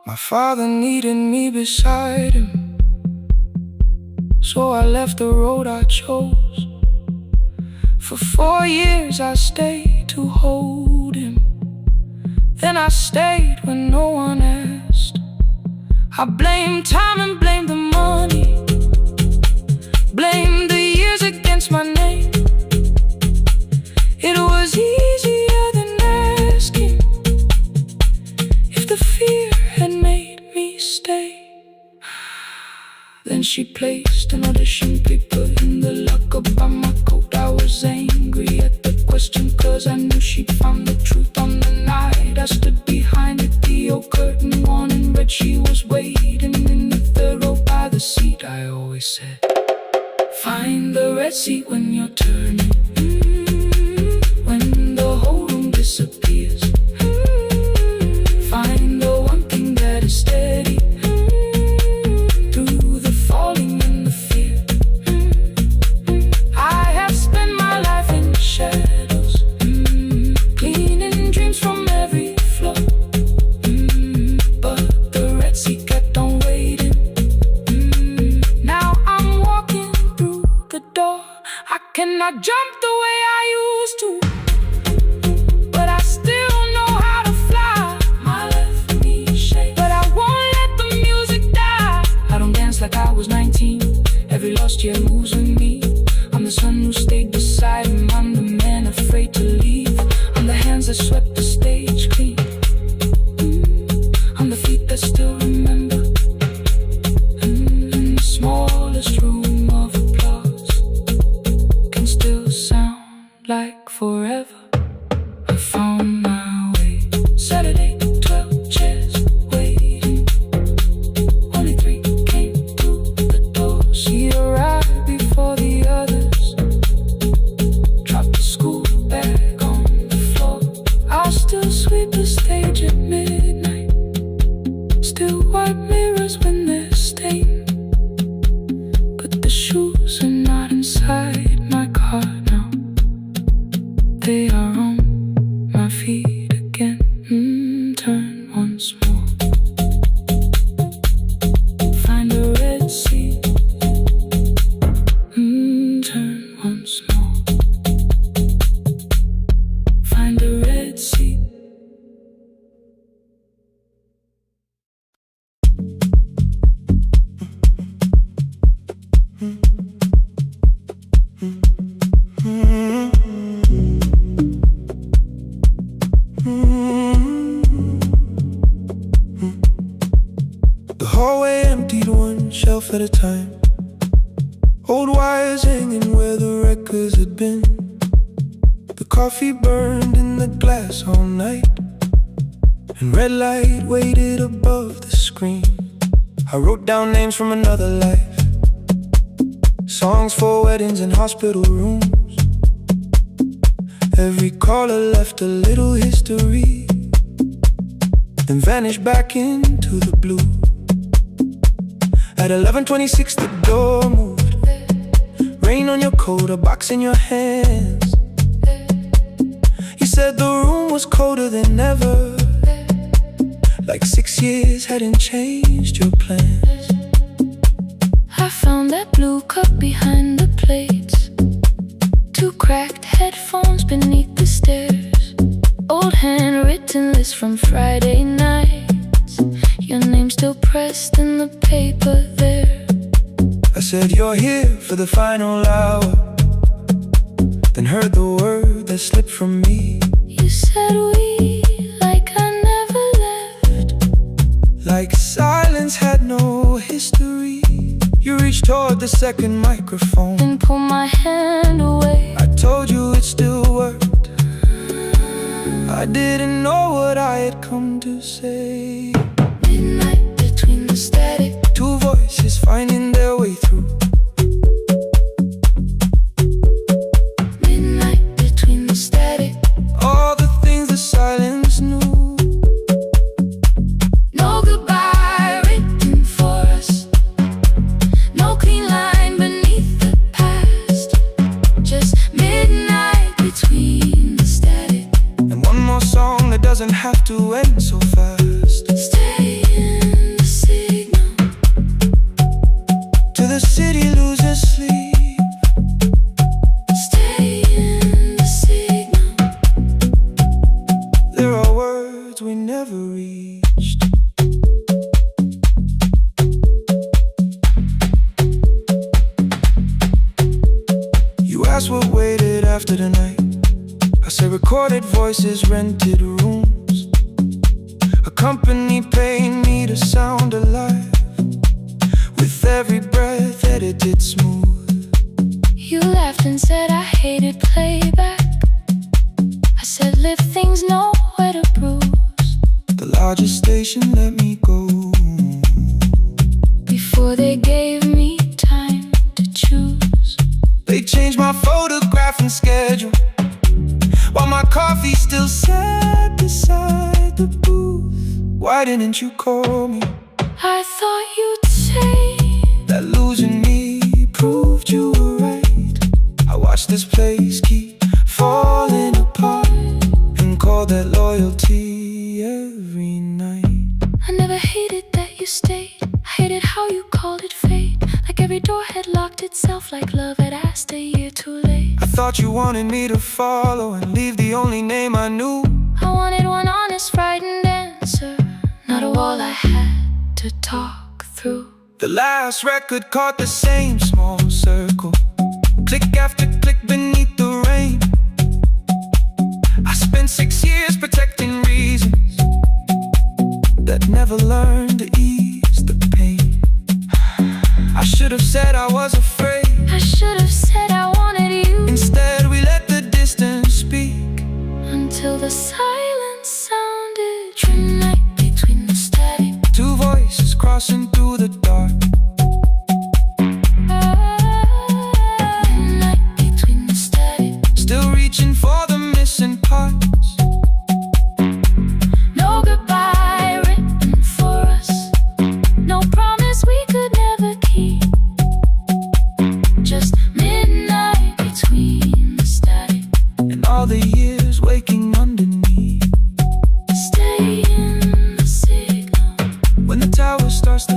S2: My father needed me beside him, so I left the road I chose. For 4 years I stayed to hold him, then I stayed when no one asked. I blamed time and blamed the money, blamed the years against my name. It was easier than asking if the fear had made me stay. Then she placed an audition paper in the locker by my coat. I was angry at the question, cause I knew she'd found the truth on the night I stood behind it. The old curtain worn in red, she was waiting in the third row by the seat. I always said, find the red seat when you're turning, when the whole room disappears. Find the one thing that is steady through the falling and the fear. I have spent my life in shadows, cleaning dreams from every floor. But the red seat kept on waiting. Now I'm walking through the door. I cannot jump the way I used to, but I still know how to fly. My left knee shakes, but I won't let the music die. I don't dance like I was 19. Every lost year moves with me. I'm the son who stayed beside him. I'm the man afraid to leave. I'm the hands that swept the stage clean. I'm the feet that still remember. In the smallest room of applause can still sound like forever. I found my way. Saturday, 12 chairs waiting. Only 3 came through the door. She arrived before the others.
S3: The hallway emptied one shelf at a time. Old wires hanging where the records had been. The coffee burned in the glass all night, and red light waited above the screen. I wrote down names from another life, songs for weddings and hospital rooms. Every caller left a little history, then vanished back into the blue. At 11:26 the door moved. Rain on your coat, a box in your hands. You said the room was colder than ever, like 6 years hadn't changed your plans.
S1: I found that blue cup behind the plates, 2 cracked headphones beneath the stairs, old handwritten list from Friday nights, your name still pressed in the paper there.
S3: I said, you're here for the final hour, then heard the word that slipped from me.
S1: You said we, like I never left,
S3: like silence had no history. You reached toward the second microphone,
S1: then pulled my hand away.
S3: I told you it still worked. I didn't know what I had come to say.
S1: Midnight between the static,
S3: 2 voices finding their way through.
S1: midnight between the static.
S3: All the things the silence knew.
S1: No goodbye written for us, no clean line beneath the past, just midnight between the static.
S3: And one more song that doesn't have to end so fast.
S1: Stay in the signal,
S3: Till the city loses sleep.
S1: stay in the signal.
S3: There are words we never reached. You asked what waited after the night. I say recorded voices, rented rooms, a company paying me to sound alive, with every breath edited smooth.
S1: You laughed and said I hated playback. I said live things nowhere to bruise,
S3: The largest station let me go.
S1: before they gave me time to choose.
S3: They changed my photograph and schedule, while my coffee still sat beside the booth. Why didn't you call me?
S1: I thought you'd say
S3: That losing me proved you were right. I watched this place keep falling apart, and called that loyalty every night.
S1: I never hated that you stayed. I hated how you called it fate, like every door had locked itself, like love had asked a year too late.
S3: I thought you wanted me to follow and leave the only name I knew.
S1: I wanted one honest, frightened answer, not a wall I had to talk through.
S3: The last record caught the same small circle, click after click beneath the rain. I spent 6 years protecting reasons that never learned to ease the pain. I should have said I was afraid.
S1: I should have said I wanted you.
S3: Instead we let the distance speak,
S1: Until the silence sounded midnight between the static.
S3: 2 voices crossing through the dark.
S1: Midnight between the static.
S3: Still reaching for the missing parts.
S1: No goodbye written for us, no promise we could never keep, just midnight between the static.
S3: And all the years waking underneath.
S1: Stay in the signal.
S3: When the tower starts to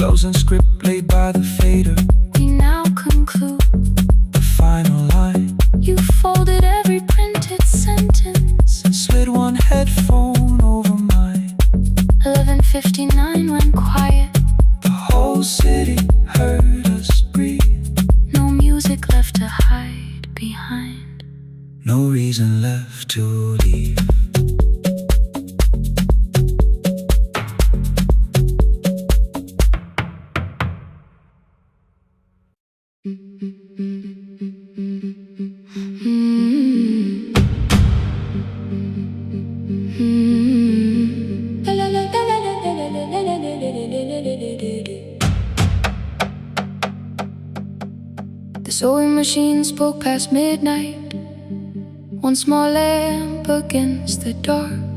S3: Closing script laid by the fader.
S1: We now conclude
S3: The final line.
S1: You folded every printed sentence
S3: And slid one headphone over mine.
S1: 11:59 went quiet.
S3: The whole city heard us breathe.
S1: No music left to hide behind.
S3: No reason left to leave.
S1: The sewing machine spoke past midnight. One small lamp against the dark.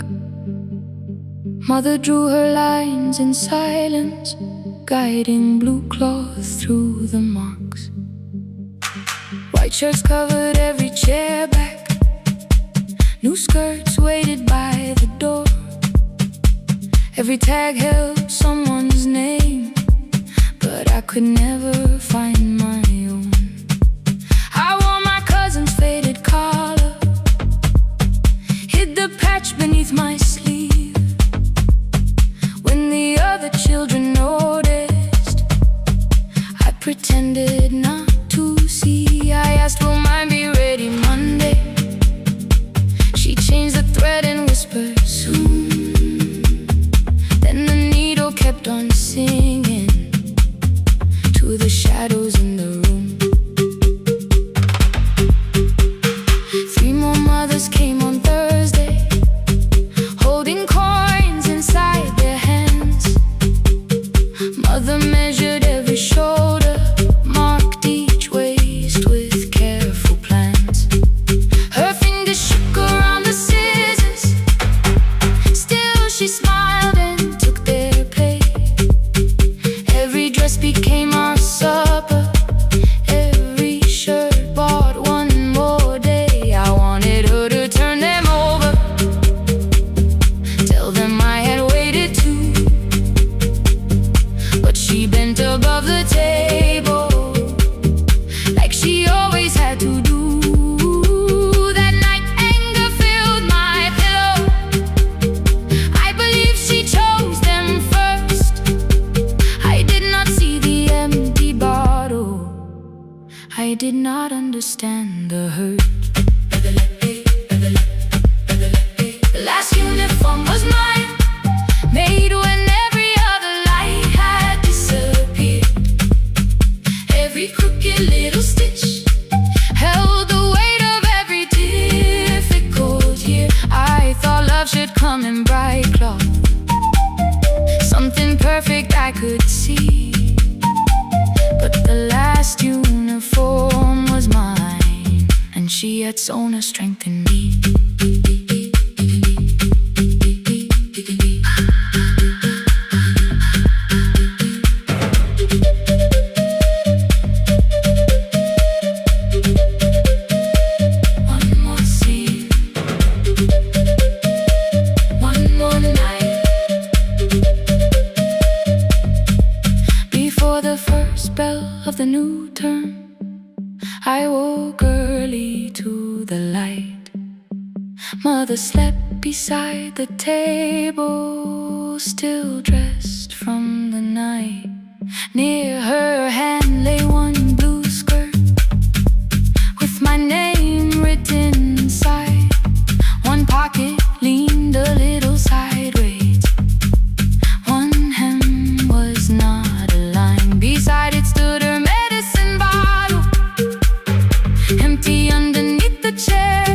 S1: Mother drew her lines in silence, guiding blue cloth through the marks. White shirts covered every chair back. New skirts waited by the door. Every tag held someone's name, but I could never find my own. I wore my cousin's faded collar, hid the patch beneath my sleeve. When the other children noticed, I pretended not to see. I asked, will mine be ready Monday? She changed the thread and whispered, soon. Then the needle kept on singing to the shadows in the room. 3 more mothers came on Thursday, holding coins inside their hands. Mother measured every shoulder, marked each waist with careful plans. Her fingers shook around the scissors, still she smiled and took their pay. Every dress became our supper, every shirt bought one more day. I wanted her to turn them over, tell them I had waited too. But she bent above the table, like she always had to do. That night anger filled my pillow. I believe she chose them first. I did not see the empty bottle. I did not understand the hurt. The last uniform was mine, made when every other light had disappeared. Every crooked little stitch held the weight of every difficult year. I thought love should come in bright cloth, something perfect I could see. But the last uniform was mine, and she had sewn her strength in me. One more scene, one more night. Before the first bell of the new term, I woke early to the light. Mother slept beside the table, still dressed from the night. Near her hand lay one blue skirt with my name written inside. One pocket leaned a little sideways, one hem was not aligned. Beside it stood her medicine bottle, empty underneath the chair.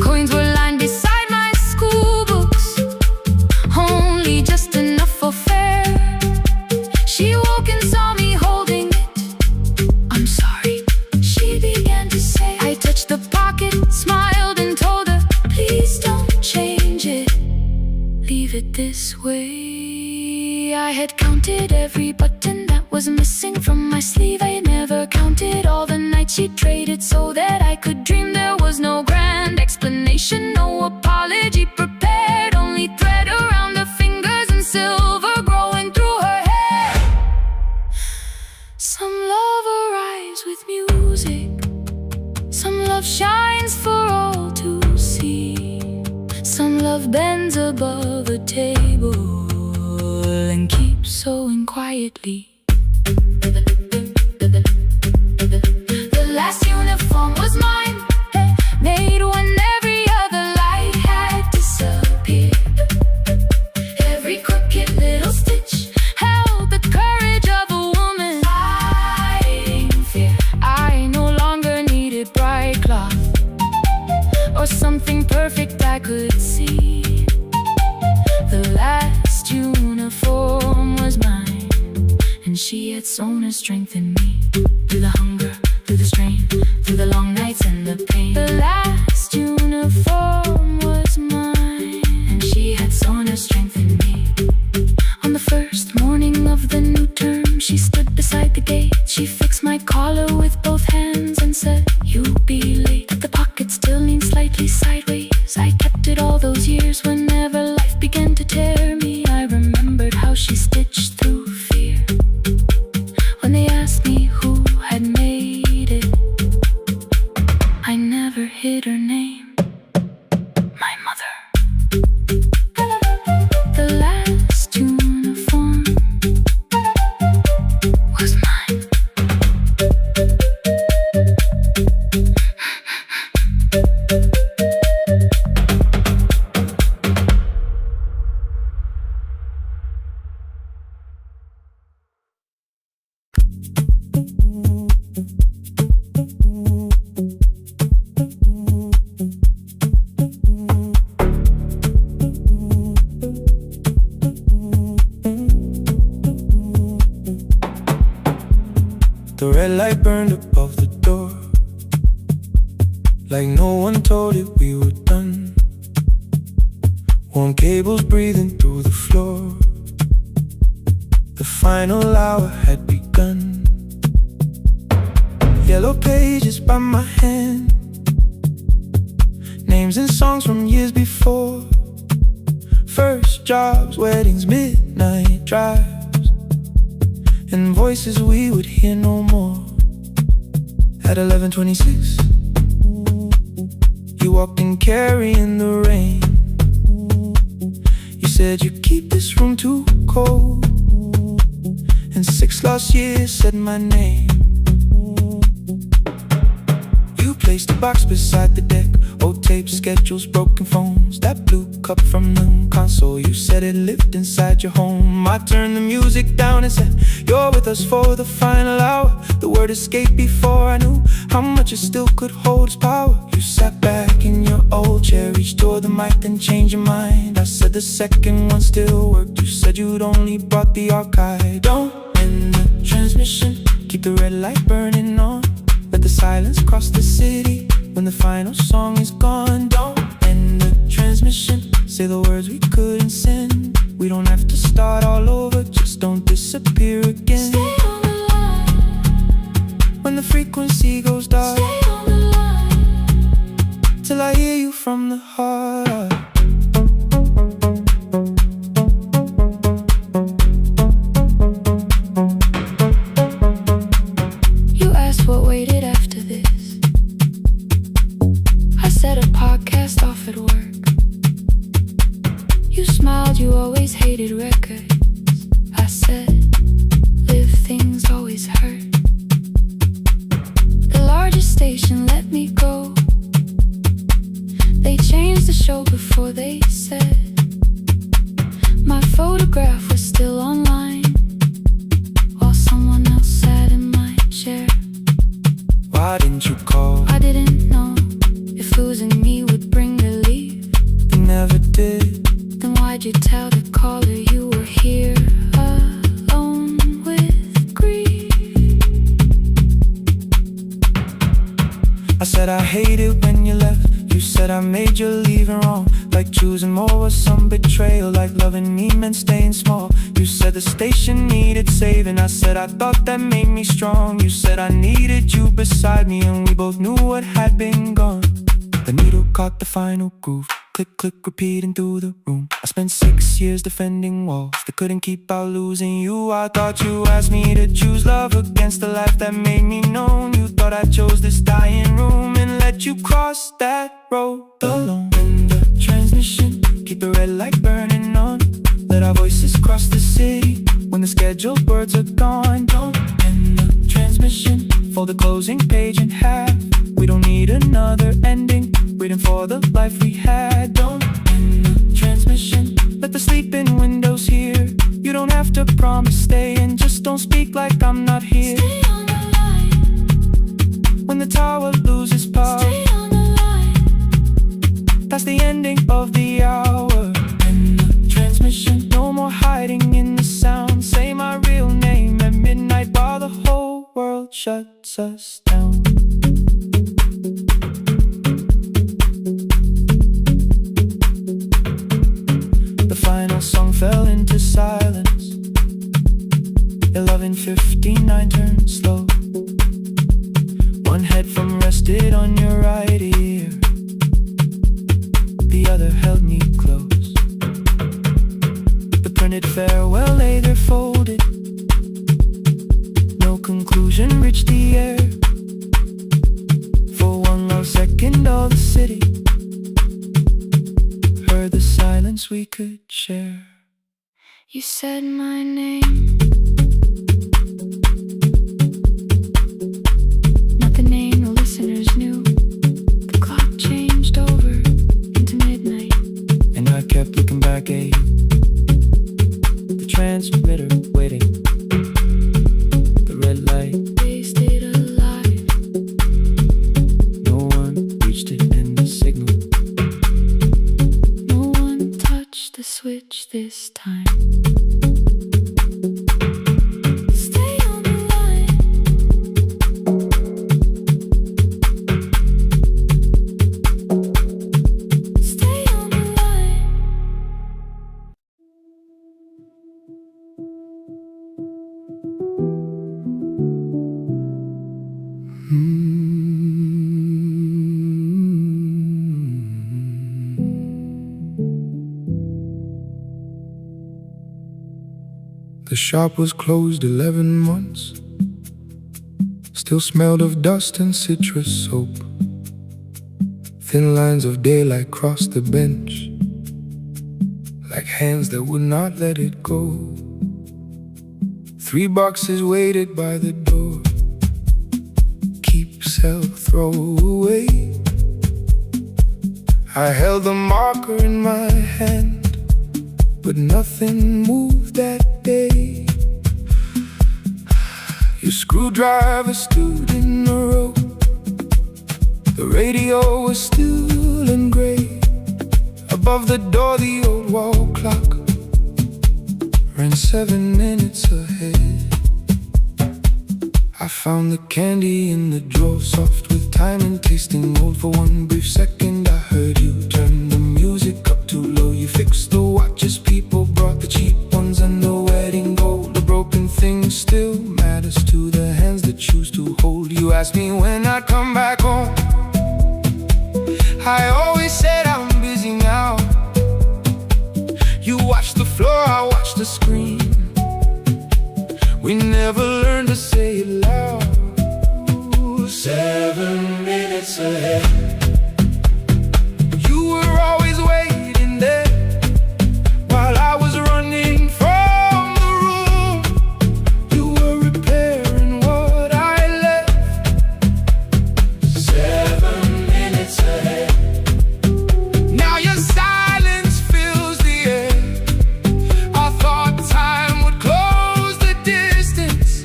S1: Coins were lined beside my school books, only just enough for fare. She woke and saw me holding it. I'm sorry, she began to say. I touched the pocket, smiled and told her, please don't change it, leave it this way. I had counted every button that was missing from my sleeve. I had never counted all the nights she traded so that I could dream. There was no grand explanation, no apology prepared, only thread around her fingers and silver growing through her above a table and keep sewing quietly. The last uniform was mine, made when every other light had disappeared. Every crooked little stitch held the courage of a woman fighting fear. I no longer needed bright cloth or something perfect I could see. The last uniform was mine, and she had sewn her strength in me. Through the hunger, through the strain, through the long nights and the pain. The last uniform was mine, and she had sewn her strength in me. On the first morning of the new term, she stood beside the gate. She fixed my collar with both hands and said, "You'll be late." The pocket still leaned slightly sideways. I kept it all those years. Whenever life began to tear me, I remembered how she stitched through fear. When they asked me who had made it, I never hid her name. My mother. The last uniform was mine.
S3: The red light burned above the door, like no one told it we were done. Warm cables breathing through the floor. The final hour had begun. Yellow pages by my hand, names and songs from years before. First jobs, weddings, midnight drives, and voices we would hear no more. At 11:26, you walked in carrying the rain. You said you keep this room too cold, and 6 lost years said my name. You placed a box beside the deck, old tapes, schedules, broken phones, that blue cup from the console. You said it lived inside your home. I turned the music down and said, "You're with us for the final hour." The word escaped before I knew how much it still could hold its power. You sat back in your old chair, reached toward the mic, then changed your mind. I said the second one still worked. You said you'd only brought the archive. Don't end the transmission, keep the red light burning on. Let the silence cross the city when the final song is gone. Don't end the transmission, say the words we couldn't send. We don't have to start all over, just don't disappear again.
S1: Stay on the line.
S3: When the frequency goes dark,
S1: Stay on the line.
S3: till I hear you from the heart.
S1: You asked what waited after this. I said a podcast off at work. You smiled, you always hated records. I said, live things always hurt. The largest station let me go. They changed the show before they said my photograph was still online, while someone else sat in my chair.
S3: Why didn't you call?
S1: I didn't know if losing me would bring relief.
S3: You never did.
S1: Then why'd you tell the caller you were here alone with grief?
S3: I said I hate it when you left. You said I made you leaving wrong, like choosing more was some betrayal, like loving me meant staying small. You said the station needed saving. I said I thought that made me strong. You said I needed you beside me, and we both knew what had been gone. The needle caught the final groove. Click, click, repeating through the room. I spent 6 years defending walls that couldn't keep out losing you. I thought you asked me to choose love against the life that made me known. You thought I chose this dying room and let you cross that road alone. In the transmission, keep keep the red light burning on. Let our voices cross the city when the scheduled words are gone. Don't end the transmission, fold the closing page in half. We don't need another ending, waiting for the life we had. Don't end the transmission, let the sleeping windows hear. You don't have to promise staying, just don't speak like I'm not here.
S2: Stay on the line.
S3: When the tower loses power,
S2: Stay on the line.
S3: that's the ending of the hour. End the transmission, no more hiding in the sound. Say my real name at midnight while the whole world shuts us down. The final song fell into silence. 11:59 turned slow. One headphone rested on your right ear, the other held me close. The printed farewell lay there folded. No conclusion reached the air. For one last second all the city heard the silence we could share.
S2: You said my name, not the name the listeners knew. The clock changed over into midnight,
S3: And I kept looking back at you, the transmitter waiting, the red light.
S2: they stayed alive.
S3: No one reached it and the signal.
S2: No one touched the switch this time. Stay on the line. Stay on the line.
S1: The shop was closed 11 months. Still smelled of dust and citrus soap. Thin lines of daylight crossed the bench, like hands that would not let it go. 3 boxes waited by the door. Keep, sell, throw away. I held the marker in my hand, but nothing moved that day. Your screwdriver stood in the road. The radio was still and gray. Above the door the old wall clock ran 7 minutes ahead. I found the candy in the drawer, soft with time and tasting old. For one brief second I heard you turn the music up too low. You fixed the watches, people brought the cheap ones and the wedding gold. The broken thing still matters to the hands that choose to hold. You asked me when I'd come back home. I always said I'm busy now. You watched the floor, I watched the screen. We never learned to say it loud. 7 minutes ahead. You were always waiting there while I was running from the room. You were repairing what I left. 7 minutes ahead. Now your silence fills the air. I thought time would close the distance,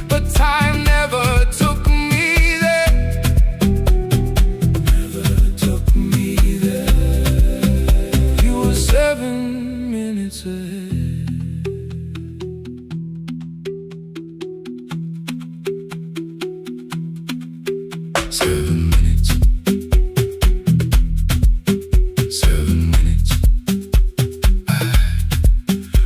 S1: but time never took me there. Never took me there. You were 7 minutes ahead. Seven minutes. 7 minutes.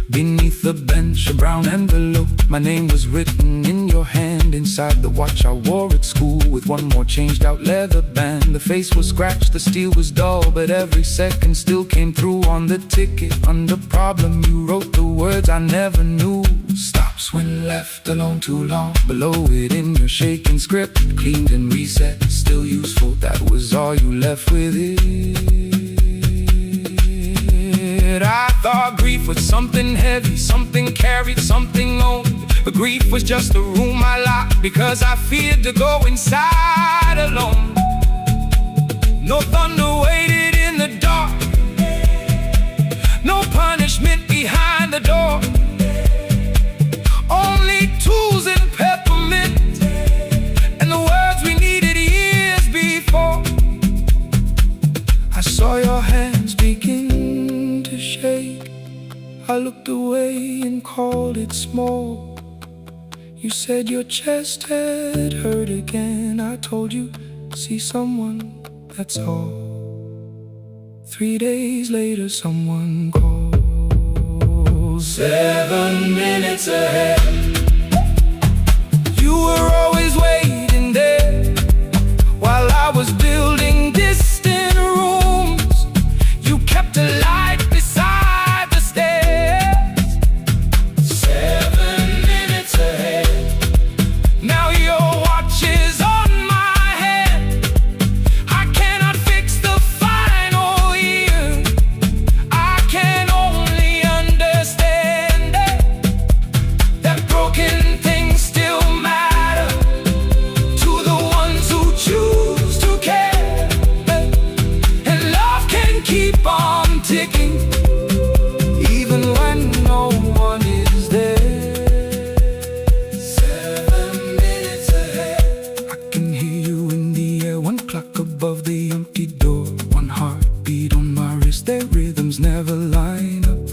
S1: Beneath the bench, a brown envelope. My name was written in your hand. Inside the watch I wore at school, with one more changed out leather band. The face was scratched, the steel was dull, but every second still came through on the ticket. Under problem you wrote the words I never knew. Stops when left alone too long. Below it in your shaking script, cleaned and reset, still useful. That was all you left with it.
S3: it. I thought grief was something heavy, something carried, something owned. But grief was just a room I locked because I feared to go inside alone. No thunder waited in the dark, no punishment behind the door. Only tools and peppermint, and the words we needed years before. I saw your hands begin to shake. I looked away and called it small. You said your chest had hurt again. I told you, see someone, that's all. 3 days later someone called. 7 minutes ahead. You were always waiting there while I was building distant rooms. You kept a light beside the stairs. 7 minutes ahead. Now your watch is on my hand. I cannot fix the final year. I can only understand that broken things still matter to the ones who choose to care. And love can keep on ticking even when no one is there. 7 minutes ahead. I can hear you in the air, one clock above the empty door, one heartbeat on my wrist. Their rhythms never line up,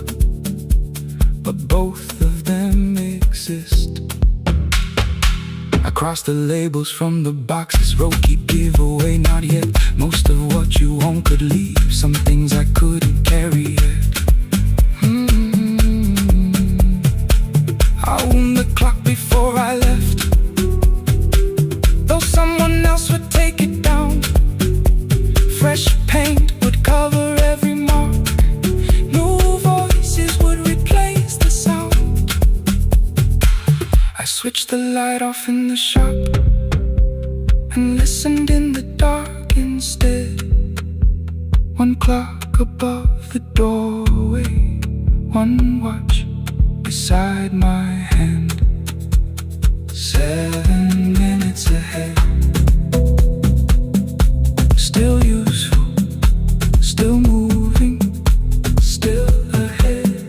S3: but both of them exist. I cross the labels from the boxes, wrote keep, give away, not yet. Most of what you own could leave, some things I couldn't carry yet. I wound the clock before I left, though someone else would take it down. Fresh paint would cover every mark, new voices would replace the sound. I switched the light off in the shop and listened in the dark instead. One clock above the doorway, one watch beside my hand. 7 minutes ahead. Still useful, still moving, still ahead.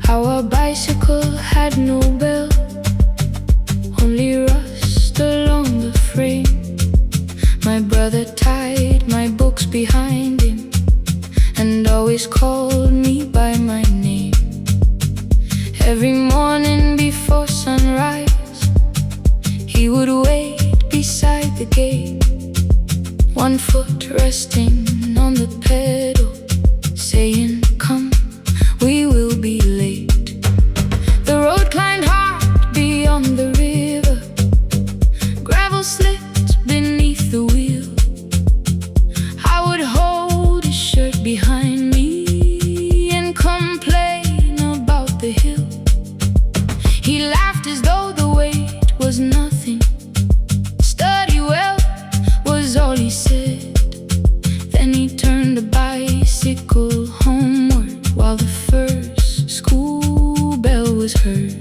S1: Our bicycle had no bell, only rust along the frame. My brother tied my books behind him and always called me by my name. Every morning before sunrise, he would wait beside the gate, one foot resting on the pedal, saying, "Come, we will be late." The road climbed hard beyond the river, gravel slipped beneath the wheel. I would hold his shirt behind me and complain about the hill. He laughed as though the weight was nothing. Study well was all he said. Then he turned the bicycle homeward while the first school bell was heard.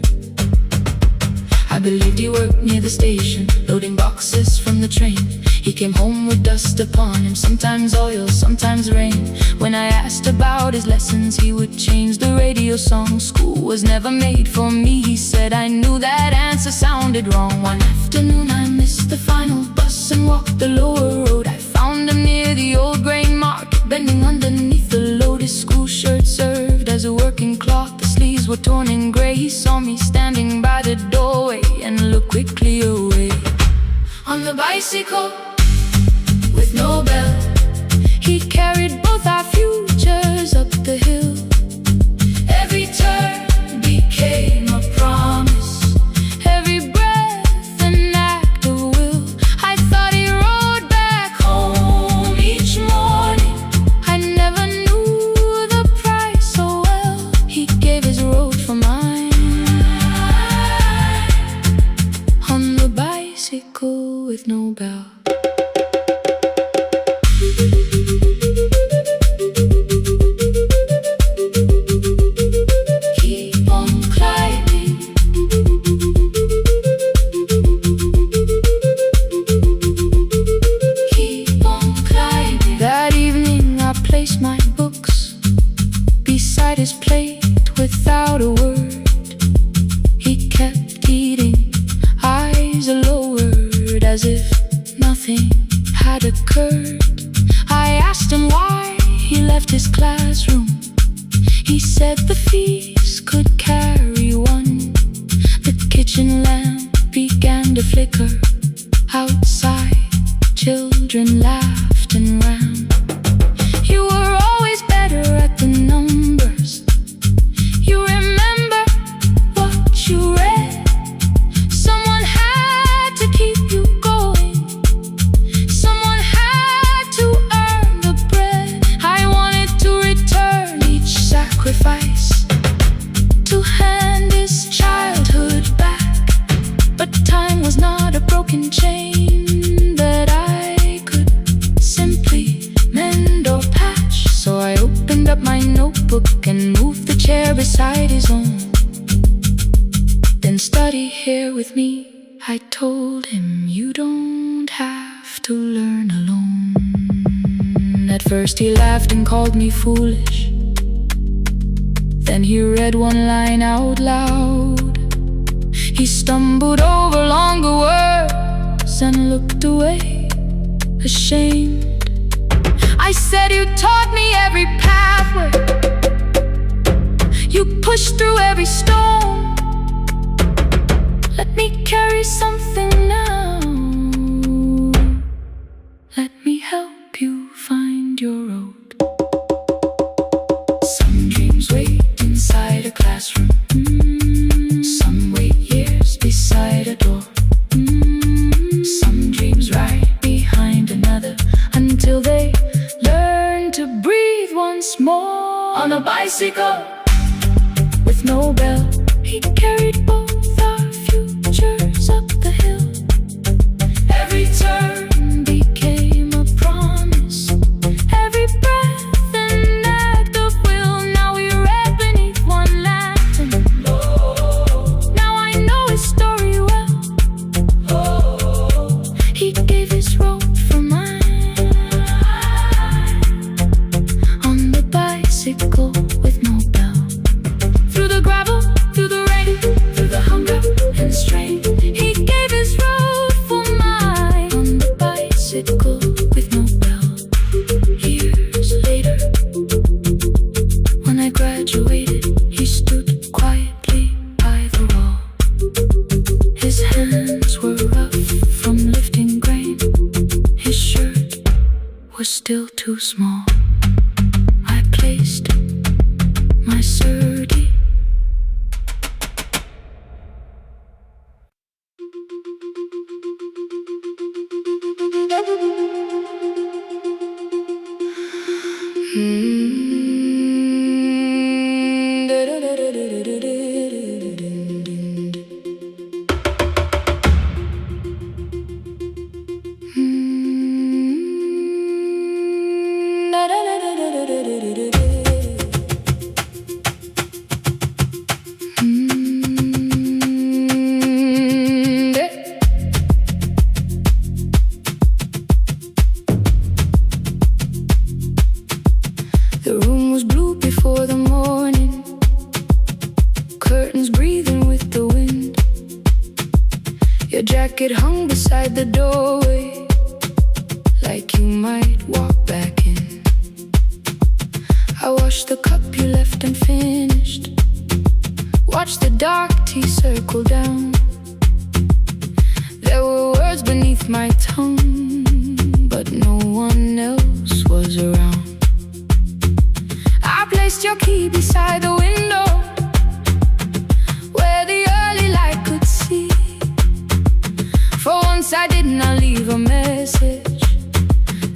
S1: I believed he worked near the station, loading boxes from the train. He came home with dust upon him, sometimes oil, sometimes rain. When I asked about his lessons, he would change the radio song. School was never made for me, he said. I knew that answer sounded wrong. One afternoon I missed the final bus and walked the lower road. I found him near the old grain market, bending underneath the loaded school shirt served as a working cloth. The sleeves were torn and gray. He saw me standing by the doorway and looked quickly away. On the bicycle with no bell, he carried both our futures up the hill. Every turn became a with no bell. Keep on climbing. Keep on climbing.
S2: That evening I placed my books beside his plate without a word. He kept eating, eyes lowered, as if nothing had occurred. I asked him why he left his classroom. He said the fees could carry one. The kitchen lamp began to flicker. Outside, children laughed and ran. You were always better at the numbers. You remember what you read. Someone had to keep you going. Someone had to earn the bread. I wanted to return each sacrifice, to hand his childhood back. But time was not a broken chain that I could simply mend or patch. So I opened up my notebook and moved the chair beside his own. Then study here with me, I told him. You don't have to learn alone. At first he laughed and called me foolish. Then he read one line out loud. He stumbled over longer words and looked away, ashamed. I said, you taught me every pathway. You pushed through every stone. Let me carry something now. Let me help you find your road. Some dreams wait inside a classroom. Some wait years beside a door. Some dreams right behind another, until they learn to breathe once more. On a bicycle with no bell, he carried both our futures up the hill. Every turn became a promise, every breath an act of will. Now we read beneath one lantern. Now I know his story well. He gave his road for mine. On the bicycle with no bell. Through the gravel, through the rain, through the hunger and strain, he gave his road for mine. On the bicycle with no bell. Years later, when I graduated, he stood quietly by the wall. His hands were rough from lifting grain. His shirt was still too small. I placed my sturdy The room was blue before the morning, curtains breathing with the wind. Your jacket hung beside the doorway, like you might walk back in. I washed the cup you left unfinished, watched the dark tea circle down. There were words beneath my tongue, but no one else was around. I placed your key beside the window, where the early light could see. For once I did not leave a message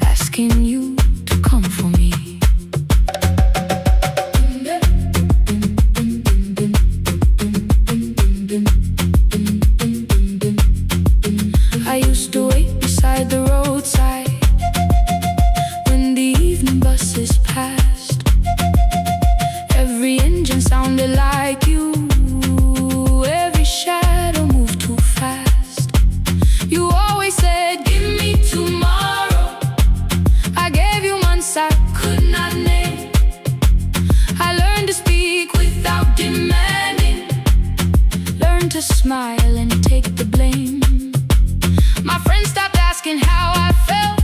S2: asking you to come for me. I used to wait
S1: and take the blame. My friends stopped asking how I felt.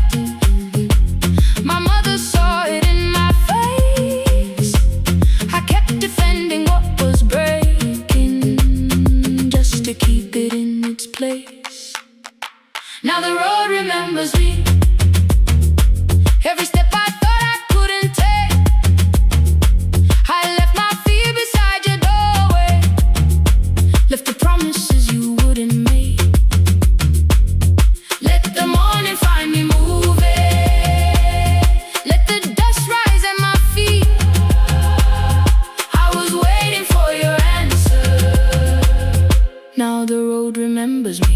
S1: My mother saw it in my face. I kept defending what was breaking, just to keep it in its place. Now the road remembers me. Every step I thought I couldn't take, I left my fear beside your doorway. Left the promises you wouldn't make. Let the morning find me moving. Let the dust rise at my feet. I was waiting for your answer. Now the road remembers me.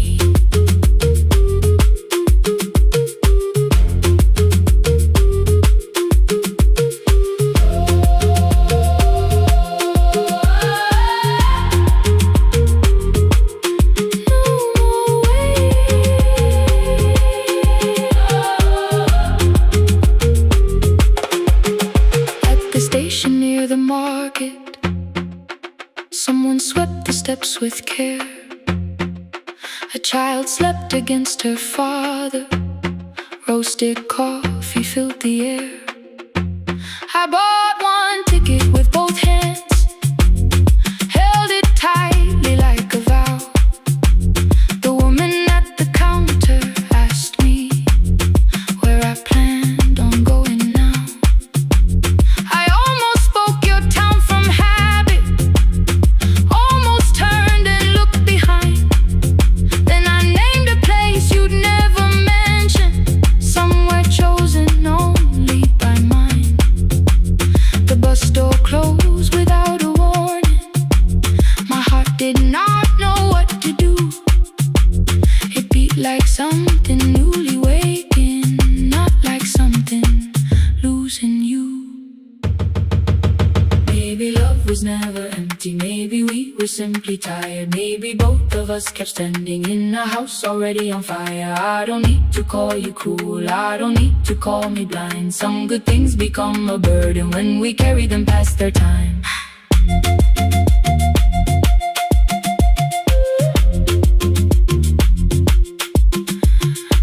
S1: Near the market, someone swept the steps with care. A child slept against her father. Roasted coffee filled the air. I bought one ticket with both hands, held it tightly like a vow. The woman at the counter asked me where I planned on going now. I almost spoke your town from habit, almost turned and looked behind. Then I named a place you'd never mention, somewhere chosen only by mine. The bus door closed without a warning. My heart did not know what to do. It beat like something newly waking, not like something losing you. Maybe love was never empty, maybe we were simply tired. Maybe both of us kept standing in a house already on fire. I don't need to call you cruel, I don't need to call me blind. Some good things become a burden when we carry them past their time.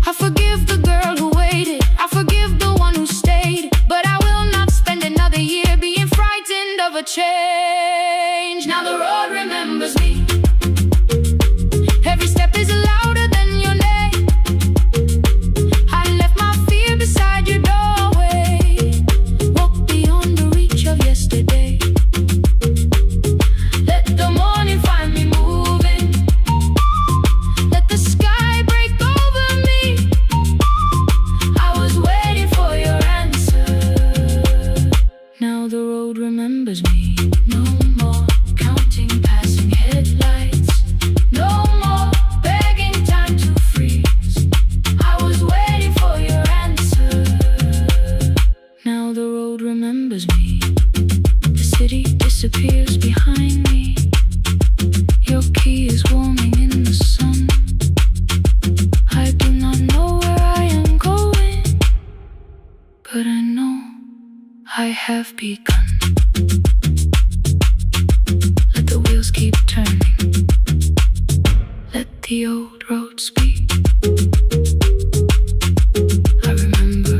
S1: I forgive the girl who waited, I forgive the one who stayed, but I will not spend another year being frightened of a change. Now the road remembers me. Every step is louder than your name. I left my fear beside your doorway. Walk beyond the reach of yesterday. Let the morning find me moving. Let the sky break over me. I was waiting for your answer. Now the road remembers me. No more counting passing headlights. No more begging time to freeze. I was waiting for your answer. Now the road remembers me. The city disappears behind me. Your key is warming in the sun. I do not know where I am going, but I know I have begun. Let the wheels keep turning. Let the old road speak. I remember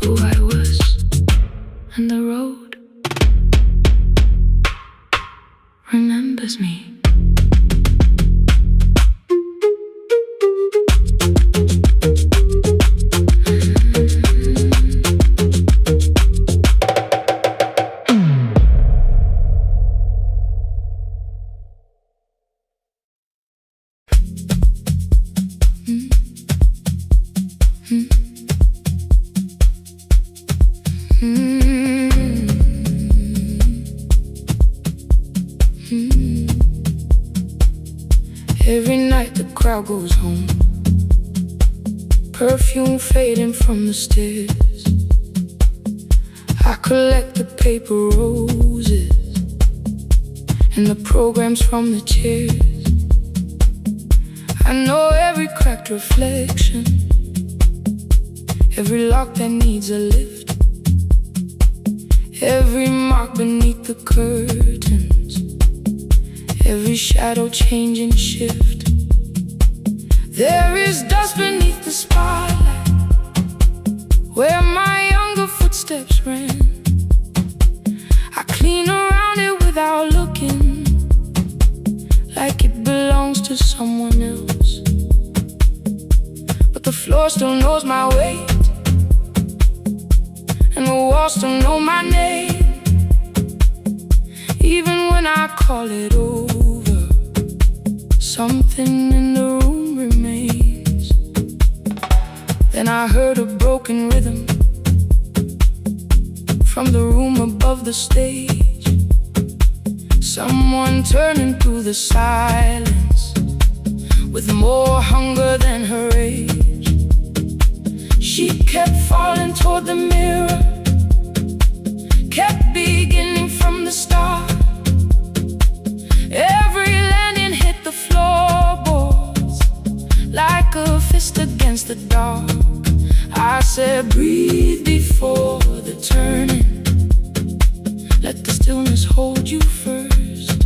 S1: who I was, and the road remembers me. Every night the crowd goes home, perfume fading from the stairs. I collect the paper roses and the programs from the chairs. I know every cracked reflection, every lock that needs a lift, every mark beneath the curtains, every shadow change and shift.
S2: There is dust beneath the spotlight where my younger footsteps ran. I clean around it without looking, like it belongs to someone else. But the floor still knows my weight, and the walls still know my name. Even when I call it over, something in the room remains. Then I heard a broken rhythm from the room above the stage. Someone turning through the silence with more hunger than her age. She kept falling toward the mirror, kept beginning from the start. Every landing hit the floorboards like a fist against the dark. I said, breathe before the turning, let the stillness hold you first.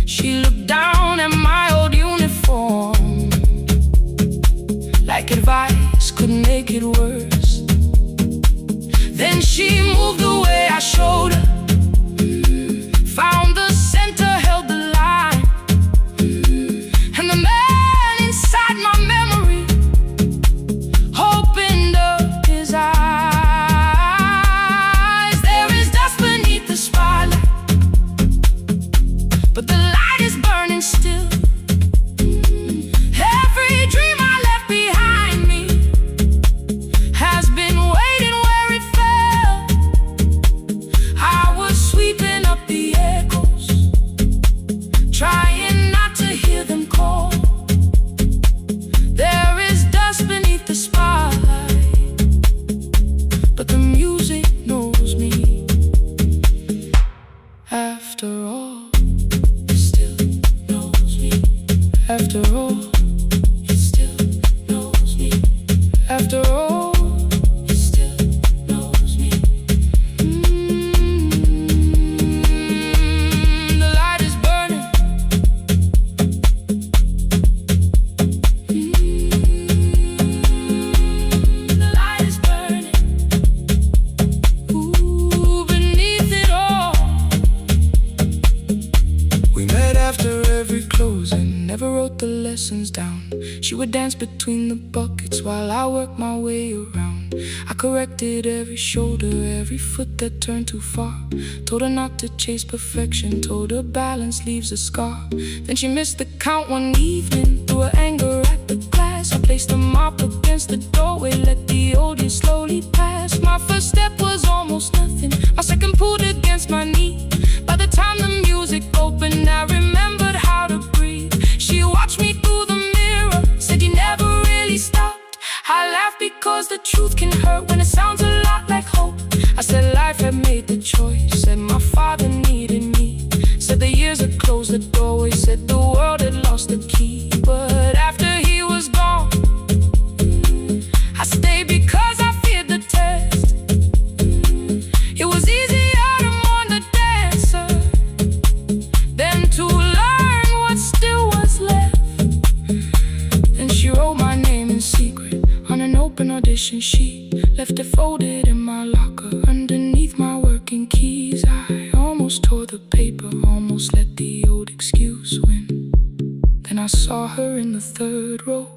S2: She looked down at my old uniform, like advice could make it worse. Then she moved the way I showed her, found the center, held the line, and the man inside my memory opened up his eyes. There is dust beneath the spotlight, but the light is burning still. Every dream I left behind me has been waiting where it fell. I was sweeping up the echoes, trying not to hear them call. There is dust beneath the spotlight, but the music knows me. After all, it still knows me. After all, it still knows me. After all, it still knows me. The light is burning. The light is burning. Ooh, beneath it all. We met after every closing, never wrote the lessons down. She would dance between the buckets while I worked my way around. I corrected every shoulder, every foot that turned too far. Told her not to chase perfection, told her balance leaves a scar. Then she missed the count one evening, threw her anger at the glass. I placed a mop against the doorway, let the old years slowly pass. My first step was almost nothing, my second pulled against my knee. By the time the music opened, I remembered how to breathe. She watched me through the mirror, said you never really stopped. I laughed because the truth can hurt when it sounds a lot like hope. I said life had made the choice, said my father needed me, said the years had closed the doorway, said the world had lost the key. But after he was gone, I stayed because I feared the test. It was easier to mourn the dancer than to learn what still was left. Then she wrote my name in secret on an open audition sheet, left it folded in my locker underneath my working keys. I almost tore the paper, almost let the old excuse win. Then I saw her in the third row,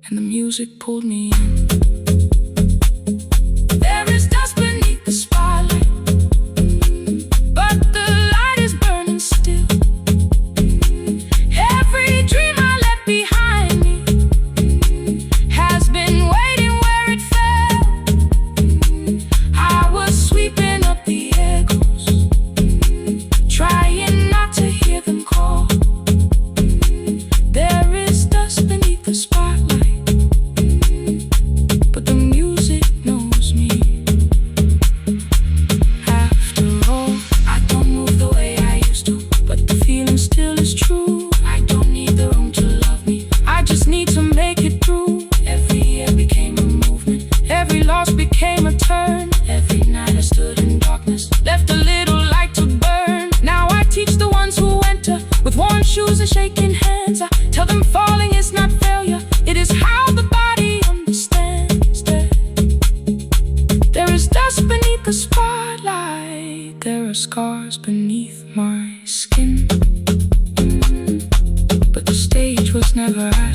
S2: and the music pulled me in. There is dust beneath the spotlight, but the light is burning still. Every dream I left behind me has been waiting where it fell. I was sweeping up the echoes, trying not to hear them call. There is dust beneath the spotlight,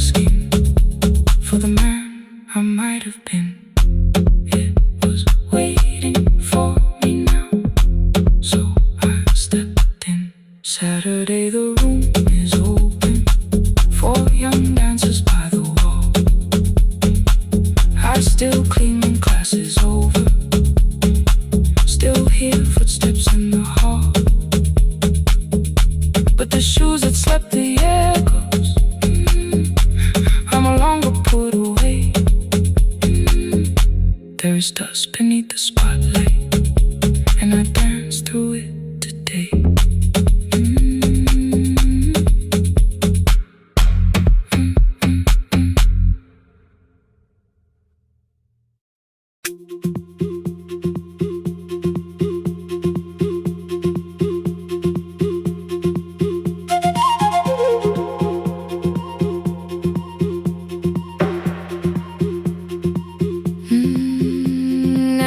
S1: asking for the man I might have been. It was waiting for me now, so I stepped in. Saturday the room is open for young dancers by the wall. I still clean when class is over, still hear footsteps in the hall, but the shoes that slept the echoes, are no longer put away. There is dust beneath the spotlight, and I dance through it today.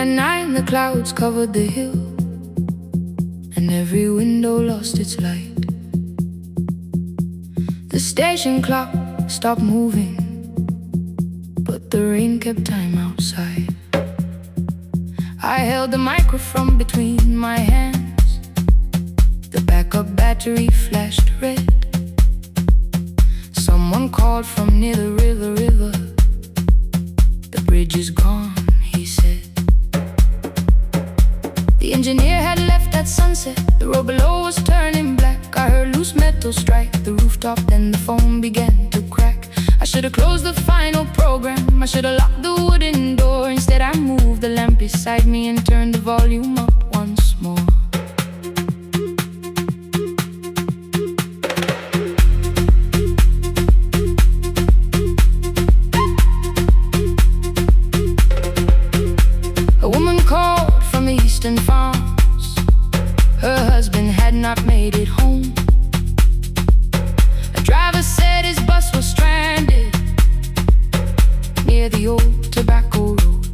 S1: At night the clouds covered the hill, and every window lost its light. The station clock stopped moving, but the rain kept time outside. I held the microphone between my hands. The backup battery flashed red. Someone called from near the river. The bridge is gone, he said. The engineer had left at sunset. The road below was turning black. I heard loose metal strike the rooftop, then the phone began to crack. I should have closed the final program. I should have locked the wooden door. Instead I moved the lamp beside me and turned the volume up once more. A woman called from the eastern farms. Her husband had not made it home. A driver said his bus was stranded near the old tobacco road.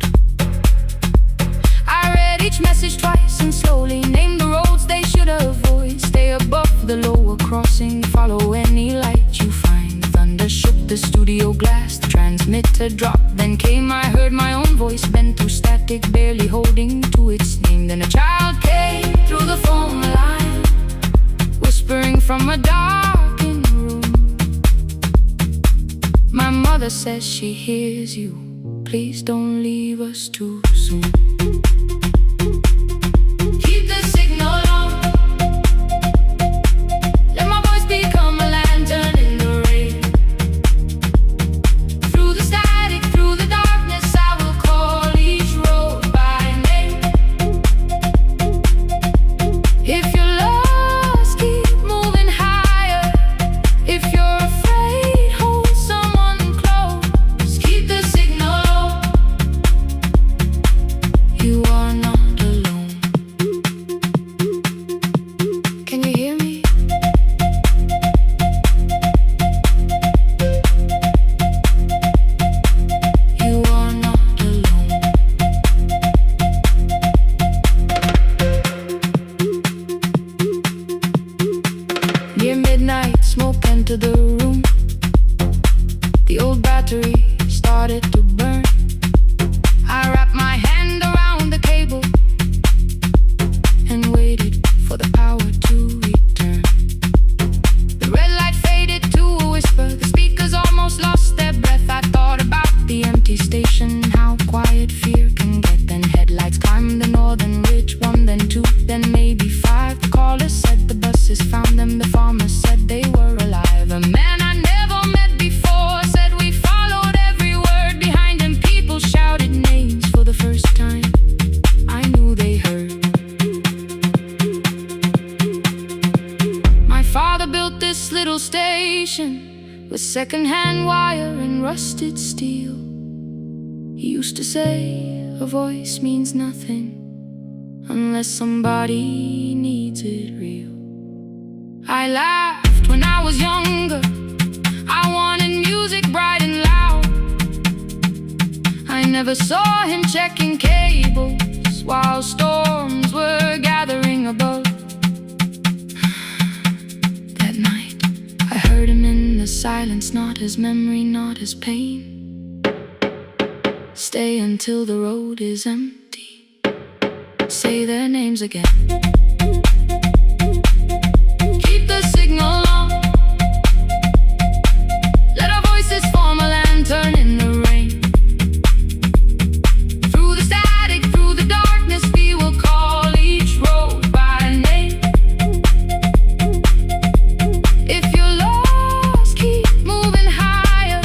S1: I read each message twice and slowly named the roads they should avoid. Stay above the lower crossing, follow any light you find. Thunder shook the studio glass, the transmitter dropped. Then came, I heard my own voice bent through static, barely holding to its name. Then a child came through the phone line, whispering from a darkened room. My mother says she hears you. Please don't leave us too soon. Keep the signal on. Let my voice become a lantern in the rain. Through the static, through the darkness, I will call each road by name. If you're lost, keep moving higher. If you're afraid, hold someone close. Keep the signal on. You are not alone. Can you hear me? You are not alone. Near midnight, smoke entered the room. The old battery started to burn. I wrapped my hand around the cable and waited for the power to return. The red light faded to a whisper. The speakers almost lost their breath. I thought about the empty station, how quiet fear can get. Then headlights climbed the northern ridge. One, then two, then maybe five. The caller said the buses found them. The farmer said they were alive. A man I never met before said we followed every word. Behind him people shouted names for the first time. I knew they heard. My father built this little station with second-hand wire and rusted steel. He used to say a voice means nothing unless somebody needs it real. I laughed when I was younger. I wanted music bright and loud. I never saw him checking cables while storms were gathering above. That night I heard him in the silence, not as memory, not as pain. Stay until the road is empty. Say their names again. Keep the signal on. Let our voices form a lantern in the rain. Through the static, through the darkness, we will call each road by name. If you're lost, keep moving higher.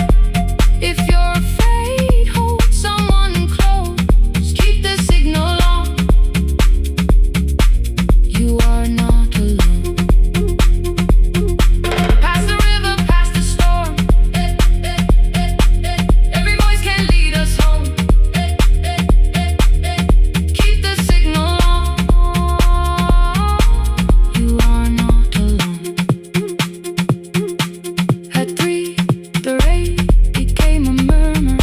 S1: If you're afraid, hold someone close. Keep the signal on. You are not alone. Past the river, past the storm. Every voice can lead us home. Keep the signal on. You are not alone. At 3, the rain became a murmur.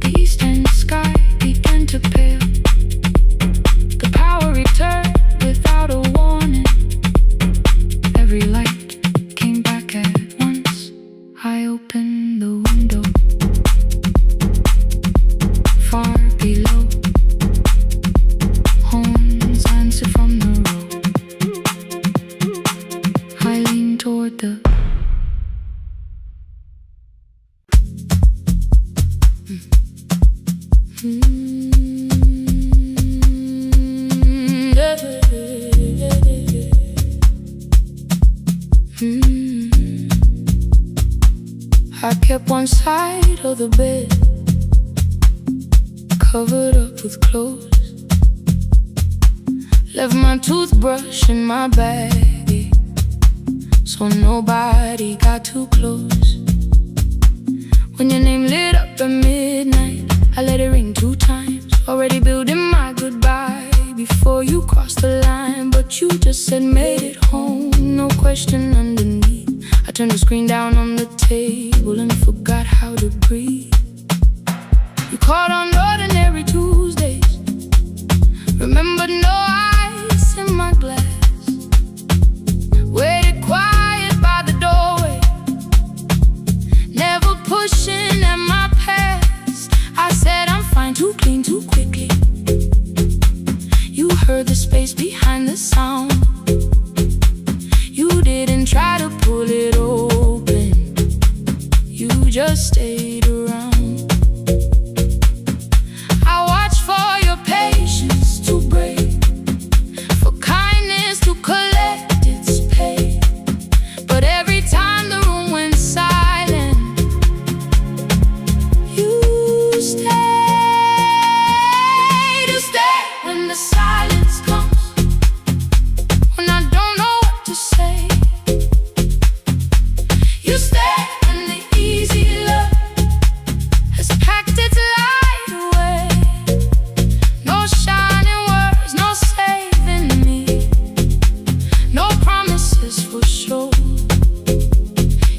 S1: The eastern sky began to pale. The power returned without a warning. Every light came back at once. I opened the window. Far below, horns answer from the road. I leaned toward the I kept one side of the bed covered up with clothes. Left my toothbrush in my bag, so nobody got too close. When your name lit up at midnight, I let it ring 2 times. Already building my goodbye before you crossed the line. But you just said made it home, no question underneath. I turned the screen down on the table and forgot how to breathe. You called on ordinary Tuesdays. Remembered no ice in my glass. Waited quiet by the doorway, never pushing at my past. I said I'm fine, too clean, too quickly. You heard the space behind the sound. You didn't try to pull it open. You just stayed around. I watched for your patience to break, for kindness to collect its pay. But every time the room went silent, you stayed. You stay when the silence comes, when I don't know what to say. You stay when the easy love has packed its light away. No shining words, no saving me, no promises for sure.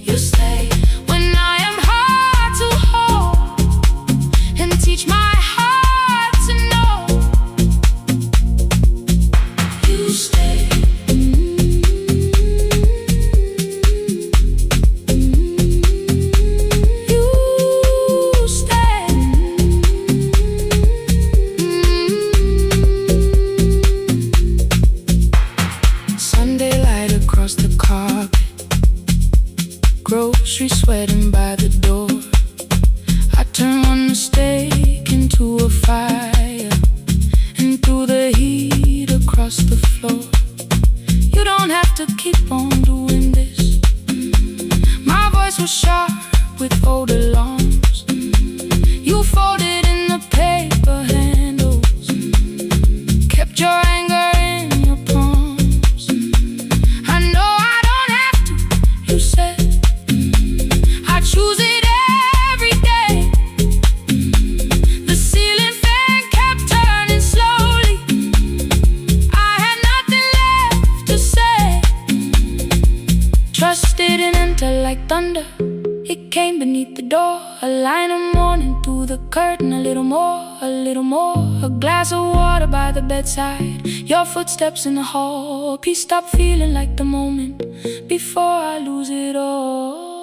S1: You stay when I am hard to hold and teach my heart to know. You stay. You stay. Sunday light across the carpet, grocery sweating by the door. I turn one mistake into a fire, and through the heat across the floor. You don't have to keep on doing this. My voice was sharp with old alarms. You folded in the paper handles, kept your anger in your palms. I know I don't have to, you said. I choose it every day. The ceiling fan kept turning slowly. I had nothing left to say. Trust didn't enter like thunder. It came beneath the door, a line of mourning through the curtain. A little more, a little more. A glass of water by the bedside, your footsteps in the hall. Peace stopped feeling like the moment before I lose it all.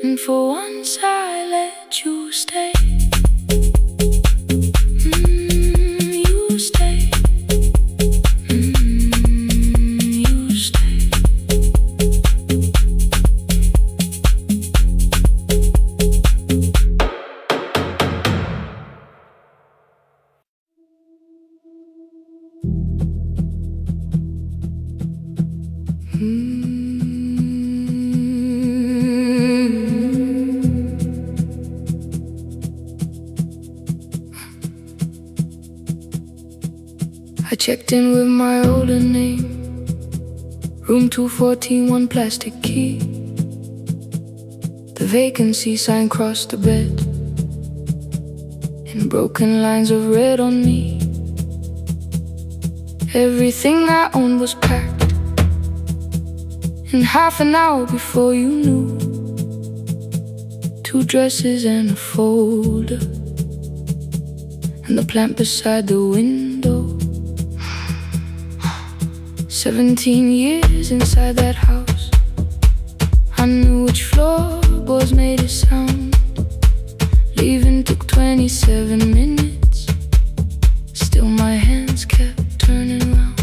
S1: and for once I let you stay. You stay. You stay. I checked in with my older name, room 214, one plastic key. The vacancy sign crossed the bed, and broken lines of red on me. Everything I owned was packed in half an hour before you knew. 2 dresses and a folder, and the plant beside the window. 17 years inside that house, I knew which floorboards made a sound. Leaving took 27 minutes, still my hands kept turning round.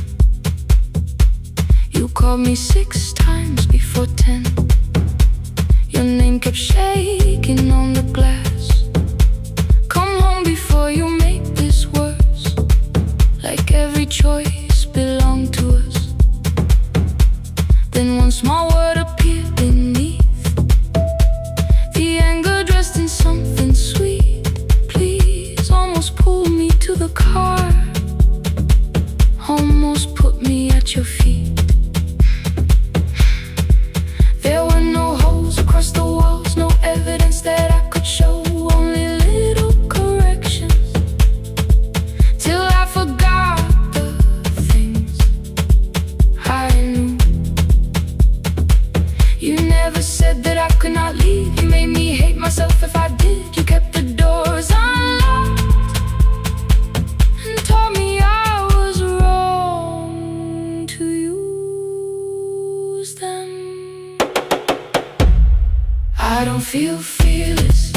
S1: You called me 6 times before 10. Your name kept shaking on the glass. Come home before you make this worse, like every choice belonged to us. Then one small word appeared beneath, the anger dressed in something sweet. Please, almost pulled me to the car, almost put me at your feet. There were no holes across the walls, no evidence that I could show, only little corrections, till I forgot the things I knew. You never said that I could not leave. You made me hate myself if I did. You kept the doors unlocked and told me I was wrong to use them. I don't feel fearless,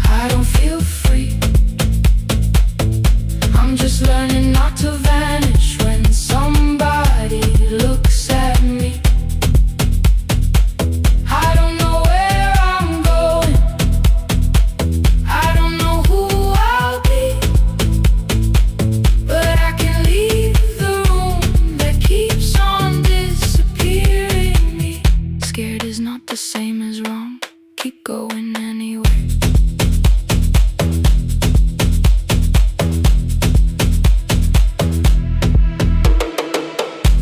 S1: I don't feel free. I'm just learning not to vanish when somebody looks at me. I don't know where I'm going, I don't know who I'll be, but I can leave the room that keeps on disappearing me. Scared is not the same as wrong, keep going anyway.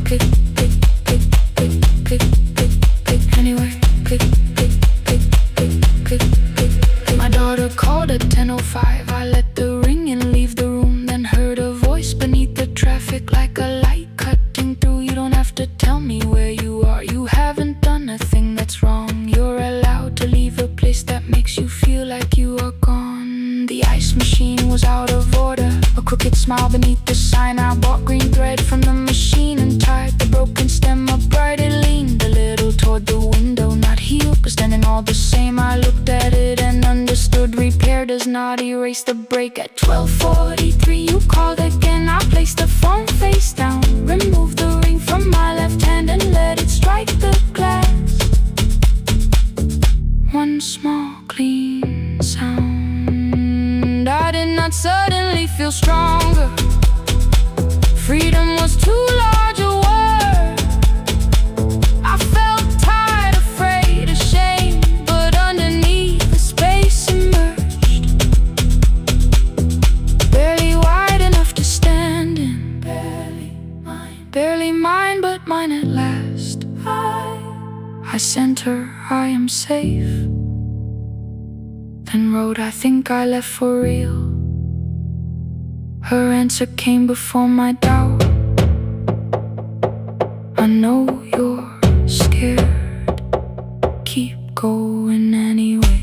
S1: Pick, pick, pick, pick, pick, pick, pick, anyway. Pick, pick, pick, pick, pick, pick, pick. My daughter called at 10:05. I let the ring and leave the room, then heard a voice beneath the traffic like a light cutting through. You don't have to tell me where you are, you haven't done a thing that's wrong. You're allowed to leave a place that makes you feel like you are gone. The ice machine was out of order, a crooked smile beneath the sign. I bought green thread from the machine and tied the broken stem upright. It leaned a little toward the window, not healed but standing all the same. I looked at it and understood, repair does not erase the break. At 12:43 you called again. I placed the phone face down, removed the ring from my left hand and let it strike the glass. One small clean sound. I did not suddenly feel stronger. Freedom was too large a word. I felt tired, afraid, ashamed, but underneath the space emerged, barely wide enough to stand in. Barely mine, but mine at last. I sent her, I am safe, then wrote, I think I left for real. Her answer came before my doubt. I know you're scared, keep going anyway.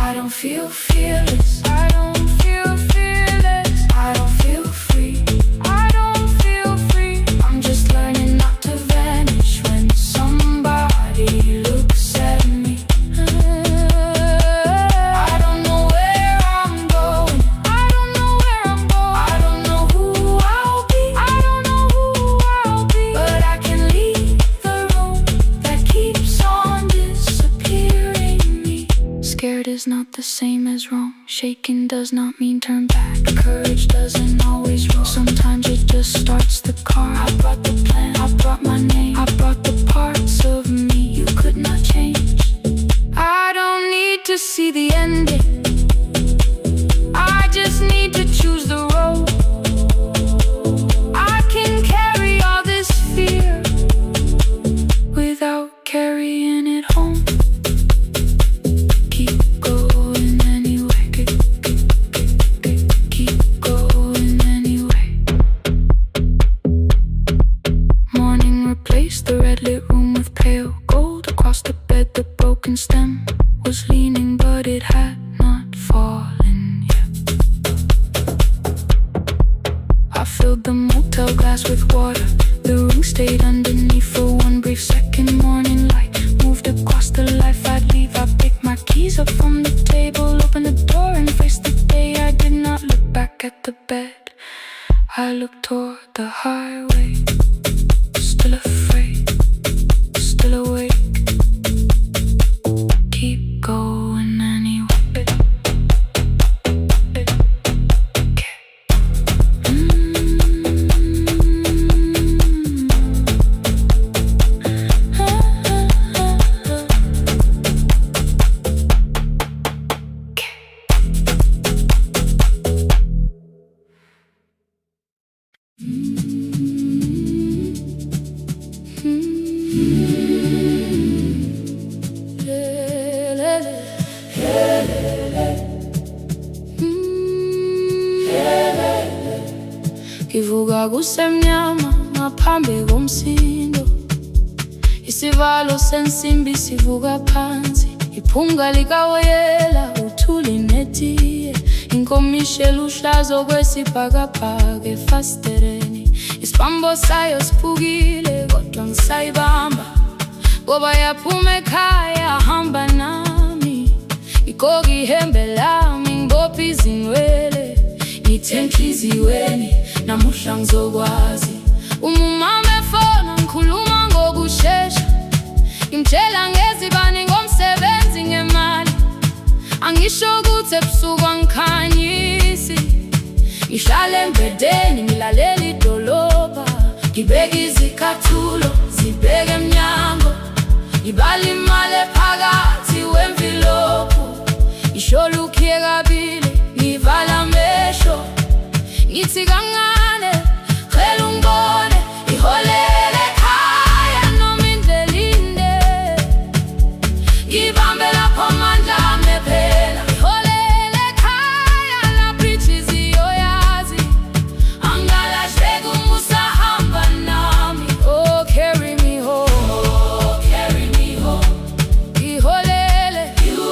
S1: I don't feel fearless, I don't feel fearless, I don't feel free, I don't feel free. I'm just learning not to vanish when shaking does not mean turn back. Courage doesn't always roll, sometimes it just starts the car. I brought the plan, I brought my name, I brought the parts of me you could not change. I don't need to see the ending, I just need to choose the road. I can carry all this fear without carrying it home. Keep going anyway, keep going anyway. Morning replaced the red lit room with pale gold. Across the bed the broken stem was leaning, but it had not fallen yet. I filled the motel glass with water, the ring stayed underneath for one brief second. Morning light moved across the life I'd leave. I picked my keys up from the table, opened the door and faced the day. I did not look back at the bed, I looked toward the highway. Still afraid, still awake, keep going anyway. Kivuga kusemnyama ngaphambi komsindo, isivalo sensimbi sivuka phansi. Iphunga likawoyela uthuli netiye, inkomishe luhlazo kwesibhakabhaka efasitereni. Isibambo sayo siphukile kodwa ngisayibamba, ngoba yaphuma ekhaya hamba nami. Igqoka ihembe lami ngibopha izinwele, ngithe enhliziyweni namuhla ngizokwazi. Umama efona ngikhuluma ngokushesha, ngimtshela ngezibani ngomsebenzi ngemali. Angisho ukuthi ebusuku angikhanyisi, ngihlala embedeni ngilalela idolobha. Ngibeka izicathulo zibheke emnyango, ngibala imali ephakathi wemvilophu. Ngishola ukhiye kabili ngivala amehlo, ngithi kancane cela ungibone. Iholele ekhaya noma indlela inde, ngibambe lapho amandla ami ephela. Iholele ekhaya lapho inhliziyo yazi, angalahleki uma usahamba nami. Oh carry me home, oh carry me home. Iholele, you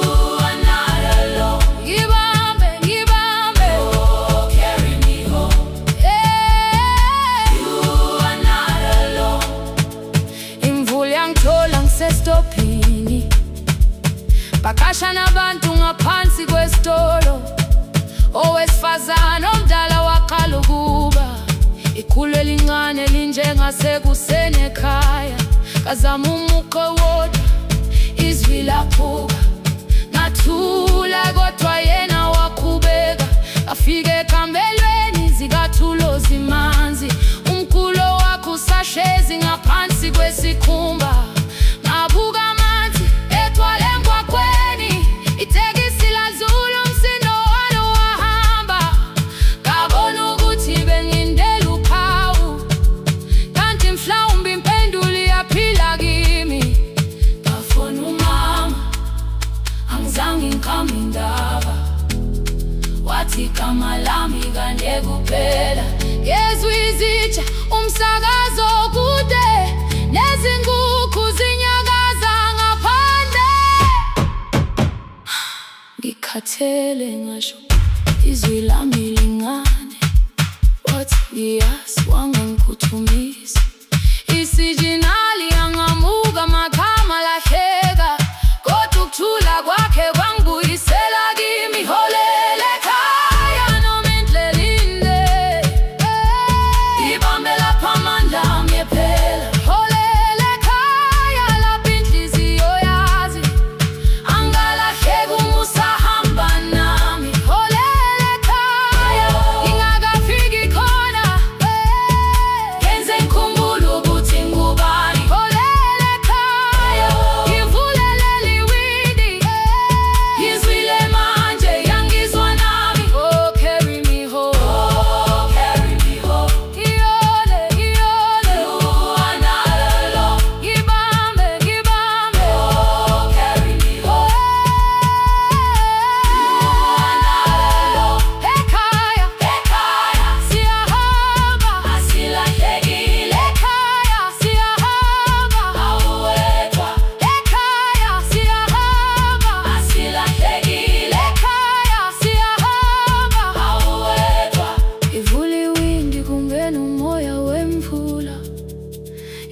S1: are not alone. Ngibambe, ngibambe, oh carry me home. Yeah, you are not alone. Imvula yangithola ngisestophini, bakasha nabantu ngaphansi kwesitolo. Owesifazane omdala waqala ukuba, ikhulu elincane linjengasekuseni ekhaya. Kazama umuqo wodwa izwi laphuka, ngathula kodwa yena waqhubeka. Afike ekambelweni zikathulo zimanzi, umkhulo wakhe usahlezi ngaphansi kwesikhumba. Ngabuka amanzi egcwele emgwaqweni, itekisi ladlula umsindo walo wahamba. Ngabona ukuthi bengindela uphawu, kanti mhlawumbe impendulo iyaphila kimi. Ngafona umama, angizange ngikhambe indaba, wathi igama lami kanye kuphela. Ngezwe izitsha umsakazo kude, nezinkukhu zinyakaza ngaphandle. Ngikhathele ngasho izwi lami lingane, wathi ngiyazi wangangikhuthumisa. Isijinali angamuka amakhama lahleka, kodwa ukuthula kwakhe kwangibuyisela kimi. Iholele ekhaya noma indlela inde, ngibambe lapho amandla ami ephela. Iholele ekhaya lapho inhliziyo yazi, angalahleki uma usahamba nami.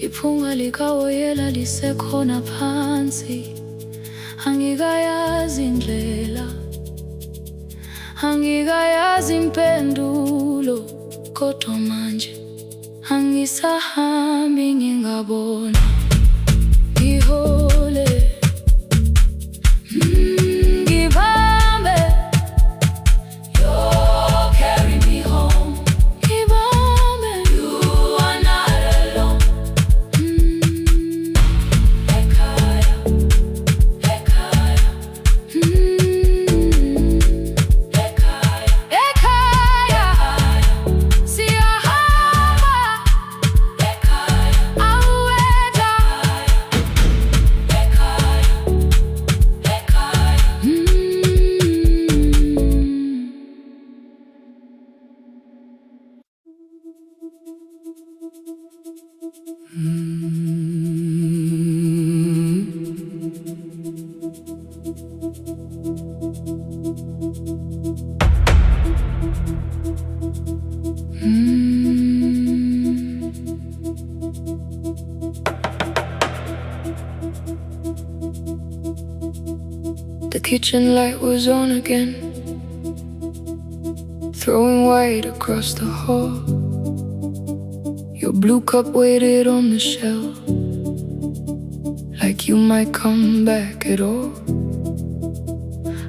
S1: iphunga likawoyela lisekhona phansi. Angikayazi indlela, angikayazi impendulo, kodwa manje angisahambi ngingabona. Ngihole, ngibambe, you'll carry me home. Ngibambe, you are not alone. Ekhaya, ekhaya, ekhaya, ekhaya, siyahamba. Ekhaya, aweta. Ekhaya, ekhaya. The kitchen light was on again, throwing white across the hall. Your blue cup waited on the shelf, like you might come back at all.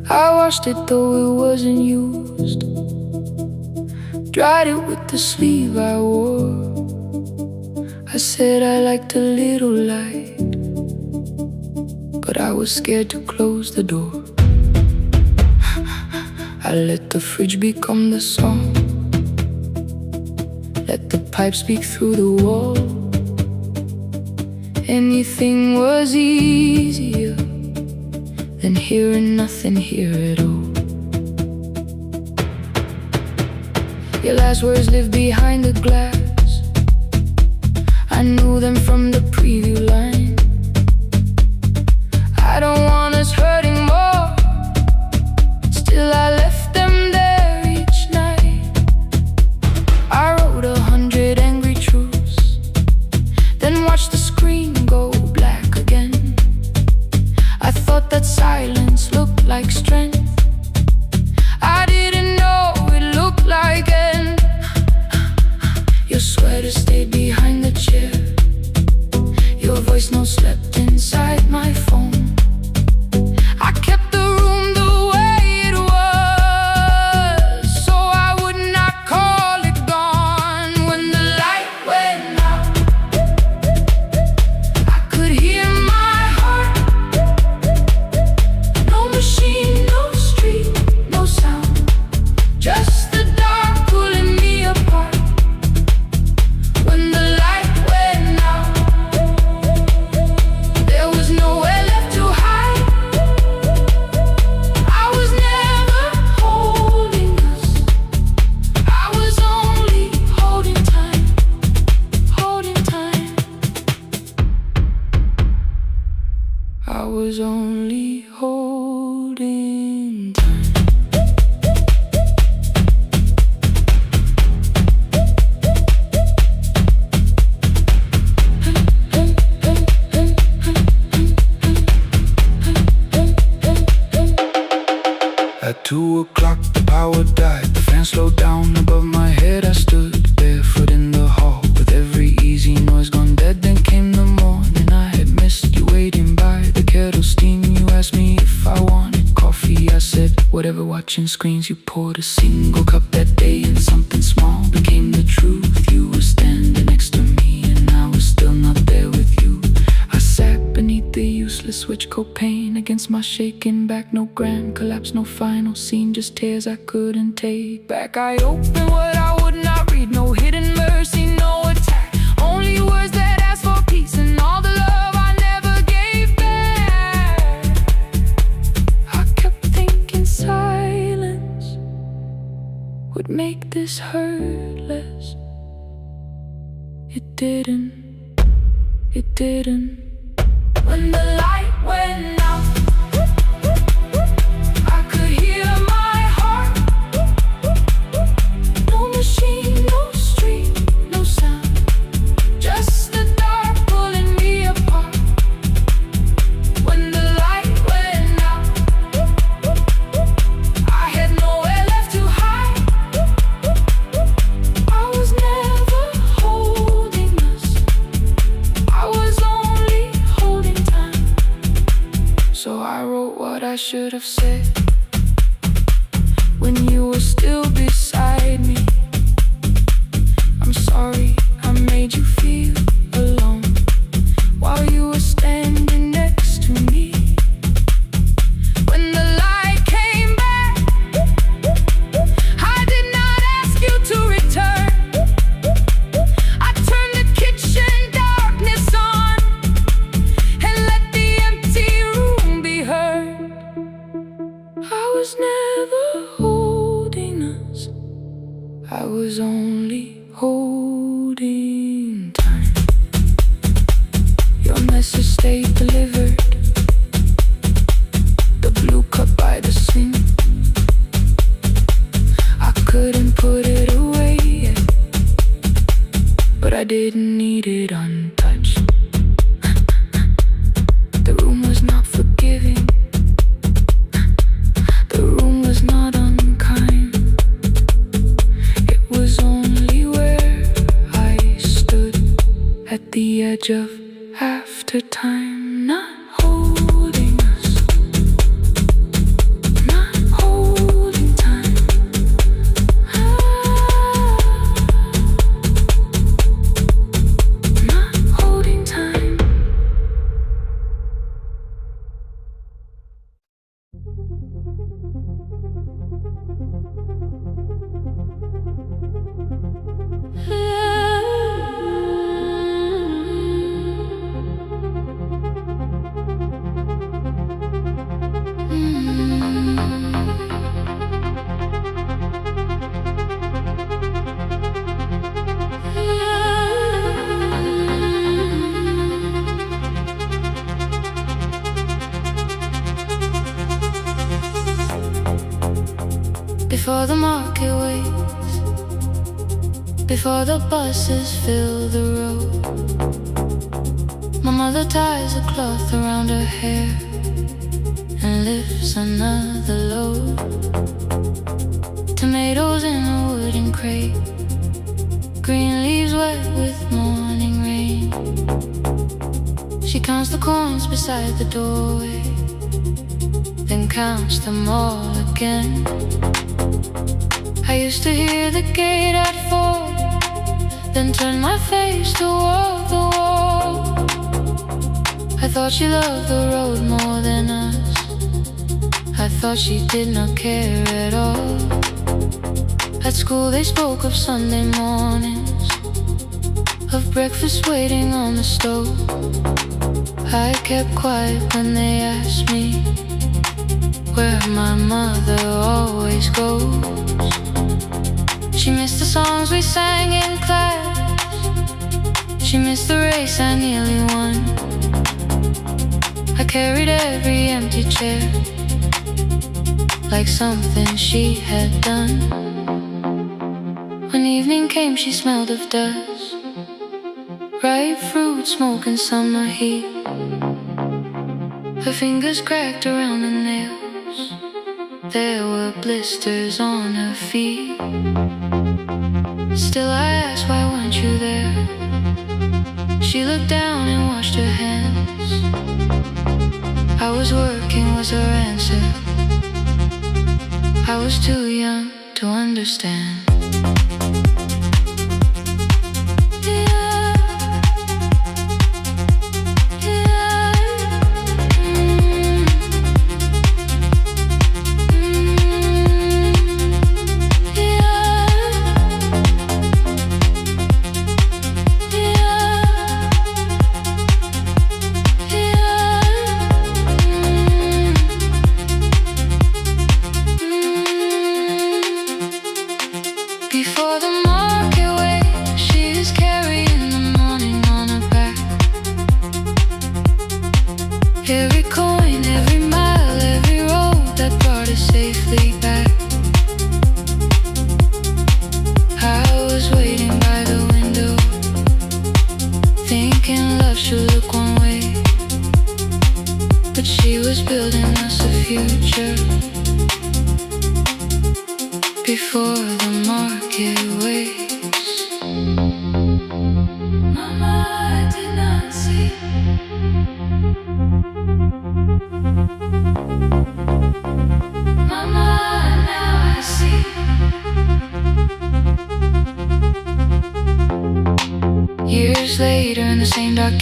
S1: I washed it though it wasn't used, dried it with the sleeve I wore. I said I liked a little light, but I was scared to close the door. I let the fridge become the song, let the pipe speak through the wall. Anything was easier than hearing nothing here at all. Your last words live behind the glass, I knew them from the preview line. I don't want us hurting more, still I left them there each night. I wrote 100 angry truths, then watched the screen go black again. I thought that silence looked like strength, I didn't know it looked like end. Your sweater stayed behind the chair, your voice no slept inside my phone. I kept the room the way it was, so I would not call it gone. When the light went out, I could hear my heart. No machine, no street, no sound, just the dark pulling me apart. When the light went out, there was nowhere left to hide. I was never holding us, I was only holding time, holding time. I was only holding time.
S3: At 2 o'clock the power died, the fan slowed down above my head. I stood barefoot in the hall, with every easy noise gone dead. Then came the morning, I had missed you waiting by the kettle steam. You asked me if I wanted coffee, I said whatever. Watching screens, you poured a single cup that day, and something small became the truth. You were standing next to me, and I was still not there with you. I sat beneath the useless switch, copain against my shaking back. No grand collapse, no final scene, just tears I couldn't take back. I opened what I would not read, no hidden mercy, no attack, only words that ask for peace and all the love I never gave back. I kept thinking silence would make this hurt less. It didn't, it didn't. When the light went out, I could hear my heart. No machine, no street, no sound, just the dark
S1: I should have said when you were still beside me. I'm sorry I made you feel alone while you were standing next to me. When the light came back, I did not ask you to return. I turned the kitchen darkness on and let the empty room be heard. I was never holding us, I was only holding time. Your message stayed delivered, the blue cup by the sink. I couldn't put it away yet, but I didn't need it untouched. The room was not forgiving, the room was not unkind. It was only where I stood at the edge of after time, not holding us, not holding time. Not holding time. Before the market waits, before the buses fill the road, my mother ties a cloth around her hair and lifts another load. Tomatoes in a wooden crate, green leaves wet with morning rain. She counts the coins beside the doorway, then counts them all again. I used to hear the gate at 4, then turn my face toward the wall. I thought she loved the road more than us, I thought she did not care at all. At school they spoke of Sunday mornings, of breakfast waiting on the stove. I kept quiet when they asked me where my mother always goes. She missed the songs we sang in class, she missed the race I nearly won. I carried every empty chair like something she had done. When evening came she smelled of dust, ripe fruit, smoke and summer heat. Her fingers cracked around the nails, there were blisters on her feet. Still I asked, why weren't you there? She looked down and washed her hands. I was working was her answer, I was too young to understand. Before the market waits, she is carrying the morning on her back. Every coin, every mile, every road that brought us safely back. I was waiting by the window, thinking love should look one way, but she was building us a future. Before the market waits, Mama, I did not see.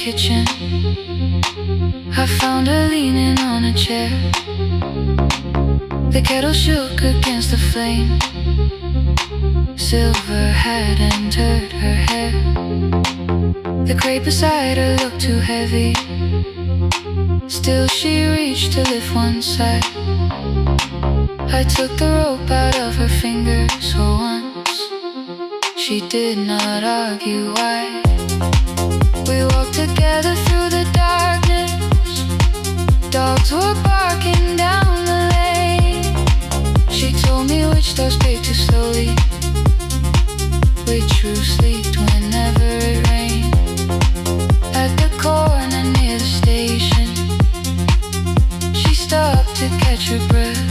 S1: kitchen. I found her leaning on a chair. The kettle shook against the flame. Silver had entered her hair. The crate beside her looked too heavy. Still she reached to lift one side. I took the rope out of her fingers for once. She did not argue why. We walked together through the darkness. Dogs were barking down the lane. She told me which doors paid too slowly, which roofs leaked whenever it rained. At the corner near the station, she stopped to catch her breath.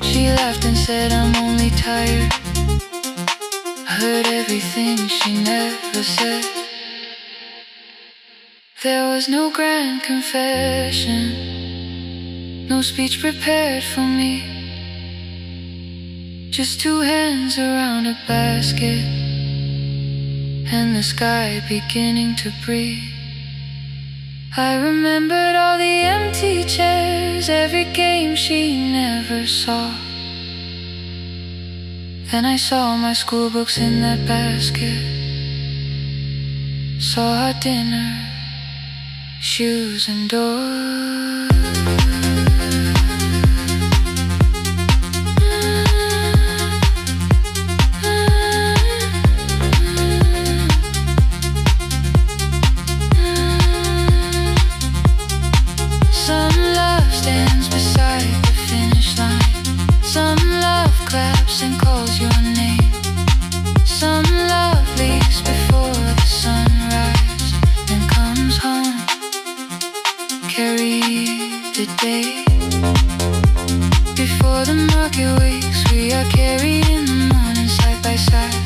S1: She laughed and said, I'm only tired. I heard everything she never said. There was no grand confession, no speech prepared for me. Just two hands around a basket, and the sky beginning to breathe. I remembered all the empty chairs, every game she never saw. Then I saw my school books in that basket, saw our dinner, shoes and doors. Some love stands beside the finish line. Some love claps and calls your name. Some love leaves before the sunrise and comes home. Carry the day before the market wakes. We are carried in the morning side by side.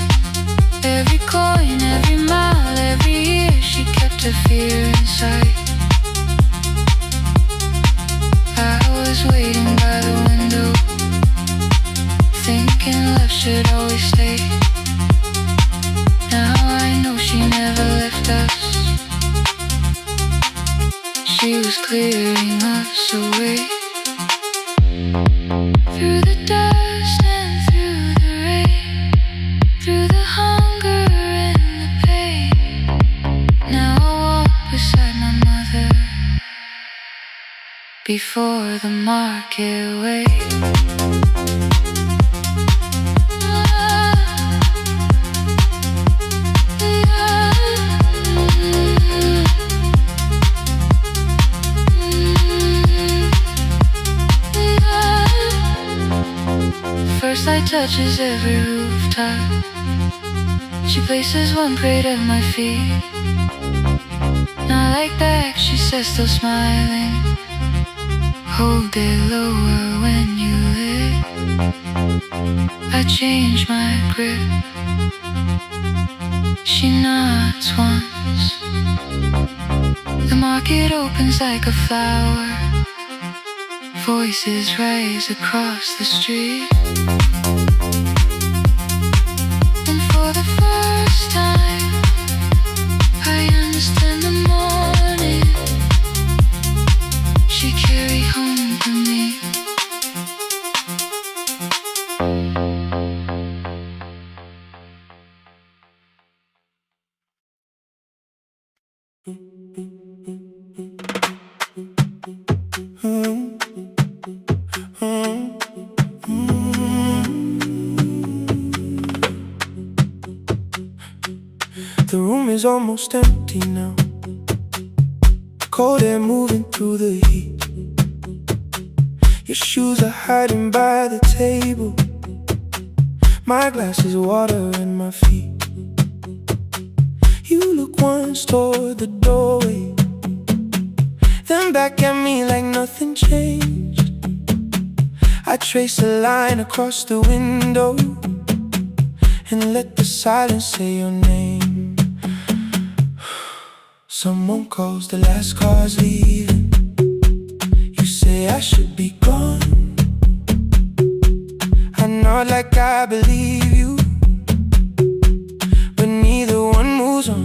S1: Every coin, every mile, every year, she kept her fear inside. I was waiting by the window, thinking love should always stay. Now I know she never left us. She was clearing us away. Through the dust and through the rain, through the hunger and the pain. Now I walk beside my mother before the market wakes. First light touches every rooftop. She places one crate at my feet. Now like back, she says, still smiling, hold it lower when you live. I change my grip. She nods once. The market opens like a flower. Voices rise across the street. And for the first time, I understand the morning she carried home for me.
S3: The room is almost empty now. Cold air moving through the heat. Your shoes are hiding by the table. My glass is water in my feet. You look once toward the doorway, then back at me like nothing changed. I trace a line across the window and let the silence say your name. Someone calls, the last car's leaving. You say I should be gone. I nod like I believe you, but neither one moves on.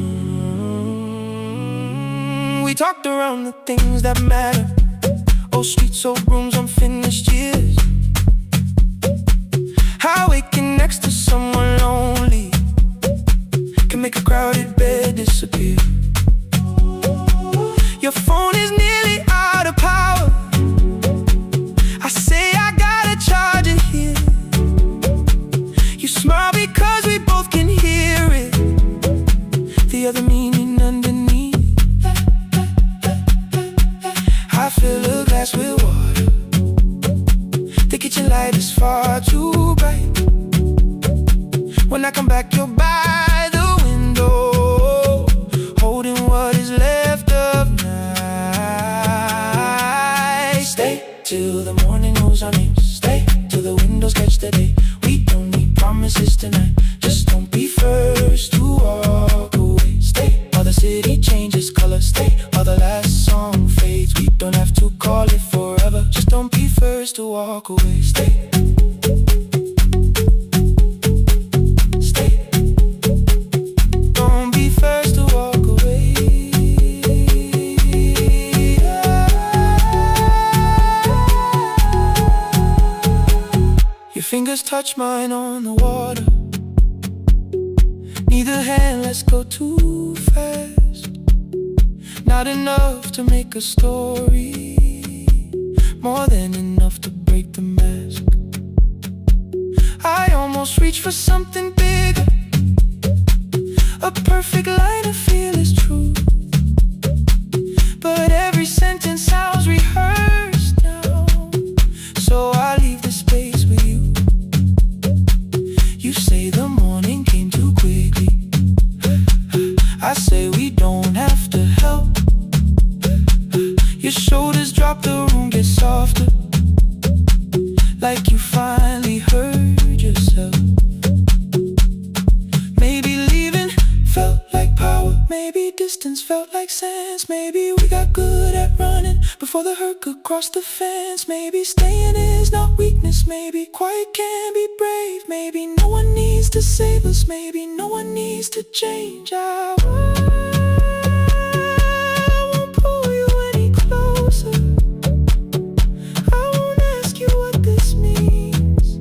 S3: talked around the things that matter. Old streets, old rooms, unfinished years. How waking next to someone lonely can make a crowded bed disappear. Your phone is nearly out of power. I say I gotta charge it here. You smile because we both can hear it, the other meaning underneath. I fill a glass with water. The kitchen light is far too bright. When I come back, you're by the window, holding what is left of night. Stay till the morning knows our names. Stay till the windows catch the day. We don't need promises tonight. Just don't be first to walk away. Stay while the city changes color. Stay while the last song fades. We don't have to call it forever. Just don't be first to walk away. Stay. Don't be first to walk away. Your fingers touch mine on the water. Neither hand, let's go too fast. Not enough to make a story, more than enough to break the mask. I almost reach for something bigger, a perfect line of fearless truth. But every sentence sounds rehearsed now, so I leave the space with you. You say the morning came too quickly. I say we don't have to help. Your shoulders drop, the room gets softer, like you finally heard yourself. Maybe leaving felt like power. Maybe distance felt like sense. Maybe we got good at running before the hurt could cross the fence. Maybe staying is not weakness. Maybe quiet can be brave. Maybe no one needs to save us. Maybe no one needs to change. I won't pull you any closer. I won't ask you what this means.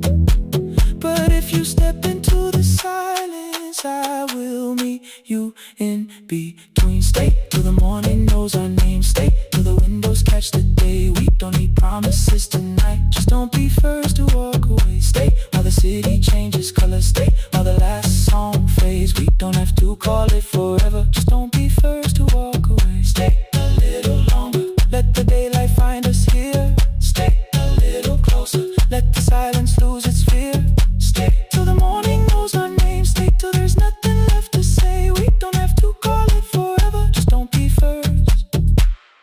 S3: But if you step into the silence, I will meet you in between. Stay till the morning knows our name. Stay till the windows catch the day. We don't need promises tonight. Just don't be first to walk away. Stay while the city changes color. Stay while the last song fades. We don't have to call it forever. Just don't be first to walk away. Stay a little longer. Let the daylight find us here. Stay a little closer. Let the silence lose its fear. Stay till the morning knows our name. Stay till there's nothing left to say. We don't have to call it forever. Just don't be first.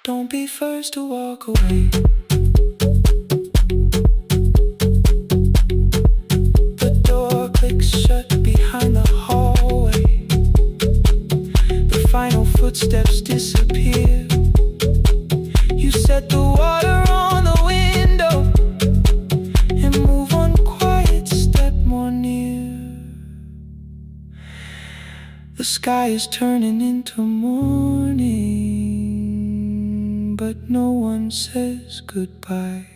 S3: Don't be first to walk away. The door clicks shut behind the hallway. The final footsteps disappear. You set the water on the window and move one quiet step more near. The sky is turning into morning, but no one says goodbye.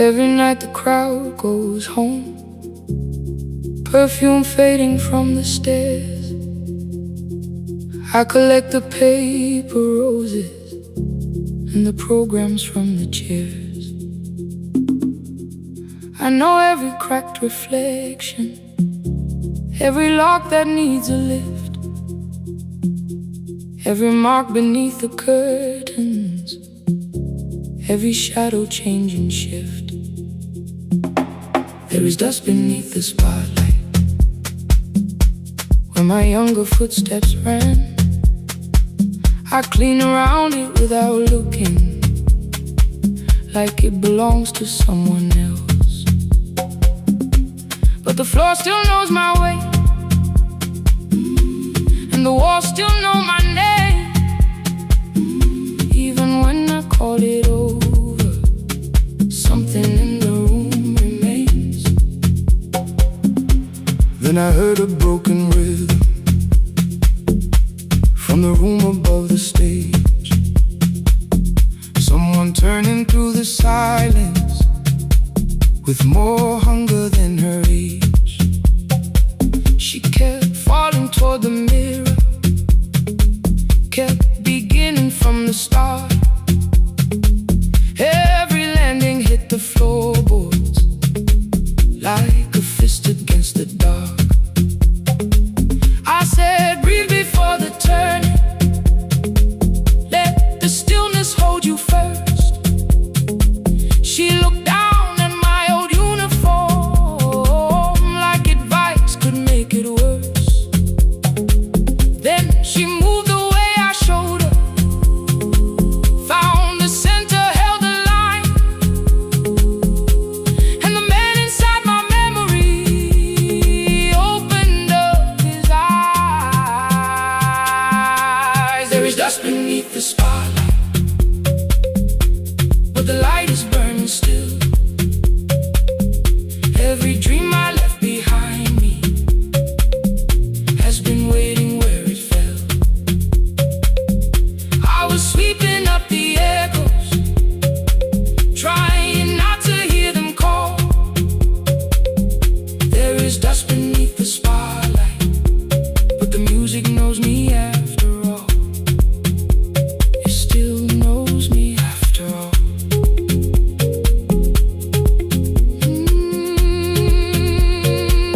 S1: Every night the crowd goes home, perfume fading from the stairs. I collect the paper roses and the programs from the chairs. I know every cracked reflection, every lock that needs a lift, every mark beneath the curtains, every shadow change and shift. There is dust beneath the spotlight
S2: where my younger footsteps ran. I clean around it without looking, like it belongs to someone else. But the floor still knows my way, and the walls still know my name. Even when I call it over, something in the room remains. Then I heard a broken rhythm from the room above the stage. Someone turning through the silence with more hunger than her age. She kept falling toward the mirror, kept beginning from the start. Every landing hit the floorboards like a fist against the dark. I said, breathe before the turning. Let the stillness hold you first. She looked down at my old uniform like advice could make it worse. Then she moved the way I showed her, found the center, held the line, and the man inside my memory opened up his eyes. There is dust beneath the spotlight, but the light is burning still. Every dream I left behind me has been waiting where it fell. I was sweeping up the echoes, trying not to hear them call. There is dust beneath the spotlight, but the music knows me after all. It still knows me after all.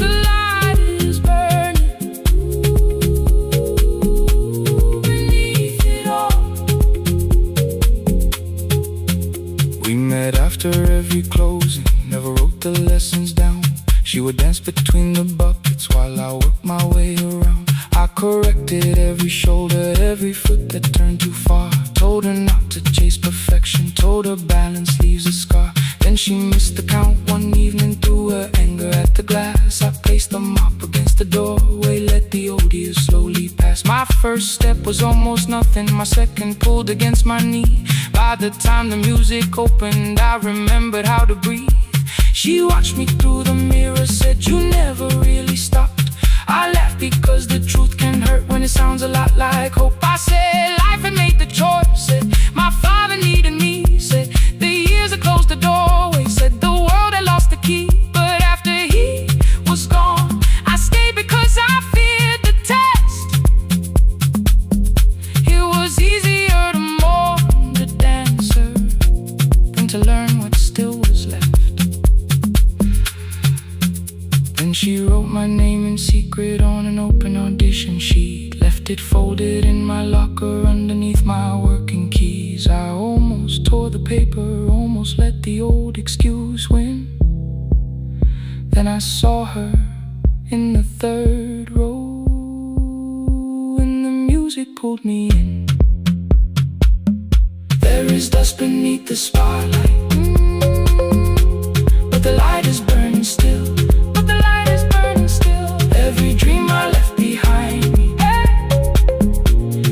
S2: The light is burning beneath it all. We met after every closing, never wrote the lessons down. She would dance between the buckets while I worked my way around. I corrected every shoulder, every foot that turned too far. Told her not to chase perfection, told her balance leaves a scar. Then she missed the count one evening, threw her anger at the glass. I placed the mop against the doorway, let the old years slowly pass. My first step was almost nothing, my second pulled against my knee. By the time the music opened, I remembered how to breathe. She watched me through the mirror, said, you never really stopped. I laughed because the truth can hurt when it sounds a lot like hope. I said, life had made the choice, said, my father needed me, said, the years had closed the doorway, said, the world had lost the key. But after he was gone, I stayed because I feared the test. It was easier to mourn the dancer than to learn what still was left. Then she wrote my name in secret on an open audition sheet, left it folded in my locker underneath my working keys. I almost tore the paper, almost let the old excuse win. Then I saw her in the third row, and the music pulled me in. There is dust beneath the spotlight, but the light is burning still. Every dream I left behind me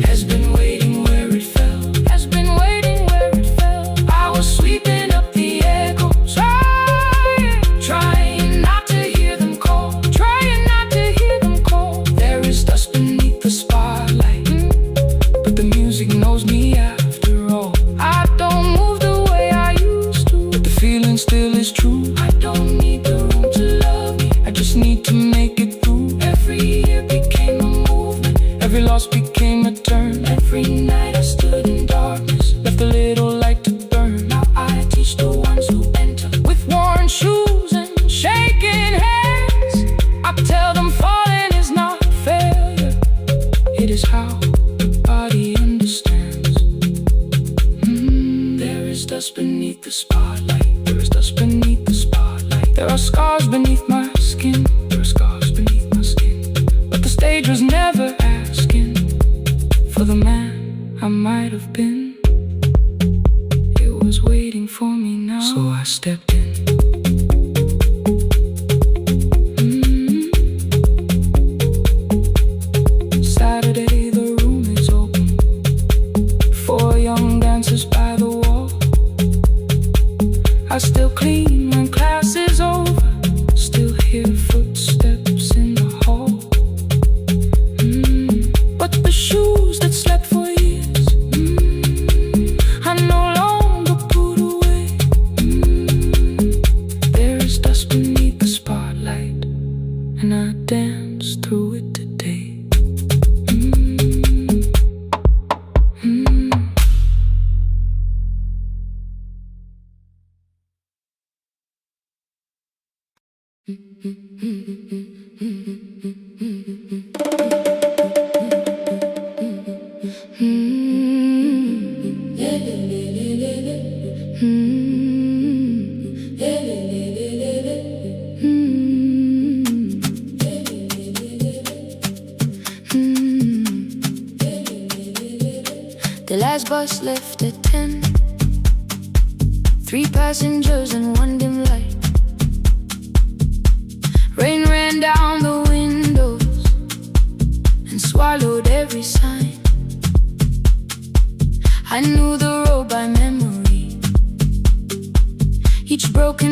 S2: has been waiting where it fell, has been waiting where it fell. I was sweeping up the echoes, trying not to hear them call, trying not to hear them call. There is dust beneath the spotlight, but the music knows me after all. I don't move the way I used to, but the feeling still is true. I don't need the room to love me, I just need to make it through. Every year became a movement, every loss became a turn. Every night I stood in darkness, left a little light to burn. Now I teach the ones who enter with worn shoes and shaking hands. I tell them falling is not failure, it is how the body understands. There is dust beneath the spotlight, there is dust beneath the spotlight. There are scars beneath my skin, there are scars beneath my skin, but the stage was
S1: might have been. It was waiting for me now, so I stepped in. Saturday, the room is open. 4 young dancers by the wall. I still clean when class is over. Still hear footsteps in the hall. But the shoes that slept for years, I no longer put away. There is dust beneath the spotlight, and I dance through it today.
S2: The last bus left at 10. 3 passengers and 1 dim light. Rain ran down the windows and swallowed every sign. I knew the road by memory. Each broken